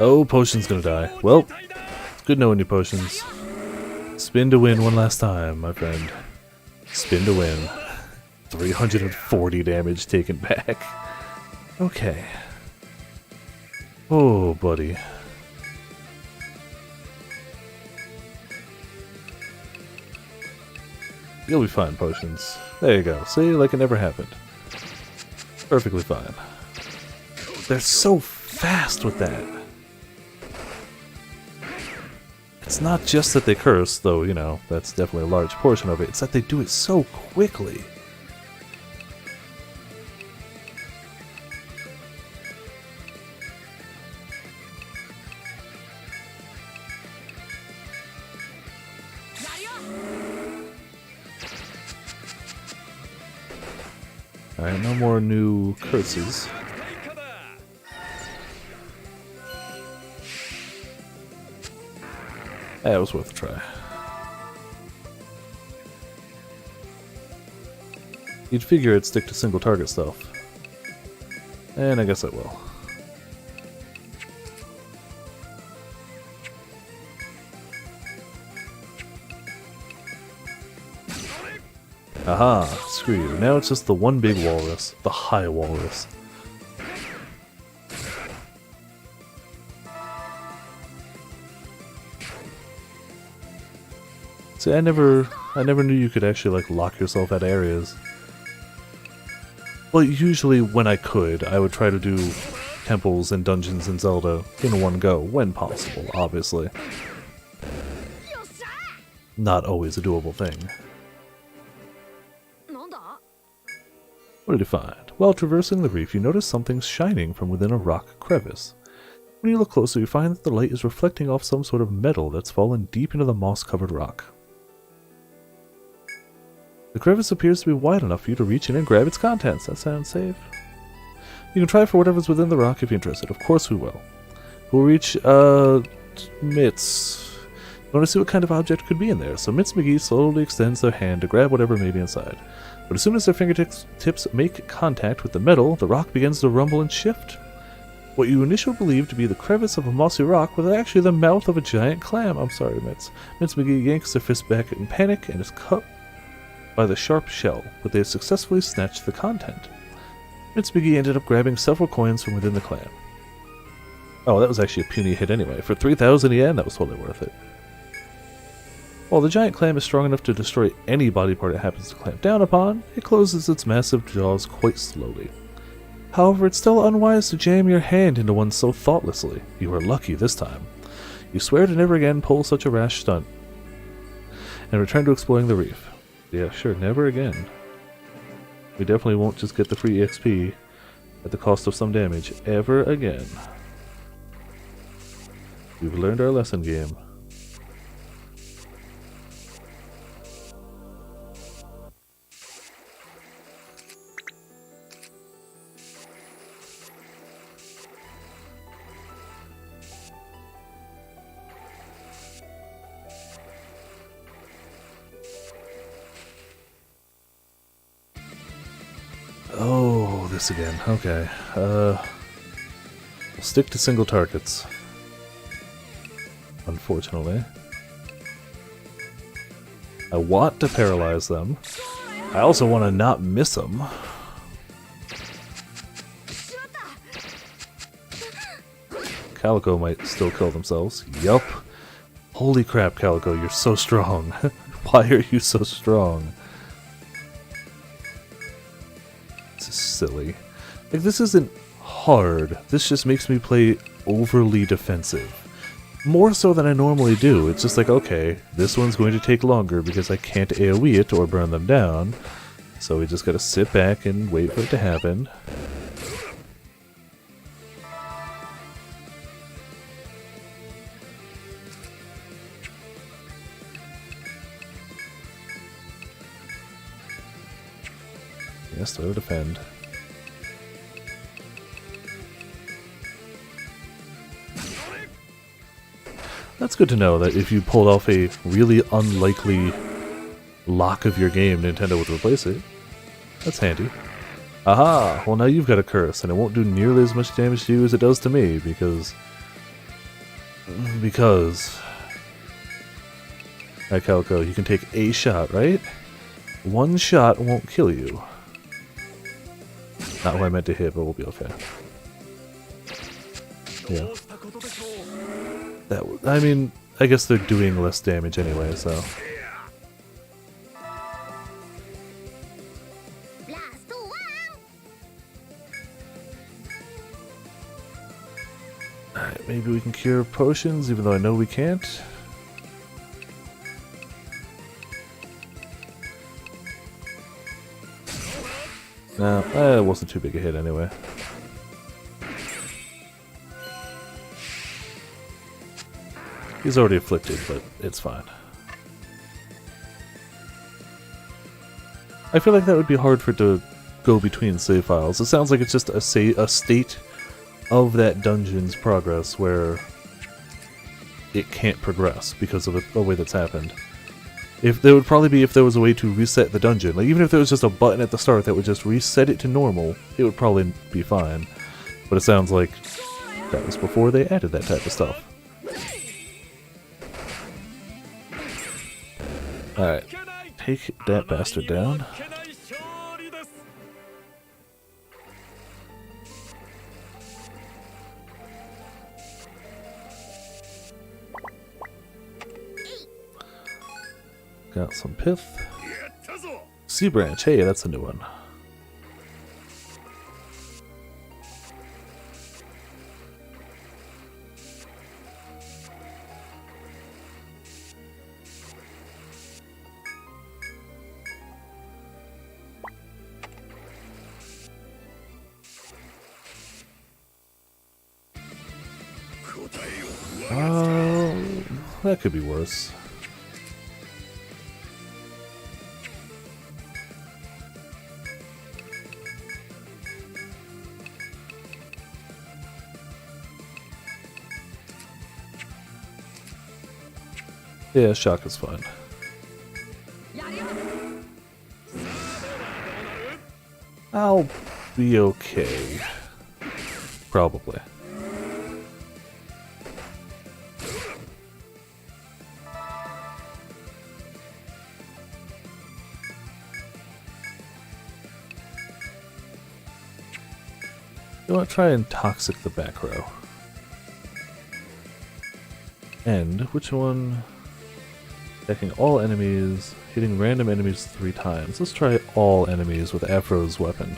Oh, potion's gonna die. Well, it's good knowing your potions. Spin to win one last time, my friend. Spin to win. 340 damage taken back. Okay. Oh, buddy. You'll be fine, potions. There you go. See, like it never happened. Perfectly fine. They're so fast with that. It's not just that they curse, though, you know, that's definitely a large portion of it. It's that they do it so quickly. Alright, no more new curses. That was worth a try. You'd figure it'd stick to single target stuff. And I guess it will. Aha, screw you. Now it's just the one big walrus. The high walrus. See, I never knew you could actually, like, lock yourself out of areas. Well, usually when I could, I would try to do temples and dungeons in Zelda in one go, when possible, obviously. Not always a doable thing. What did you find? While traversing the reef, you notice something shining from within a rock crevice. When you look closer, you find that the light is reflecting off some sort of metal that's fallen deep into the moss-covered rock. The crevice appears to be wide enough for you to reach in and grab its contents. That sounds safe. You can try for whatever's within the rock if you're interested. Of course we will. We'll reach, Mitz. You want to see what kind of object could be in there, so Mitz McGee slowly extends their hand to grab whatever may be inside. But as soon as their fingertips make contact with the metal, the rock begins to rumble and shift. What you initially believed to be the crevice of a mossy rock was actually the mouth of a giant clam. I'm sorry, Mitz. Mitz McGee yanks their fist back in panic and is cut by the sharp shell, but they have successfully snatched the content. Mitz McGee ended up grabbing several coins from within the clam. Oh, that was actually a puny hit anyway. For 3,000 yen, that was totally worth it. While the giant clam is strong enough to destroy any body part it happens to clamp down upon, it closes its massive jaws quite slowly. However, it's still unwise to jam your hand into one so thoughtlessly. You are lucky this time. You swear to never again pull such a rash stunt, and return to exploring the reef. Yeah, sure, never again. We definitely won't just get the free EXP at the cost of some damage ever again. We've learned our lesson, game. Oh, this again. Okay. We'll stick to single targets. Unfortunately. I want to paralyze them. I also want to not miss them. Calico might still kill themselves. Yup. Holy crap, Calico, you're so strong. Why are you so strong? This is silly. Like, this isn't hard. This just makes me play overly defensive. More so than I normally do. It's just like, okay, this one's going to take longer because I can't AoE it or burn them down. So we just gotta sit back and wait for it to happen. Yes, throw defend. That's good to know that if you pulled off a really unlikely lock of your game, Nintendo would replace it. That's handy. Aha! Well, now you've got a curse, and it won't do nearly as much damage to you as it does to me, because... Alright, Calico, you can take a shot, right? One shot won't kill you. Not who I meant to hit, but we'll be okay. Yeah. I mean, I guess they're doing less damage anyway, so... Alright, maybe we can cure potions, even though I know we can't. No, it wasn't too big a hit anyway. He's already afflicted, but it's fine. I feel like that would be hard for it to go between save files. It sounds like it's just a state of that dungeon's progress where it can't progress because of the way that's happened. If there would probably be if there was a way to reset the dungeon, like even if there was just a button at the start that would just reset it to normal, it would probably be fine. But it sounds like that was before they added that type of stuff. Alright, take that bastard down. Got some pith. Sea branch, hey, that's a new one. That could be worse. Yeah, shock is fine. I'll be okay. Probably. You want to try and toxic the back row. And which one? Attacking all enemies, hitting random enemies 3 times. Let's try all enemies with Afro's weapon.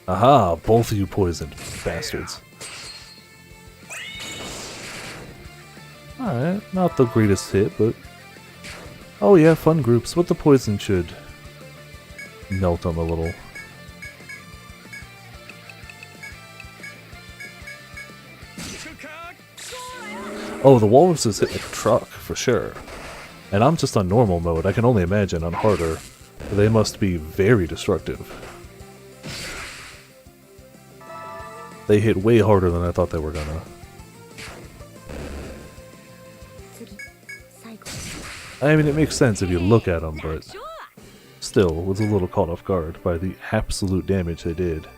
Aha! Both of you poisoned, bastards. Alright, not the greatest hit, but... Oh yeah, fun groups. With the poison should melt them a little. Oh, the walruses hit like a truck, for sure. And I'm just on normal mode. I can only imagine on harder. They must be very destructive. They hit way harder than I thought they were gonna. I mean, it makes sense if you look at them, but still, was a little caught off guard by the absolute damage they did.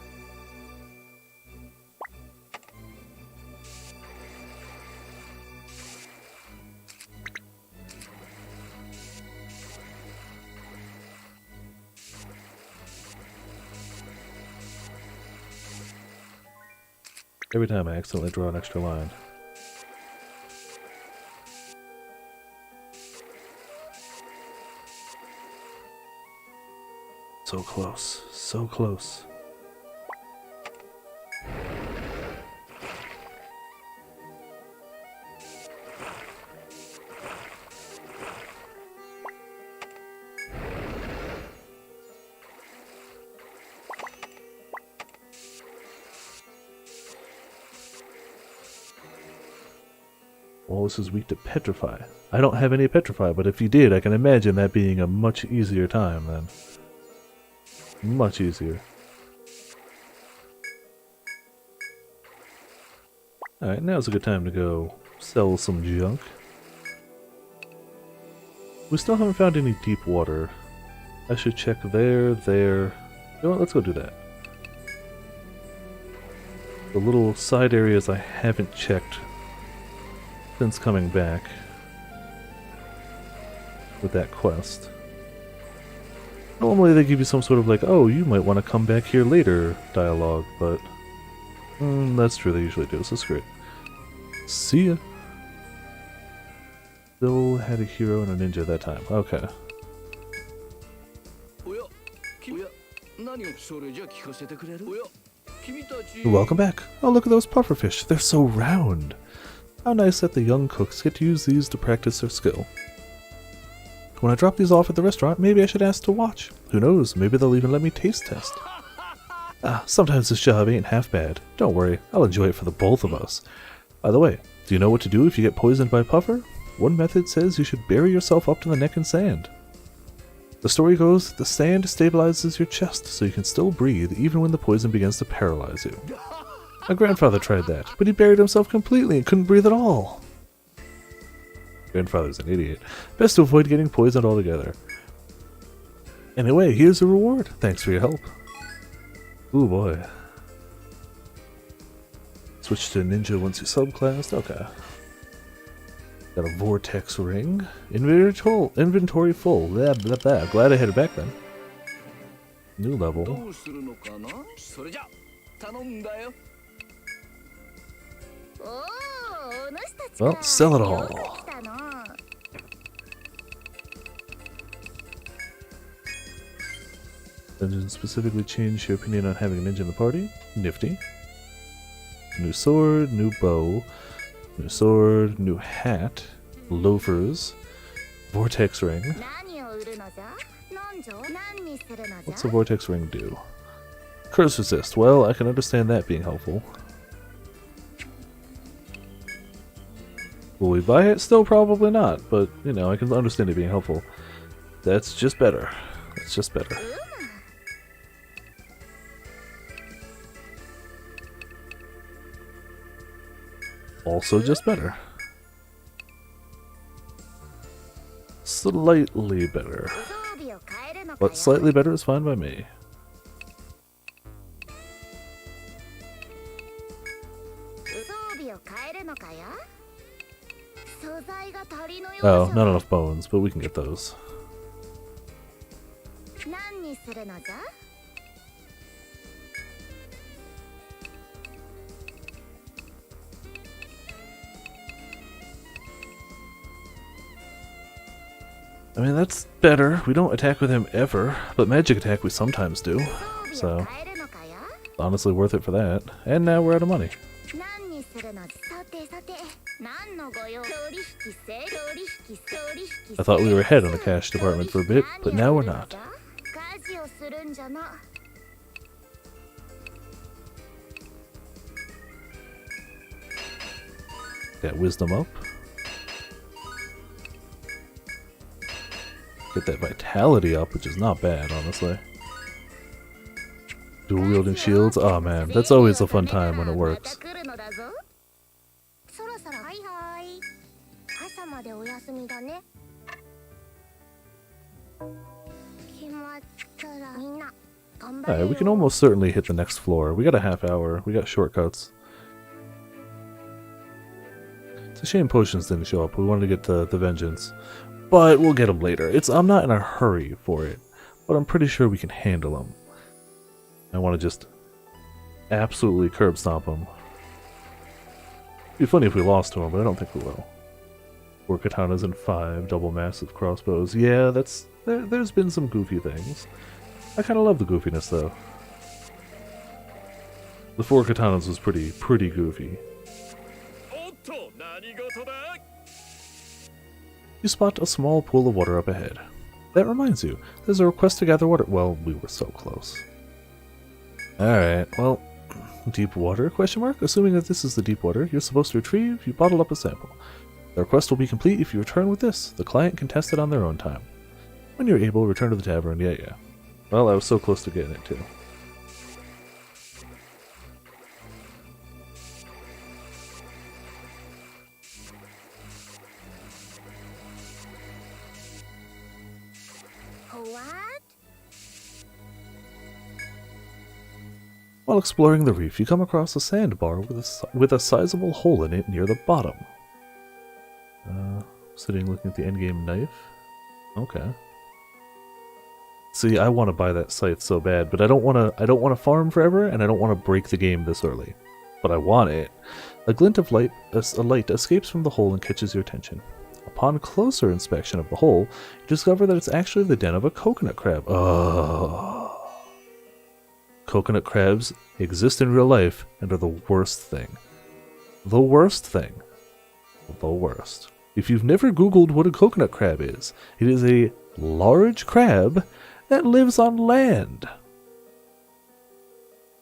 Every time I accidentally draw an extra line. So close. So close. Well, this is weak to petrify. I don't have any petrify, but if you did, I can imagine that being a much easier time then. Much easier. Alright, now's a good time to go sell some junk. We still haven't found any deep water. I should check there. You know what, let's go do that. The little side areas I haven't checked since coming back with that quest. Normally they give you some sort of like, oh, you might want to come back here later dialogue, but that's true, they usually do, so screw it. See ya. Still had a hero and a ninja that time, okay. Welcome back. Oh, look at those pufferfish, they're so round. How nice that the young cooks get to use these to practice their skill. When I drop these off at the restaurant, maybe I should ask to watch. Who knows, maybe they'll even let me taste test. Sometimes this job ain't half bad. Don't worry, I'll enjoy it for the both of us. By the way, do you know what to do if you get poisoned by puffer? One method says you should bury yourself up to the neck in sand. The story goes, the sand stabilizes your chest so you can still breathe even when the poison begins to paralyze you. My grandfather tried that, but he buried himself completely and couldn't breathe at all. Grandfather's an idiot. Best to avoid getting poisoned altogether. Anyway, here's a reward. Thanks for your help. Ooh boy. Switch to ninja once you subclassed. Okay. Got a vortex ring. Inventory full. Blah, blah, blah. Glad I headed back then. New level. Well, sell it all. Dungeon specifically changed your opinion on having a ninja in the party. Nifty. New sword, new bow, new sword, new hat, loafers, vortex ring. What's a vortex ring do? Curse resist. Well, I can understand that being helpful. Will we buy it? Still probably not, but, you know, I can understand it being helpful. That's just better. That's just better. Also just better. Slightly better. But slightly better is fine by me. Oh, not enough bones, but we can get those. I mean, that's better. We don't attack with him ever, but magic attack we sometimes do. So, honestly worth it for that. And now we're out of money. I thought we were ahead on the cash department for a bit, but now we're not. Got wisdom up. Get that vitality up, which is not bad, honestly. Dual wielding shields? Oh man, that's always a fun time when it works. Alright, we can almost certainly hit the next floor. We got a half hour, we got shortcuts. It's a shame potions didn't show up. We wanted to get the vengeance. But we'll get them later. I'm not in a hurry for it, but I'm pretty sure we can handle them. I want to just absolutely curb stomp them. Be funny if we lost to him, but I don't think we will. 4 katanas and 5 double massive crossbows. Yeah, there's been some goofy things. I kind of love the goofiness though. The 4 katanas was pretty goofy. You spot a small pool of water up ahead. That reminds you, there's a request to gather water. Well, we were so close. Alright, well, deep water, question mark? Assuming that this is the deep water you're supposed to retrieve, you bottle up a sample. The request will be complete if you return with this. The client can test it on their own time. When you're able, return to the tavern. Yeah. Well, I was so close to getting it too. While exploring the reef, you come across a sandbar with a sizable hole in it near the bottom. Sitting looking at the endgame knife. Okay. See, I want to buy that scythe so bad, but I don't want to farm forever, and I don't want to break the game this early. But I want it. A glint of light, a light escapes from the hole and catches your attention. Upon closer inspection of the hole, you discover that it's actually the den of a coconut crab. Coconut crabs exist in real life and are the worst thing. The worst thing. The worst. If you've never Googled what a coconut crab is, it is a large crab that lives on land.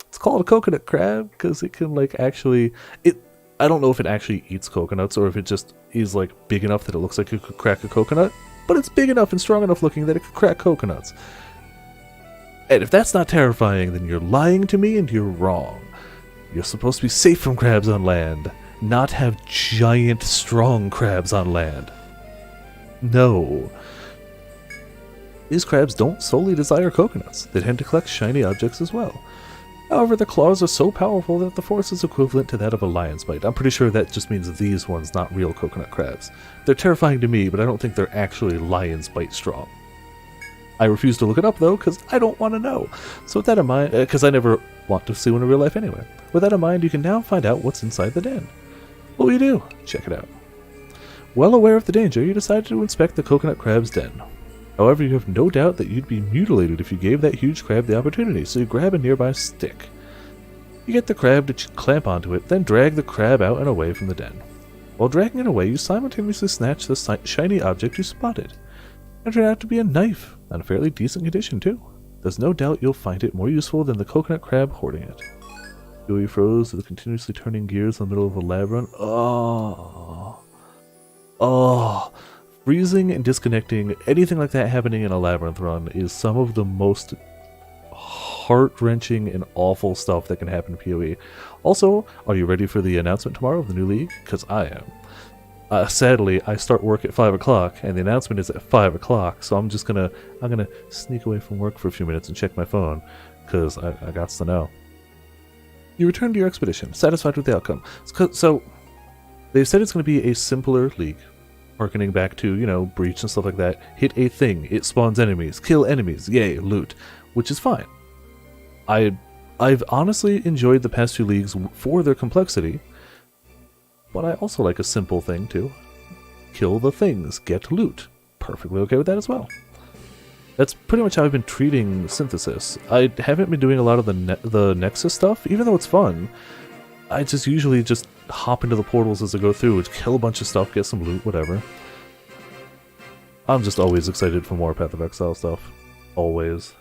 It's called a coconut crab because it can actually... I don't know if it actually eats coconuts or if it just is big enough that it looks like it could crack a coconut, but it's big enough and strong enough looking that it could crack coconuts. And if that's not terrifying, then you're lying to me and you're wrong. You're supposed to be safe from crabs on land, not have giant, strong crabs on land. No. These crabs don't solely desire coconuts. They tend to collect shiny objects as well. However, their claws are so powerful that the force is equivalent to that of a lion's bite. I'm pretty sure that just means these ones, not real coconut crabs. They're terrifying to me, but I don't think they're actually lion's bite strong. I refuse to look it up, though, because I don't want to know. So with that in mind, because I never want to see one in real life anyway. With that in mind, you can now find out what's inside the den. What will you do? Check it out. Well aware of the danger, you decide to inspect the coconut crab's den. However, you have no doubt that you'd be mutilated if you gave that huge crab the opportunity, so you grab a nearby stick. You get the crab to clamp onto it, then drag the crab out and away from the den. While dragging it away, you simultaneously snatch the shiny object you spotted. It turned out to be a knife, and a fairly decent condition too. There's no doubt you'll find it more useful than the coconut crab hoarding it. Gooey froze with continuously turning gears in the middle of a labyrinth. Freezing and disconnecting, anything like that happening in a labyrinth run is some of the most heart-wrenching and awful stuff that can happen in PoE. Also, are you ready for the announcement tomorrow of the new league? Because I am. Sadly, I start work at 5 o'clock, and the announcement is at 5 o'clock, so I'm gonna sneak away from work for a few minutes and check my phone, because I got to know. You return to your expedition, satisfied with the outcome. So, they've said it's going to be a simpler league, harkening back to, Breach and stuff like that. Hit a thing, it spawns enemies, kill enemies, yay, loot, which is fine. I've honestly enjoyed the past 2 leagues for their complexity, but I also like a simple thing too. Kill the things, get loot. Perfectly okay with that as well. That's pretty much how I've been treating Synthesis. I haven't been doing a lot of the Nexus stuff, even though it's fun. I just usually just hop into the portals as I go through, kill a bunch of stuff, get some loot, whatever. I'm just always excited for more Path of Exile stuff. Always.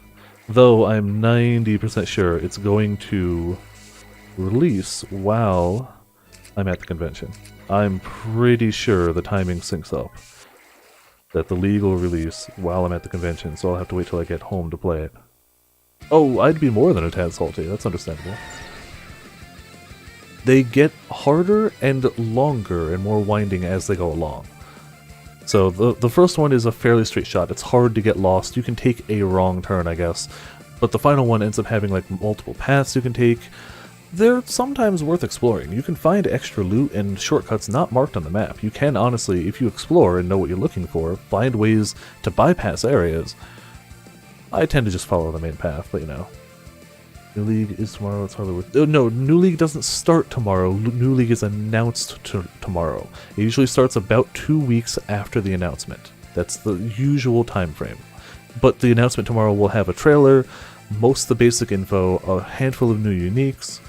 Though I'm 90% sure it's going to release while I'm at the convention. I'm pretty sure the timing syncs up. That the league will release while I'm at the convention, so I'll have to wait till I get home to play it. Oh, I'd be more than a tad salty, that's understandable. They get harder and longer and more winding as they go along. So the first one is a fairly straight shot. It's hard to get lost. You can take a wrong turn, I guess. But the final one ends up having multiple paths you can take. They're sometimes worth exploring. You can find extra loot and shortcuts not marked on the map. You can honestly, if you explore and know what you're looking for, find ways to bypass areas. I tend to just follow the main path, but New League is tomorrow. It's hardly worth. Oh, no, New League doesn't start tomorrow. New League is announced tomorrow. It usually starts about 2 weeks after the announcement. That's the usual time frame. But the announcement tomorrow will have a trailer, most of the basic info, a handful of new uniques,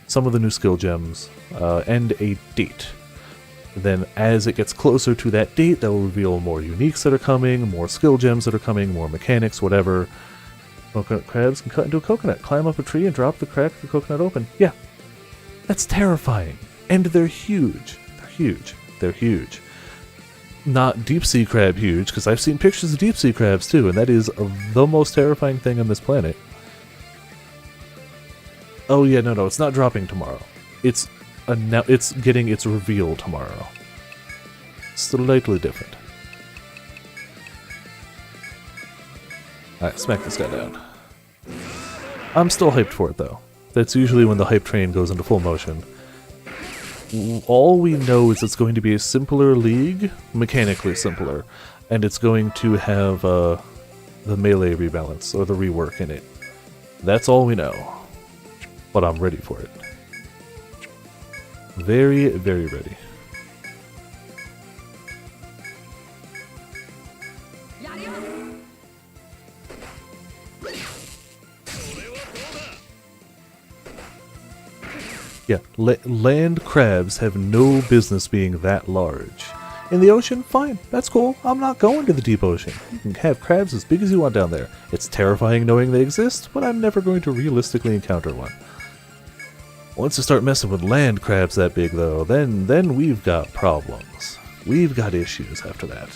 some of the new skill gems, and a date. Then as it gets closer to that date, that will reveal more uniques that are coming, more skill gems that are coming, more mechanics, whatever. Coconut crabs can cut into a coconut, climb up a tree, and drop the crack of the coconut open. Yeah, that's terrifying. And they're huge. They're huge. They're huge. Not deep sea crab huge, because I've seen pictures of deep sea crabs too, and that is the most terrifying thing on this planet. Oh yeah, no, it's not dropping tomorrow. It's getting its reveal tomorrow. Slightly different. Alright, smack this guy down. I'm still hyped for it though. That's usually when the hype train goes into full motion. All we know is it's going to be a simpler league, mechanically simpler, and it's going to have the melee rebalance, or the rework in it. That's all we know. But I'm ready for it. Very, very ready. Yeah, land crabs have no business being that large. In the ocean, fine, that's cool. I'm not going to the deep ocean. You can have crabs as big as you want down there. It's terrifying knowing they exist, but I'm never going to realistically encounter one. Once you start messing with land crabs that big though, then we've got problems. We've got issues after that.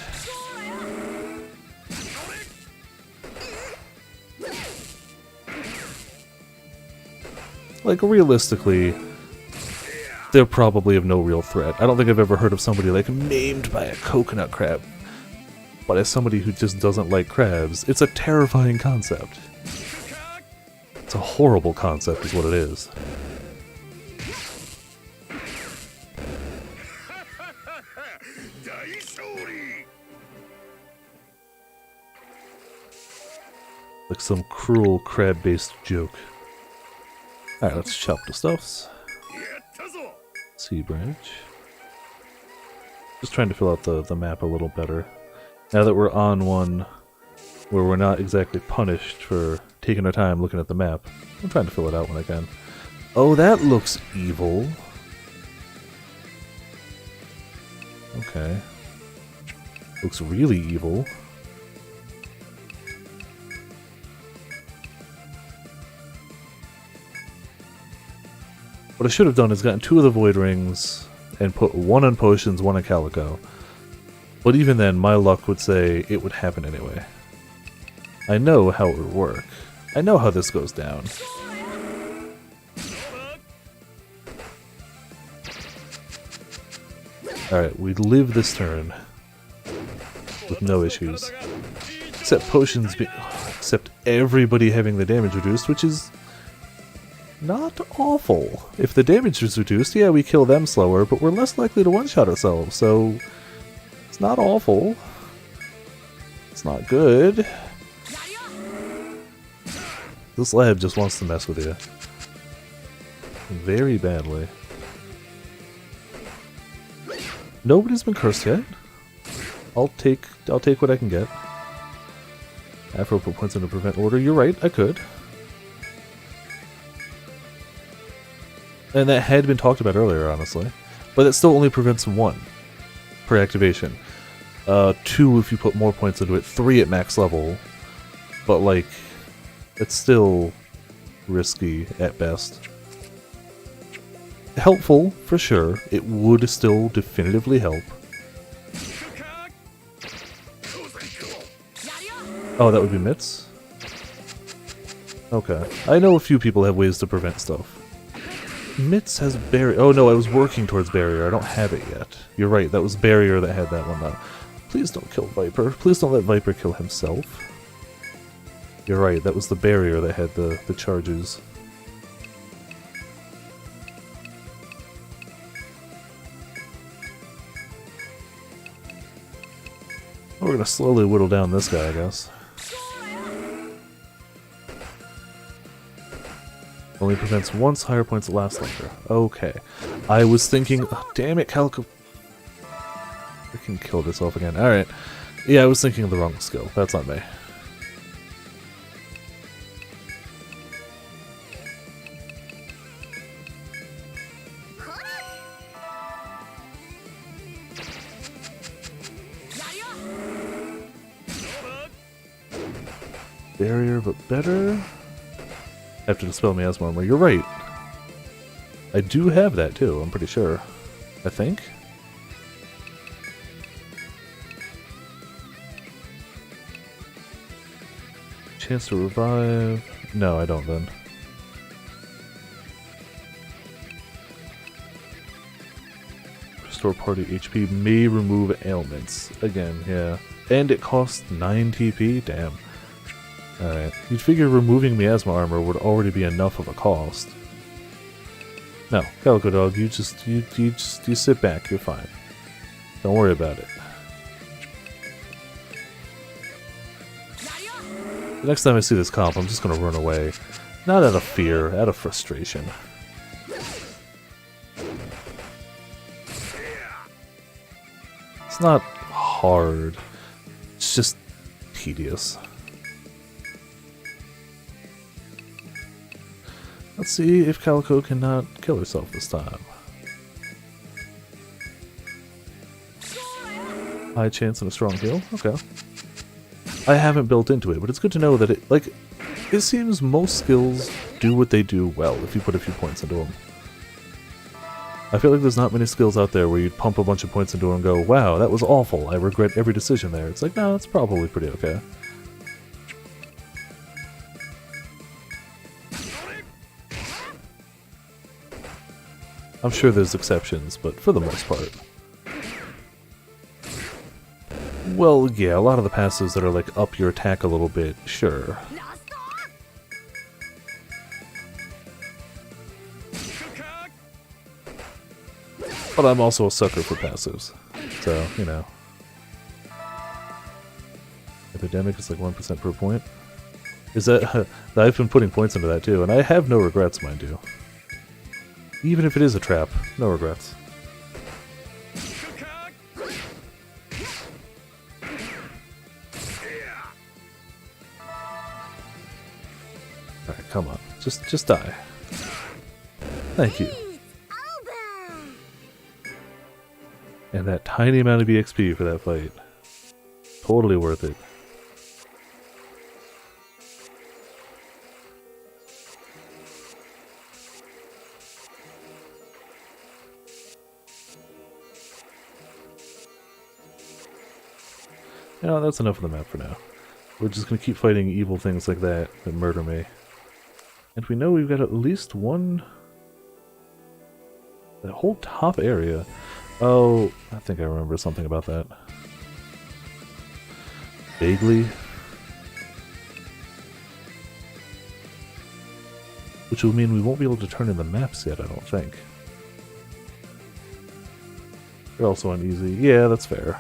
Like, realistically, they're probably of no real threat. I don't think I've ever heard of somebody like named by a coconut crab. But as somebody who just doesn't like crabs, it's a terrifying concept. It's a horrible concept is what it is. Like some cruel crab-based joke. Alright, let's chop the stuffs. Sea branch. Just trying to fill out the map a little better. Now that we're on one where we're not exactly punished for taking our time looking at the map, I'm trying to fill it out when I can. Oh, that looks evil. Okay. Looks really evil. What I should have done is gotten 2 of the Void Rings and put 1 on potions, 1 on Calico. But even then, my luck would say it would happen anyway. I know how it would work. I know how this goes down. Alright, we live this turn with no issues. Except potions except everybody having the damage reduced, which is not awful. If the damage is reduced, yeah, we kill them slower, but we're less likely to one-shot ourselves, so it's not awful. It's not good. This lab just wants to mess with you. Very badly. Nobody's been cursed yet. I'll take what I can get. Afro put points in to prevent order. You're right, I could. And that had been talked about earlier, honestly. But it still only prevents 1 per activation. 2 if you put more points into it, 3 at max level. But, like, it's still risky at best. Helpful, for sure. It would still definitively help. Oh, that would be Mitts? Okay. I know a few people have ways to prevent stuff. Mitts has barrier. Oh no, I was working towards barrier. I don't have it yet. You're right, that was barrier that had that one now. Please don't kill Viper. Please don't let Viper kill himself. You're right, that was the barrier that had the charges. We're gonna slowly whittle down this guy, I guess. Only prevents once higher points last longer. Okay. I was thinking... Oh, damn it, Calico. Freaking killed herself again. Alright. Yeah, I was thinking of the wrong skill. That's on me. Barrier, but better. Have to dispel miasma armor. You're right. I do have that too, I'm pretty sure. I think. Chance to revive. No, I don't then. Restore party HP may remove ailments. Again, yeah. And it costs 9 TP? Damn. Alright. You'd figure removing miasma armor would already be enough of a cost. No, Calico Dog, you sit back, you're fine. Don't worry about it. The next time I see this comp, I'm just gonna run away. Not out of fear, out of frustration. It's not hard. It's just tedious. Let's see if Calico cannot kill herself this time. High chance and a strong heal? Okay. I haven't built into it, but it's good to know that it seems most skills do what they do well if you put a few points into them. I feel like there's not many skills out there where you'd pump a bunch of points into and go, wow, that was awful, I regret every decision there. It's like, no, it's probably pretty okay. I'm sure there's exceptions, but for the most part. Well, yeah, a lot of the passives that are like up your attack a little bit, sure. But I'm also a sucker for passives, so, you know. Epidemic is like 1% per point. Is that... I've been putting points into that too, and I have no regrets, mind you. Even if it is a trap, no regrets. Alright, come on. Just die. Thank you. And that tiny amount of EXP for that fight. Totally worth it. You know, that's enough of the map for now. We're just gonna keep fighting evil things like that murder me. And we know we've got at least one... That whole top area. Oh, I think I remember something about that. Vaguely. Which will mean we won't be able to turn in the maps yet, I don't think. They're also uneasy. Yeah, that's fair.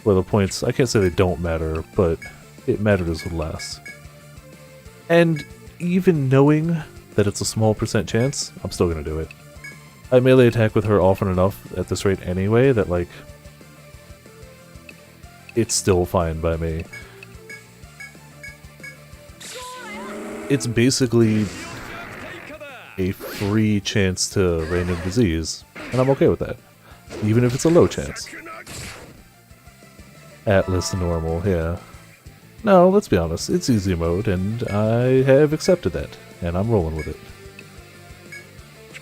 Well, the points, I can't say they don't matter, but it matters less. And even knowing that it's a small percent chance, I'm still gonna do it. I melee attack with her often enough at this rate anyway that, like, it's still fine by me. It's basically a free chance to reign in disease, and I'm okay with that. Even if it's a low chance. Atlas normal, yeah. No, let's be honest, it's easy mode, and I have accepted that, and I'm rolling with it.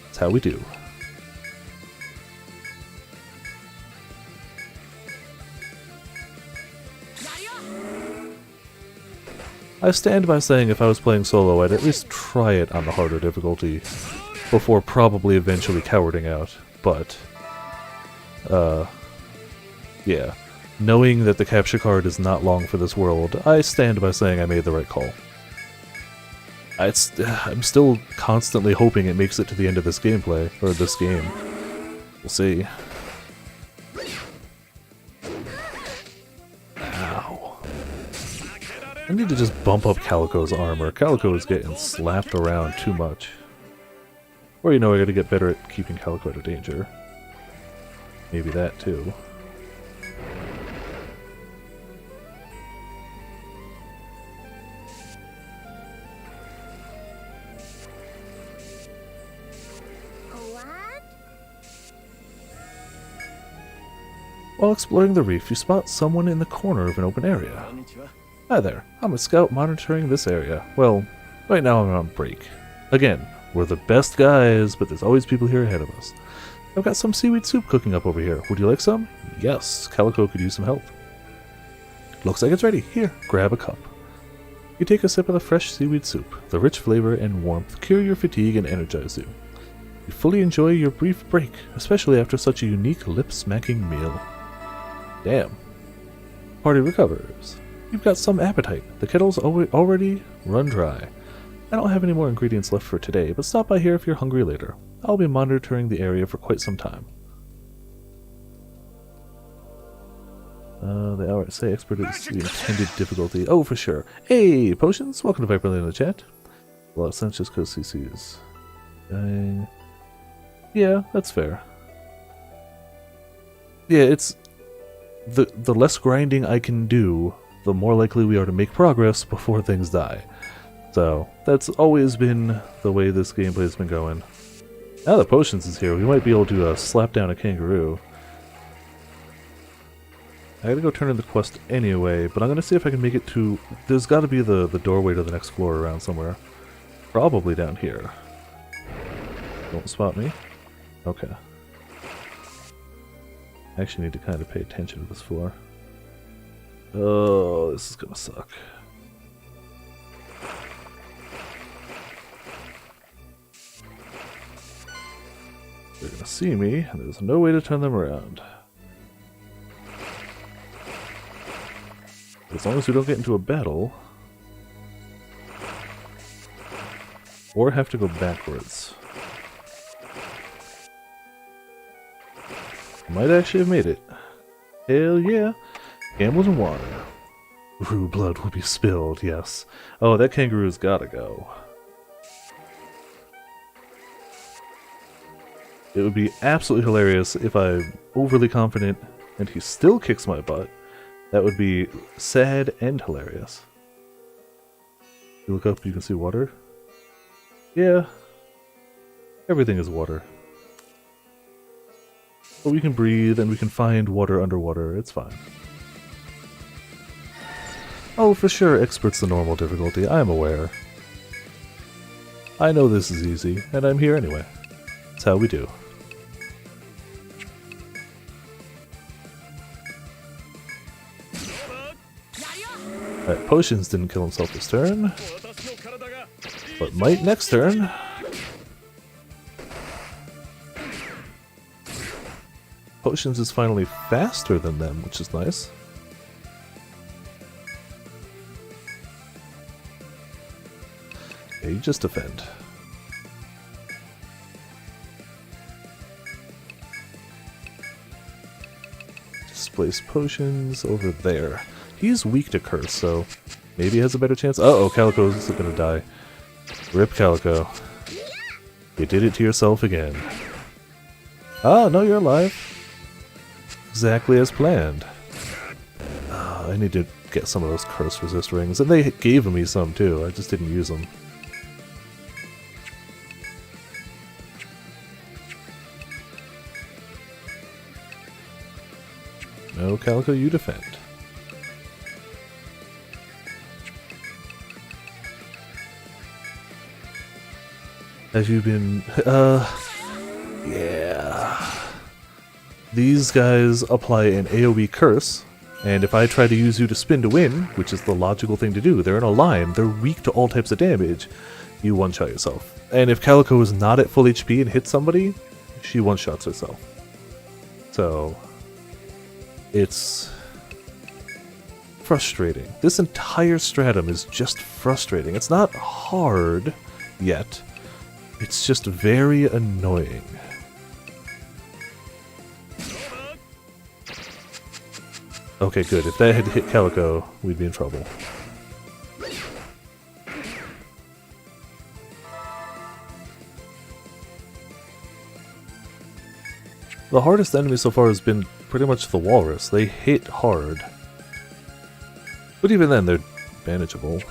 That's how we do. I stand by saying if I was playing solo, I'd at least try it on the harder difficulty, before probably eventually cowarding out, but... yeah. Knowing that the capture card is not long for this world, I stand by saying I made the right call. I'm still constantly hoping it makes it to the end of this gameplay, or this game. We'll see. Ow. I need to just bump up Calico's armor. Calico is getting slapped around too much. Or, you know, I gotta get better at keeping Calico out of danger. Maybe that, too. While exploring the reef, you spot someone in the corner of an open area. Hi there, I'm a scout monitoring this area. Well, right now I'm on break. Again, we're the best guys, but there's always people here ahead of us. I've got some seaweed soup cooking up over here. Would you like some? Yes, Calico could use some help. Looks like it's ready. Here, grab a cup. You take a sip of the fresh seaweed soup. The rich flavor and warmth cure your fatigue and energize you. You fully enjoy your brief break, especially after such a unique lip-smacking meal. Damn. Party recovers. You've got some appetite. The kettle's already run dry. I don't have any more ingredients left for today, but stop by here if you're hungry later. I'll be monitoring the area for quite some time. They outright say expert is the intended difficulty. Oh, for sure. Hey, Potions! Welcome to Viperland in the chat. A lot of sense just because CC's dying. Yeah, that's fair. Yeah, it's... The less grinding I can do, the more likely we are to make progress before things die. So, that's always been the way this gameplay has been going. Now that Potions is here, we might be able to slap down a kangaroo. I gotta go turn in the quest anyway, but I'm gonna see if I can make it to... There's gotta be the doorway to the next floor around somewhere. Probably down here. Don't spot me. Okay. I actually need to kind of pay attention to this floor. Oh, this is gonna suck. They're gonna see me, and there's no way to turn them around. As long as we don't get into a battle, or have to go backwards. Might actually have made it. Hell yeah. Camels and water. Ooh, blood will be spilled, yes. Oh, that kangaroo's gotta go. It would be absolutely hilarious if I'm overly confident and he still kicks my butt. That would be sad and hilarious. You look up, you can see water. Yeah. Everything is water. But we can breathe and we can find water underwater, it's fine. Oh, for sure, expert's the normal difficulty, I am aware. I know this is easy, and I'm here anyway. That's how we do. Alright, Potions didn't kill himself this turn, but might next turn. Potions is finally faster than them, which is nice. Yeah, you just defend. Displace Potions over there. He's weak to curse, so maybe he has a better chance. Uh-oh, Calico's gonna die. Rip Calico. You did it to yourself again. Ah, no, you're alive. Exactly as planned. I need to get some of those curse resist rings, and they gave me some too, I just didn't use them. No, Calico, you defend. Have you been... yeah... These guys apply an AoE curse, and if I try to use you to spin to win, which is the logical thing to do, they're in a line, they're weak to all types of damage, you one-shot yourself. And if Calico is not at full HP and hits somebody, she one-shots herself. So... it's... frustrating. This entire stratum is just frustrating. It's not hard yet. It's just very annoying. Okay, good. If that had hit Calico, we'd be in trouble. The hardest enemy so far has been pretty much the walrus. They hit hard. But even then, they're manageable.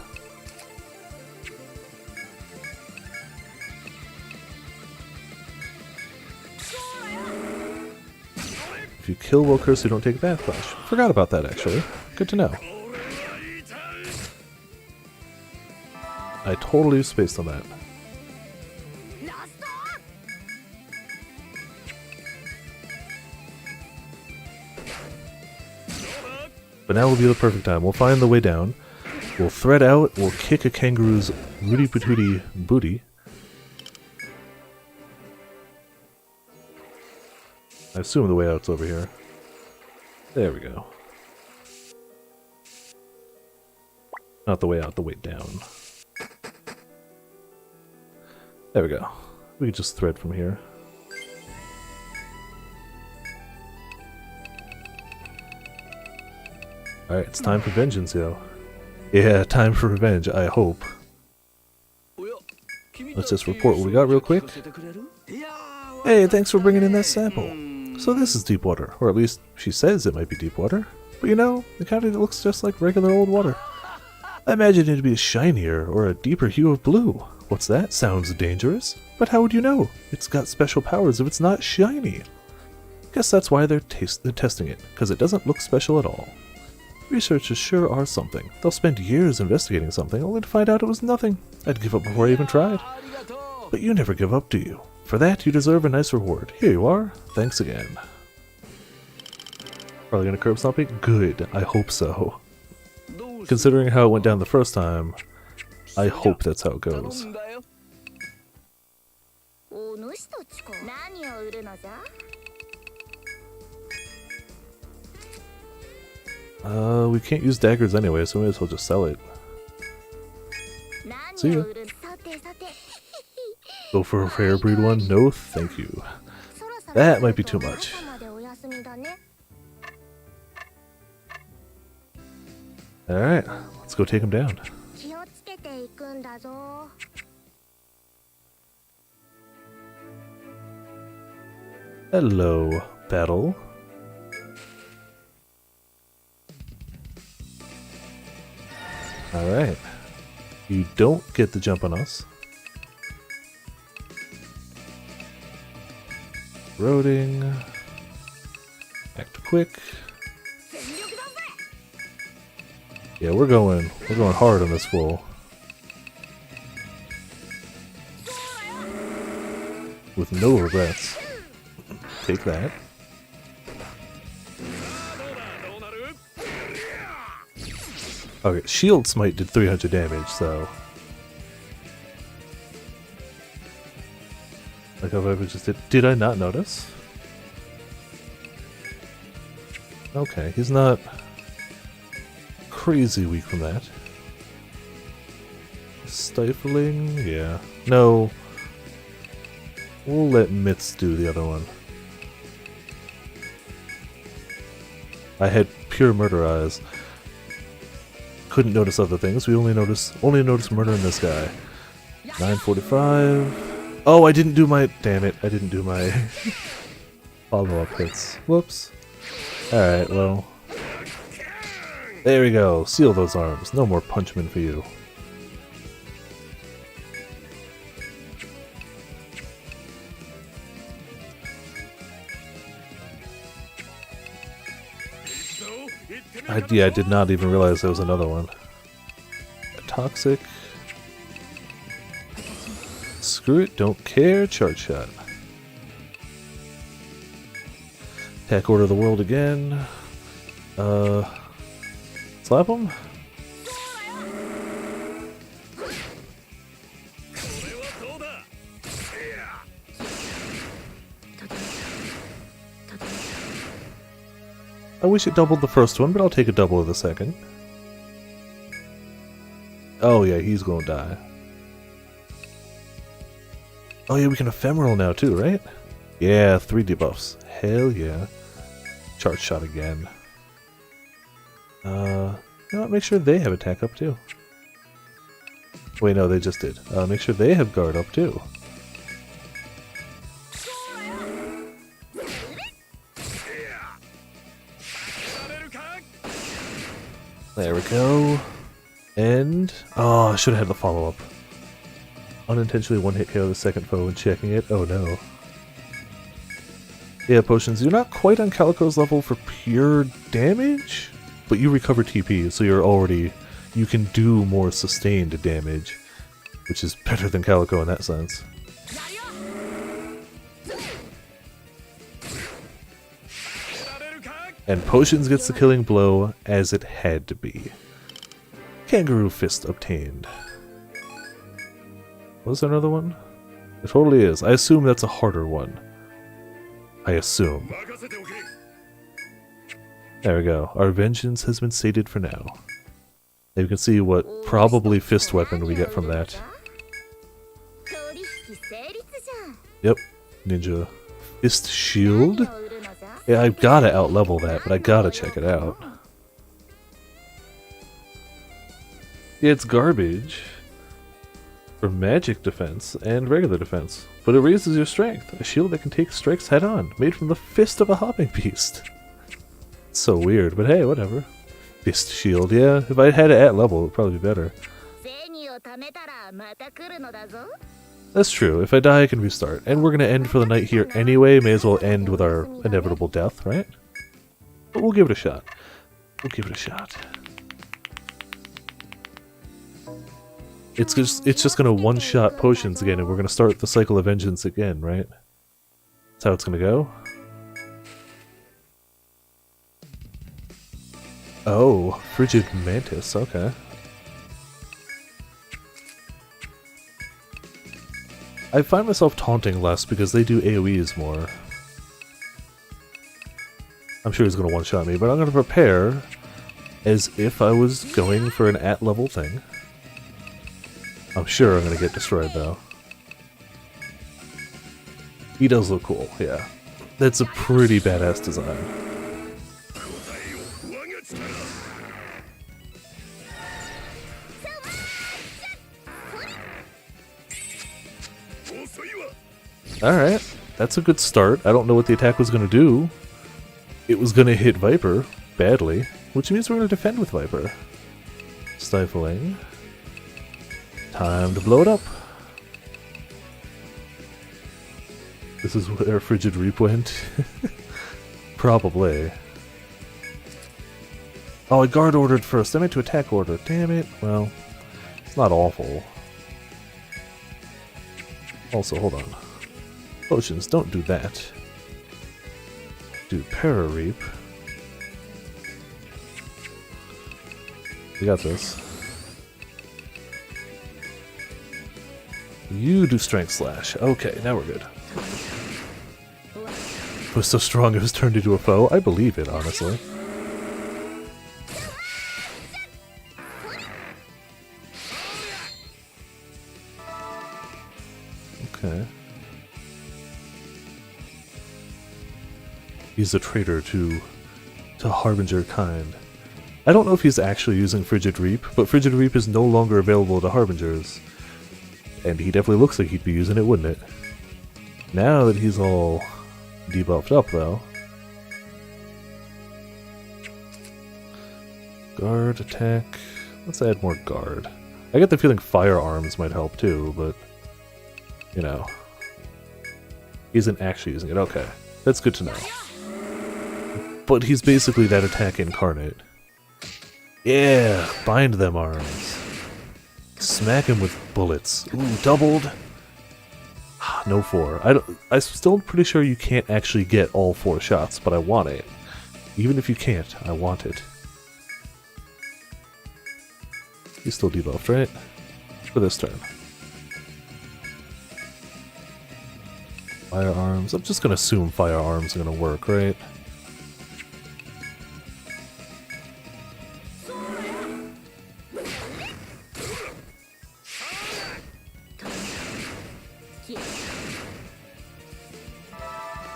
If you kill Will Curse, you don't take backlash. Forgot about that, actually. Good to know. I totally spaced on that. But now will be the perfect time. We'll find the way down. We'll thread out. We'll kick a kangaroo's rooty patooty booty. I assume the way out's over here. There we go. Not the way out, the way down. There we go. We can just thread from here. Alright, it's time for vengeance, yo. Yeah, time for revenge, I hope. Let's just report what we got real quick. Hey, thanks for bringing in that sample. So this is deep water, or at least she says it might be deep water. But you know, it kind of looks just like regular old water. I imagine it to be a shinier or a deeper hue of blue. What's that? Sounds dangerous. But how would you know? It's got special powers if it's not shiny. Guess that's why they're testing it, because it doesn't look special at all. Researchers sure are something. They'll spend years investigating something only to find out it was nothing. I'd give up before I even tried. But you never give up, do you? For that, you deserve a nice reward. Here you are. Thanks again. Probably gonna curb stomp it? Good. I hope so. Considering how it went down the first time, I hope that's how it goes. We can't use daggers anyway, so we might as well just sell it. See ya. Go for a rare breed one? No, thank you. That might be too much. Alright, let's go take him down. Hello, battle. Alright. You don't get the jump on us. Roading. Act quick. Yeah, we're going hard on this fool. With no regrets. Take that. Okay, Shield Smite did 300 damage, so... Like I've ever just did. Did I not notice? Okay, he's not crazy weak from that. Stifling? Yeah. No. We'll let Mitz do the other one. I had pure murder eyes. Couldn't notice other things. We only noticed murdering this guy. 945. Oh, I didn't do my... Damn it, I didn't do my follow-up hits. Whoops. Alright, well... There we go. Seal those arms. No more punchman for you. Yeah, I did not even realize there was another one. Toxic. Screw it, don't care. Charge shot. Attack Order of the World again. Slap him? I wish it doubled the first one, but I'll take a double of the second. Oh yeah, he's gonna die. Oh yeah, we can ephemeral now too, right? Yeah, 3 debuffs. Hell yeah. Charge shot again. You know what, make sure they have attack up too. Wait, no, they just did. Make sure they have guard up too. There we go. And... oh, I should have had the follow-up. Unintentionally one-hit KO the second foe when checking it. Oh no. Yeah, Potions, you're not quite on Calico's level for pure damage, but you recover TP, so you're already... you can do more sustained damage, which is better than Calico in that sense. And Potions gets the killing blow as it had to be. Kangaroo Fist obtained. Was there another one? It totally is. I assume that's a harder one. I assume. There we go. Our vengeance has been sated for now. You can see what probably fist weapon we get from that. Yep. Ninja Fist Shield. Yeah, I've gotta outlevel that, but I gotta check it out. Yeah, it's garbage for magic defense and regular defense, but it raises your strength. A shield that can take strikes head on, made from the fist of a hopping beast. So weird, but hey, whatever. Fist shield, yeah. If I had it at level, it would probably be better. That's true. If I die, I can restart. And we're gonna end for the night here anyway. May as well end with our inevitable death, right? But we'll give it a shot. We'll give it a shot. It's just gonna one-shot Potions again, and we're gonna start the cycle of vengeance again, right? That's how it's gonna go. Oh, Frigid Mantis, okay. I find myself taunting less because they do AoEs more. I'm sure he's going to one-shot me, but I'm going to prepare as if I was going for an at-level thing. I'm sure I'm going to get destroyed, though. He does look cool, yeah. That's a pretty badass design. Alright, that's a good start. I don't know what the attack was going to do. It was going to hit Viper badly, which means we're going to defend with Viper. Stifling. Time to blow it up. This is where Frigid Reap went. Probably. Oh, I guard ordered first. I meant to attack order. Damn it. Well, it's not awful. Also, hold on. Potions, don't do that. Do Para Reap. We got this. You do Strength Slash. Okay, now we're good. It was so strong it was turned into a foe. I believe it, honestly. Okay. He's a traitor to Harbinger kind. I don't know if he's actually using Frigid Reap, but Frigid Reap is no longer available to Harbingers. And he definitely looks like he'd be using it, wouldn't it? Now that he's all debuffed up, though. Guard, attack. Let's add more guard. I get the feeling firearms might help too, but... you know. He isn't actually using it. Okay. That's good to know. But he's basically that attack incarnate. Yeah! Bind them arms. Smack him with bullets. Ooh, doubled. No 4. I'm still pretty sure you can't actually get all 4 shots, but I want it. Even if you can't, I want it. He's still debuffed, right? For this turn. Firearms. I'm just gonna assume firearms are gonna work, right?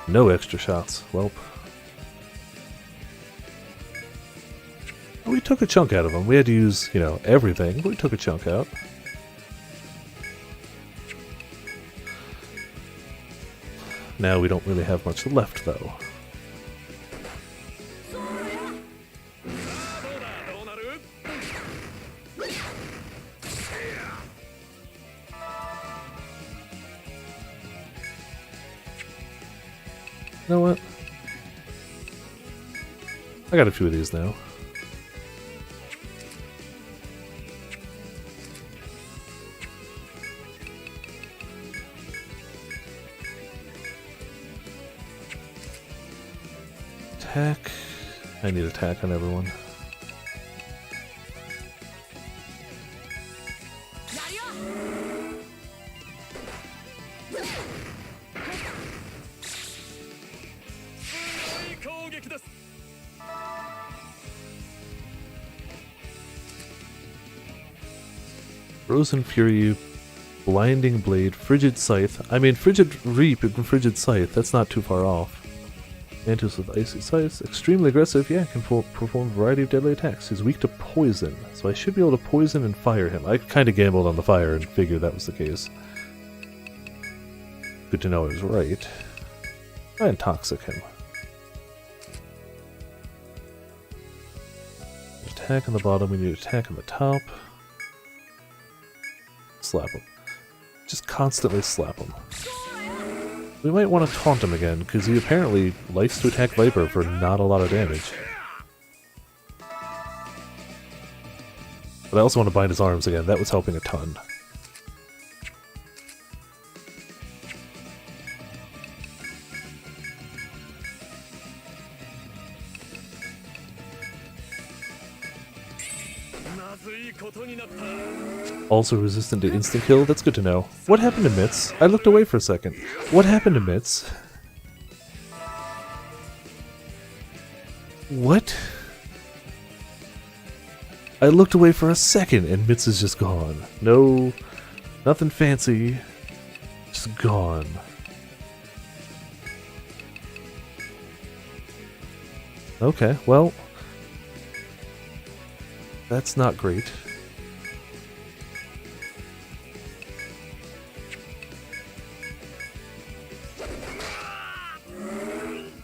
No extra shots. Welp. We took a chunk out of them. We had to use, you know, everything, but we took a chunk out. Now we don't really have much left, though. You know what? I got a few of these now. Attack. I need attack on everyone. Frozen Fury, Blinding Blade, Frigid Scythe. I mean, Frigid Reap and Frigid Scythe, that's not too far off. Mantis with Icy Scythe, extremely aggressive, yeah, can perform a variety of deadly attacks. He's weak to poison, so I should be able to poison and fire him. I kind of gambled on the fire and figured that was the case. Good to know I was right. Try and Toxic him. Attack on the bottom, we need attack on the top. Slap him. Just constantly slap him. We might want to taunt him again, because he apparently likes to attack Viper for not a lot of damage. But I also want to bind his arms again, that was helping a ton. Also resistant to instant kill, that's good to know. What happened to Mitz? I looked away for a second. What happened to Mitz? What? I looked away for a second and Mitz is just gone. No, nothing fancy. Just gone. Okay, well, that's not great.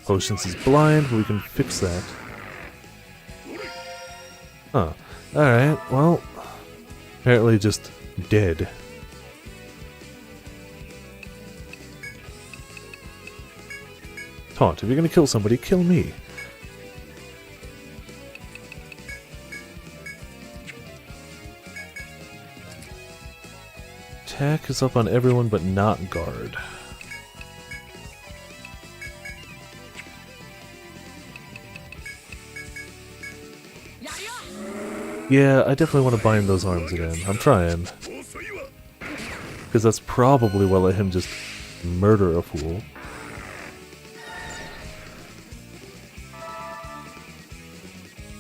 Potions is blind, we can fix that. Huh. Alright, well, apparently just dead. Taunt, if you're gonna kill somebody, kill me. Attack is up on everyone but not guard. Yeah, I definitely want to bind those arms again. I'm trying. Because that's probably what let him just murder a fool.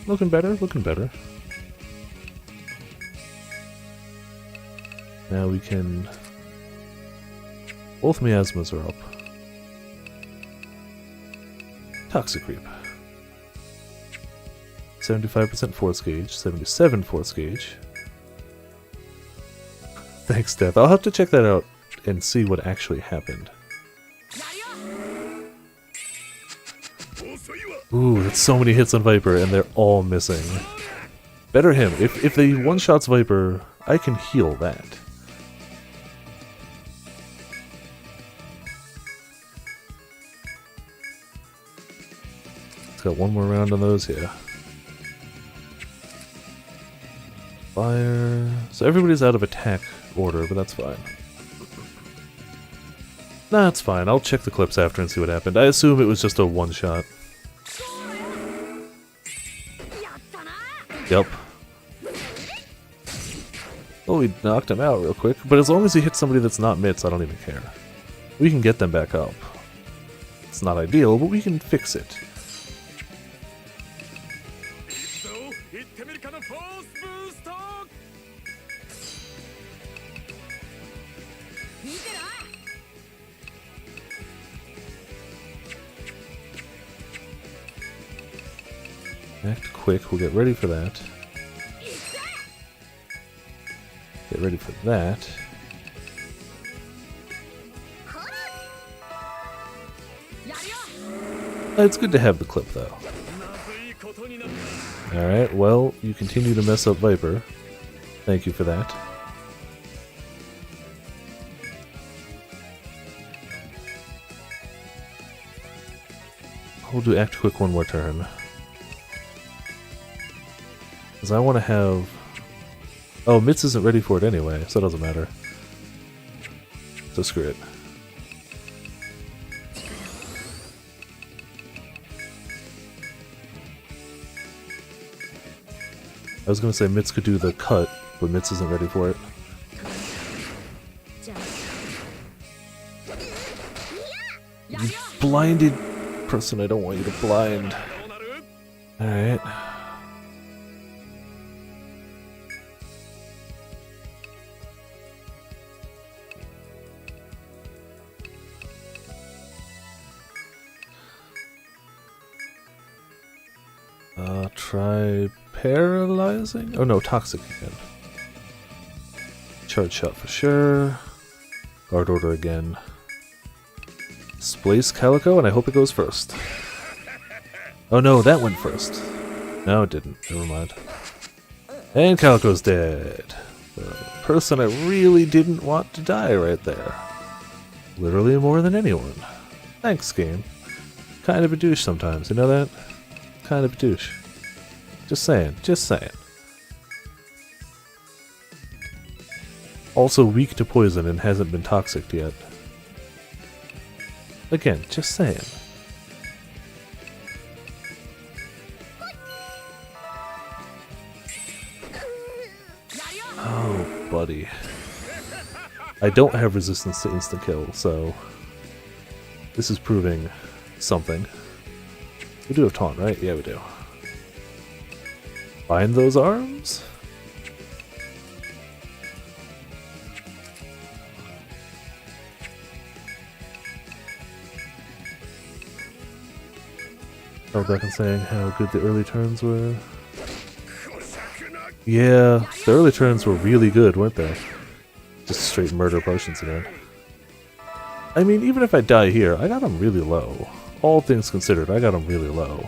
Looking better, looking better. Now we can... Both miasmas are up. Toxic Reap. 75% force gauge, 77 force gauge. Thanks, Death. I'll have to check that out and see what actually happened. Ooh, that's so many hits on Viper and they're all missing. Better him. If they one-shots Viper, I can heal that. Let's got one more round on those here. Fire. So everybody's out of attack order, but that's fine. Nah, it's fine. I'll check the clips after and see what happened. I assume it was just a one-shot. Yep. Well, we knocked him out real quick, but as long as he hits somebody that's not Mitz, I don't even care. We can get them back up. It's not ideal, but we can fix it. Act quick, we'll get ready for that. Get ready for that. It's good to have the clip though. Alright, well, you continue to mess up Viper. Thank you for that. we'll do Act Quick one more turn. Because I want to have... Oh, Mitz isn't ready for it anyway, so it doesn't matter. So screw it. I was going to say Mitz could do the cut, but Mitz isn't ready for it. You blinded person, I don't want you to blind. Alright. Try paralyzing? Oh no, toxic again. Charge shot for sure. Guard order again. Splace Calico, and I hope it goes first. Oh no, that went first. No, it didn't. Never mind. And Calico's dead. The person I really didn't want to die right there. Literally more than anyone. Thanks, game. Kind of a douche sometimes, you know that? Kind of a douche. Just saying, just saying. Also weak to poison and hasn't been toxic yet. Again, just saying. Oh, buddy. I don't have resistance to insta-kill, so... This is proving something. We do have taunt, right? Yeah, we do. Bind those arms? Fell back and saying how good the early turns were. Yeah, the early turns were really good, weren't they? Just straight murder potions again. I mean, even if I die here, I got them really low. All things considered, I got them really low.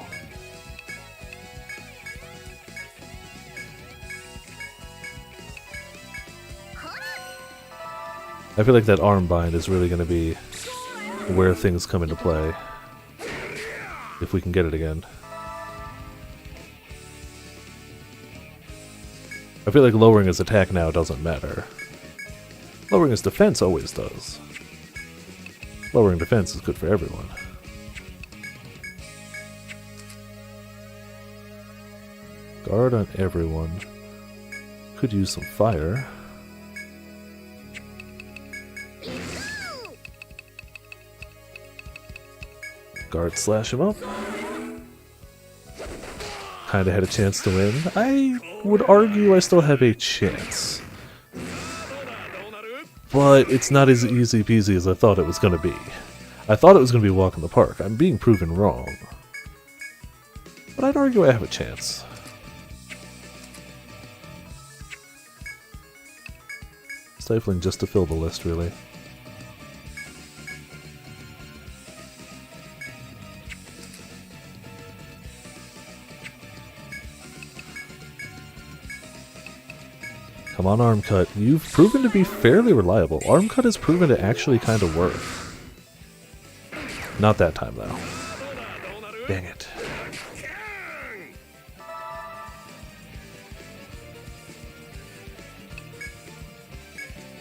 I feel like that arm bind is really going to be where things come into play. If we can get it again. I feel like lowering his attack now doesn't matter. Lowering his defense always does. Lowering defense is good for everyone. Guard on everyone. Could use some fire. Guard slash him up. Kinda had a chance to win. I would argue I still have a chance. But it's not as easy peasy as I thought it was going to be. I thought it was going to be a walk in the park. I'm being proven wrong. But I'd argue I have a chance. Stifling just to fill the list, really. Come on, Arm Cut. You've proven to be fairly reliable. Arm Cut has proven to actually kind of work. Not that time, though. Dang it.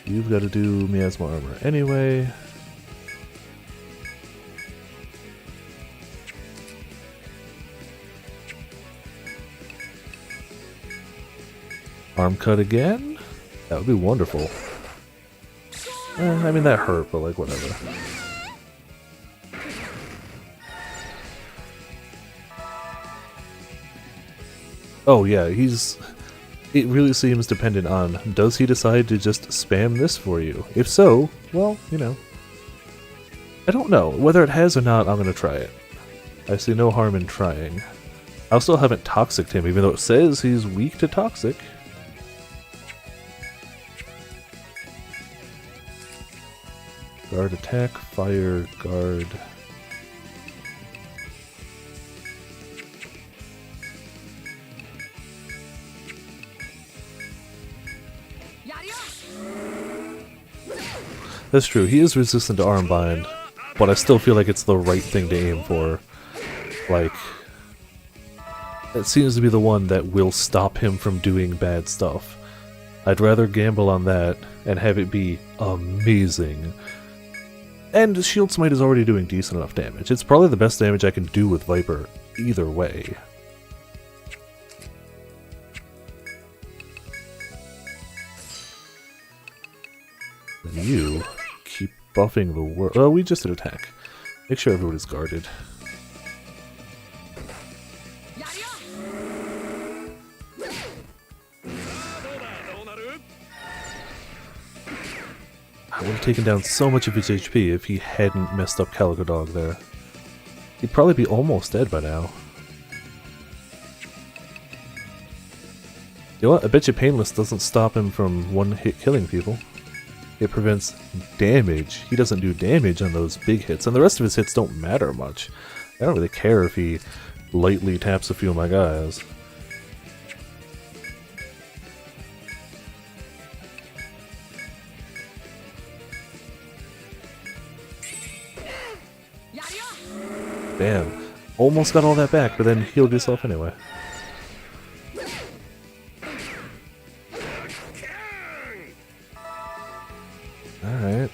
You've got to do Miasma Armor anyway. Arm Cut again? That would be wonderful. I mean, that hurt, but like, whatever. Oh yeah, it really seems dependent on, does he decide to just spam this for you? If so, well, you know. I don't know. Whether it has or not, I'm gonna try it. I see no harm in trying. I still haven't toxiced him, even though it says he's weak to toxic. Guard attack, fire, guard. That's true, he is resistant to arm bind, but I still feel like it's the right thing to aim for. Like, it seems to be the one that will stop him from doing bad stuff. I'd rather gamble on that and have it be amazing. And Shield Smite is already doing decent enough damage. It's probably the best damage I can do with Viper either way. And you keep buffing the world. Oh, we just did attack. Make sure everybody's guarded. I would have taken down so much of his HP if he hadn't messed up Calico Dog there. He'd probably be almost dead by now. You know what? I bet you Painless doesn't stop him from one-hit killing people. It prevents damage. He doesn't do damage on those big hits, and the rest of his hits don't matter much. I don't really care if he lightly taps a few of my guys. Damn. Almost got all that back, but then healed yourself anyway. Alright.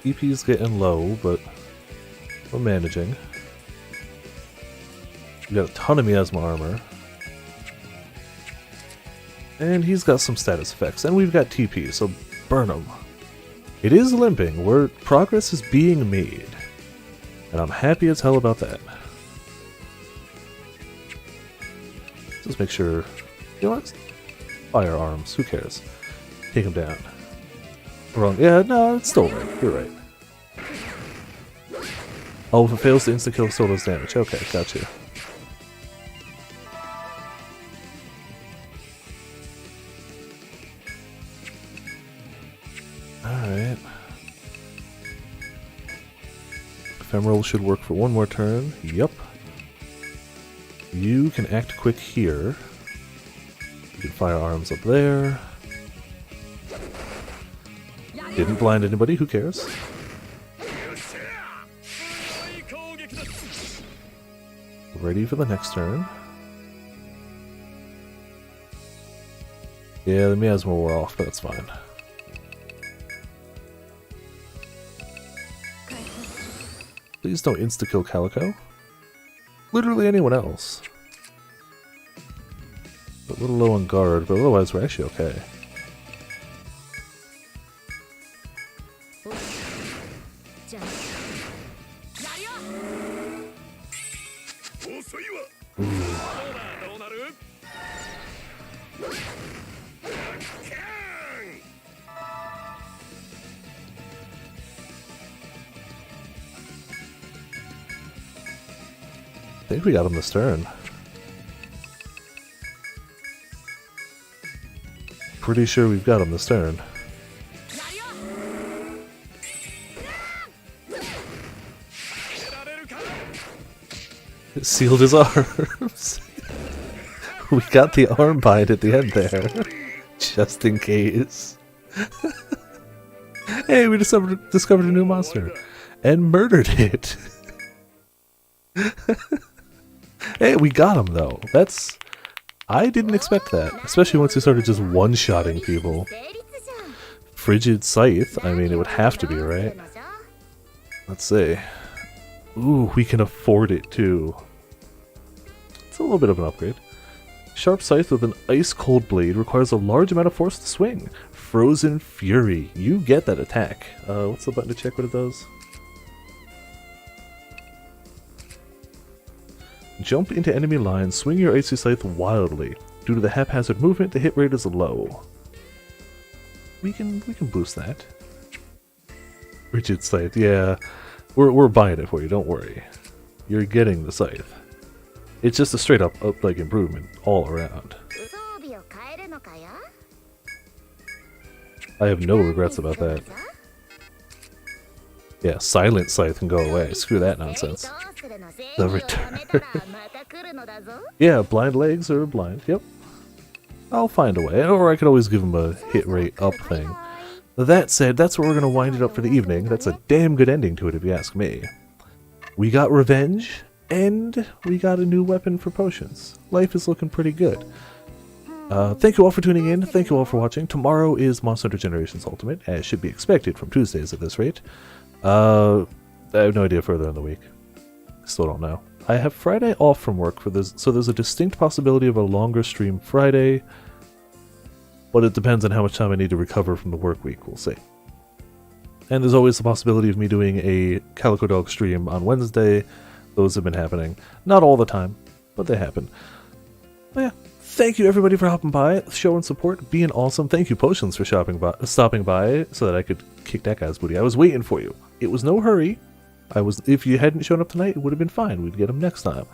TP's getting low, but we're managing. We got a ton of miasma armor. And he's got some status effects. And we've got TP, so burn him. It is limping. Progress is being made. And I'm happy as hell about that. Just make sure... You know what? Firearms. Who cares? Take him down. Wrong. Yeah, no, it's still right. You're right. Oh, if it fails to insta-kill, still does damage. Okay, gotcha. Alright. Ephemeral should work for one more turn. Yup. You can act quick here. You can fire arms up there. Didn't blind anybody, who cares? Ready for the next turn. Yeah, the miasma wore off, but that's fine. Please don't insta-kill Calico. Literally anyone else. A little low on guard, but otherwise we're actually okay. I think we got him this turn. Pretty sure we've got him this turn. It sealed his arms. We got the arm bind at the end there. Just in case. Hey, we discovered a new monster. And murdered it. Hey, we got him though. I didn't expect that. Especially once he started just one-shotting people. Frigid Scythe, I mean, it would have to be, right? Let's see. Ooh, we can afford it too. It's a little bit of an upgrade. Sharp Scythe with an ice-cold blade requires a large amount of force to swing. Frozen Fury. You get that attack. What's the button to check what it does? Jump into enemy lines, swing your icy scythe wildly. Due to the haphazard movement, the hit rate is low. We can boost that. Rigid Scythe, yeah. We're buying it for you, don't worry. You're getting the scythe. It's just a straight up like improvement all around. I have no regrets about that. Yeah, Silent Scythe can go away. Screw that nonsense. The return. Yeah, blind legs or blind. Yep. I'll find a way. Or I could always give him a hit rate up thing. That said, that's where we're going to wind it up for the evening. That's a damn good ending to it if you ask me. We got revenge, And we got a new weapon for potions. Life is looking pretty good. Thank you all for tuning in. Thank you all for watching. Tomorrow is Monster Hunter Generations Ultimate, as should be expected from Tuesdays at this rate. I have no idea further in the week. Still don't know. I have Friday off from work for this, so there's a distinct possibility of a longer stream Friday, but it depends on how much time I need to recover from the work week. We'll see. And there's always the possibility of me doing a Calico Dog stream on Wednesday. Those have been happening. Not all the time, but they happen. But yeah, thank you everybody for hopping by, showing support, being awesome. Thank you Potions for stopping by so that I could kick that guy's booty. I was waiting for you. It was no hurry. If you hadn't shown up tonight, it would have been fine. We'd get him next time.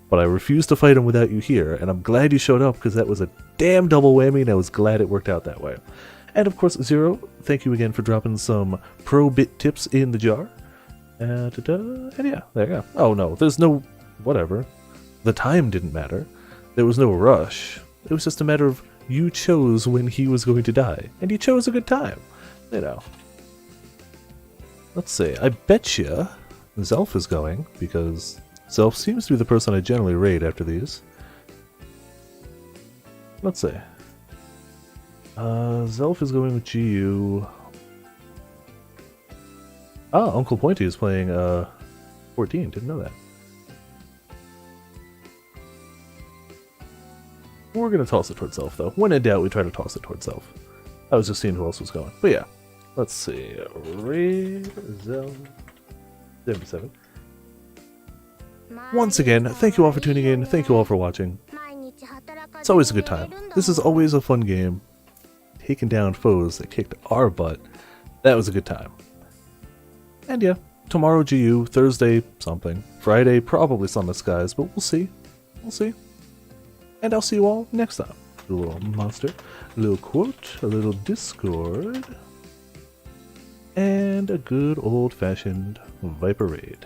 But I refused to fight him without you here, and I'm glad you showed up because that was a damn double whammy, and I was glad it worked out that way. And of course, Zero, thank you again for dropping some pro-bit tips in the jar. And yeah, there you go. Oh no, there's no... whatever. The time didn't matter. There was no rush. It was just a matter of you chose when he was going to die. And you chose a good time. You know. Let's see. I bet you Zelf is going, because Zelf seems to be the person I generally raid after these. Let's see. Zelf is going with GU. Ah, Uncle Pointy is playing 14. Didn't know that. We're going to toss it towards Zelf, though. When in doubt, we try to toss it towards Zelf. I was just seeing who else was going. But yeah. Let's see. Raid Zelf 77. Once again, thank you all for tuning in. Thank you all for watching. It's always a good time. This is always a fun game. Taking down foes that kicked our butt. That was a good time. And yeah, tomorrow GU, Thursday something, Friday probably Sunless Skies, but we'll see. We'll see. And I'll see you all next time. A little monster, a little quote, a little Discord, and a good old-fashioned Viper raid.